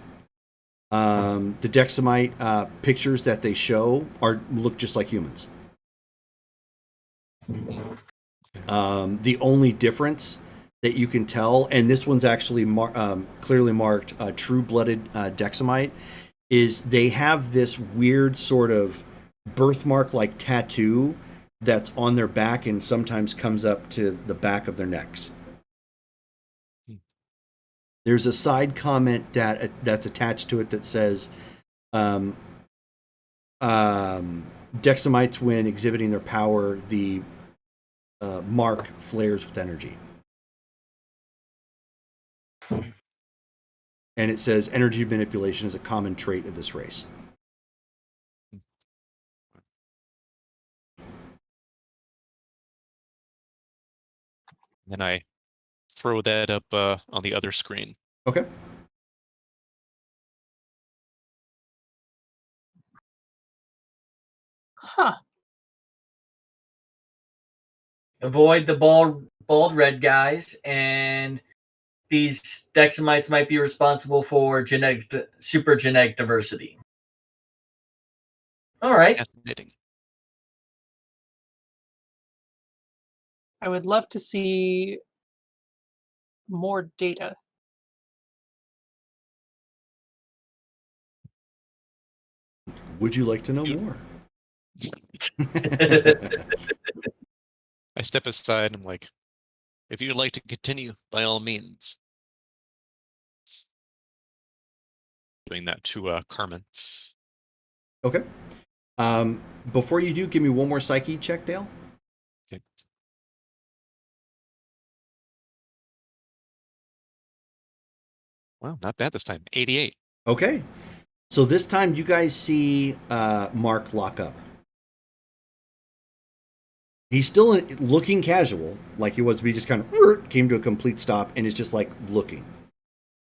The Dexamite pictures that they show look just like humans. The only difference that you can tell, and this one's actually clearly marked true-blooded Dexamite, is they have this weird sort of birthmark-like tattoo that's on their back and sometimes comes up to the back of their necks. There's a side comment that's attached to it that says, Dexamites, when exhibiting their power, the mark flares with energy. And it says energy manipulation is a common trait of this race. Then I throw that up on the other screen. Okay. Huh. Avoid the bald red guys, and these Dexamites might be responsible for super genetic diversity. All right. Fascinating. I would love to see more data. Would you like to know more? I step aside and I'm like, if you'd like to continue, by all means. Doing that to Carmen. Okay. Before you do, give me one more psyche check, Dale. Okay. Well, not bad this time. 88. Okay. So this time you guys see Mark lock up. He's still looking casual, like he was. We just kind of came to a complete stop and is just like looking.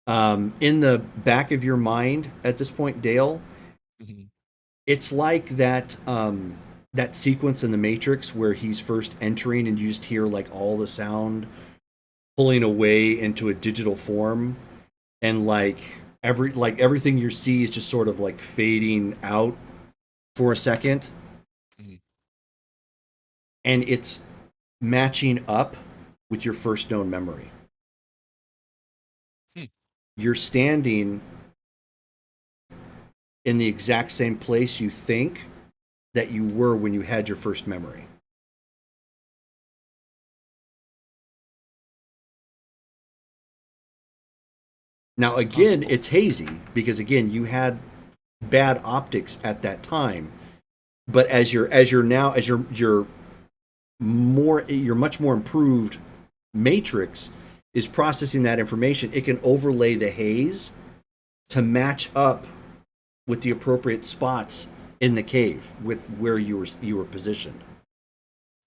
In the back of your mind at this point, Dale, Mm-hmm. it's like that that sequence in the Matrix where he's first entering and you just hear like all the sound pulling away into a digital form, and like everything you see is just sort of like fading out for a second. Mm-hmm. And it's matching up with your first known memory. You're standing in the exact same place you think that you were when you had your first memory. Now, again, it's hazy because, again, you had bad optics at that time. But as your much more improved matrix is processing that information, it can overlay the haze to match up with the appropriate spots in the cave with where you were positioned.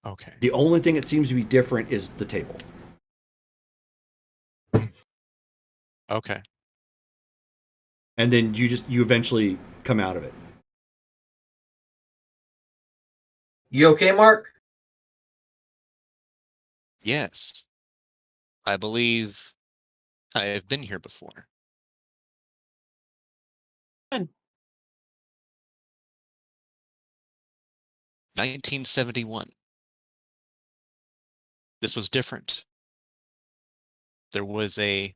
Okay. The only thing that seems to be different is the table. Okay. And then you eventually come out of it. You okay, Mark? Yes. I believe I have been here before. When? 1971. This was different. There was a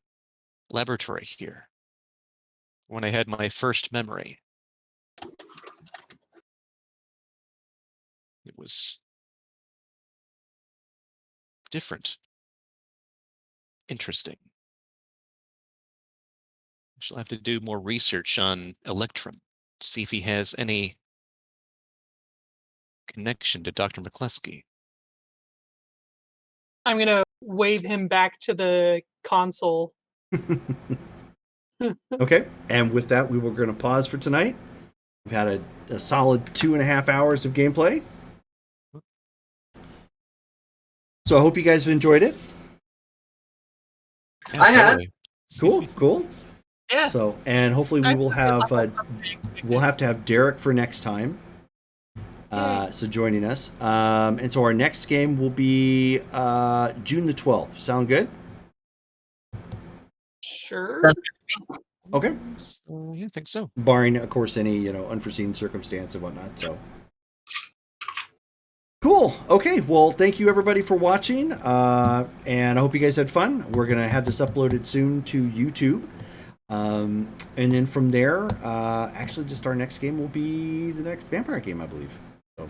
laboratory here when I had my first memory. It was different. Interesting. I shall have to do more research on Electrum, see if he has any connection to Dr. McCluskey. I'm gonna wave him back to the console. Okay, and with that, we were going to pause for tonight. We've had a solid 2.5 hours of gameplay. So I hope you guys have enjoyed it. Yeah, I have. totally. Cool. Yeah. So, and hopefully we will have we'll have to have Derek for next time. So joining us. And so our next game will be June the 12th. Sound good? Sure. Okay. Yeah, I think so. Barring, of course, any unforeseen circumstance and whatnot. So cool. Okay. Well, thank you everybody for watching, and I hope you guys had fun. We're gonna have this uploaded soon to YouTube, and then from there, actually, just our next game will be the next vampire game, I believe. So.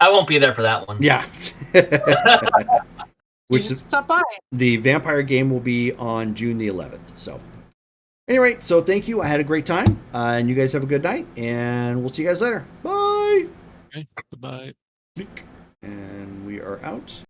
I won't be there for that one. Yeah. Which is stop by. The vampire game will be on June the 11th. So, anyway, so thank you. I had a great time, and you guys have a good night, and we'll see you guys later. Bye. Okay, goodbye. And we are out.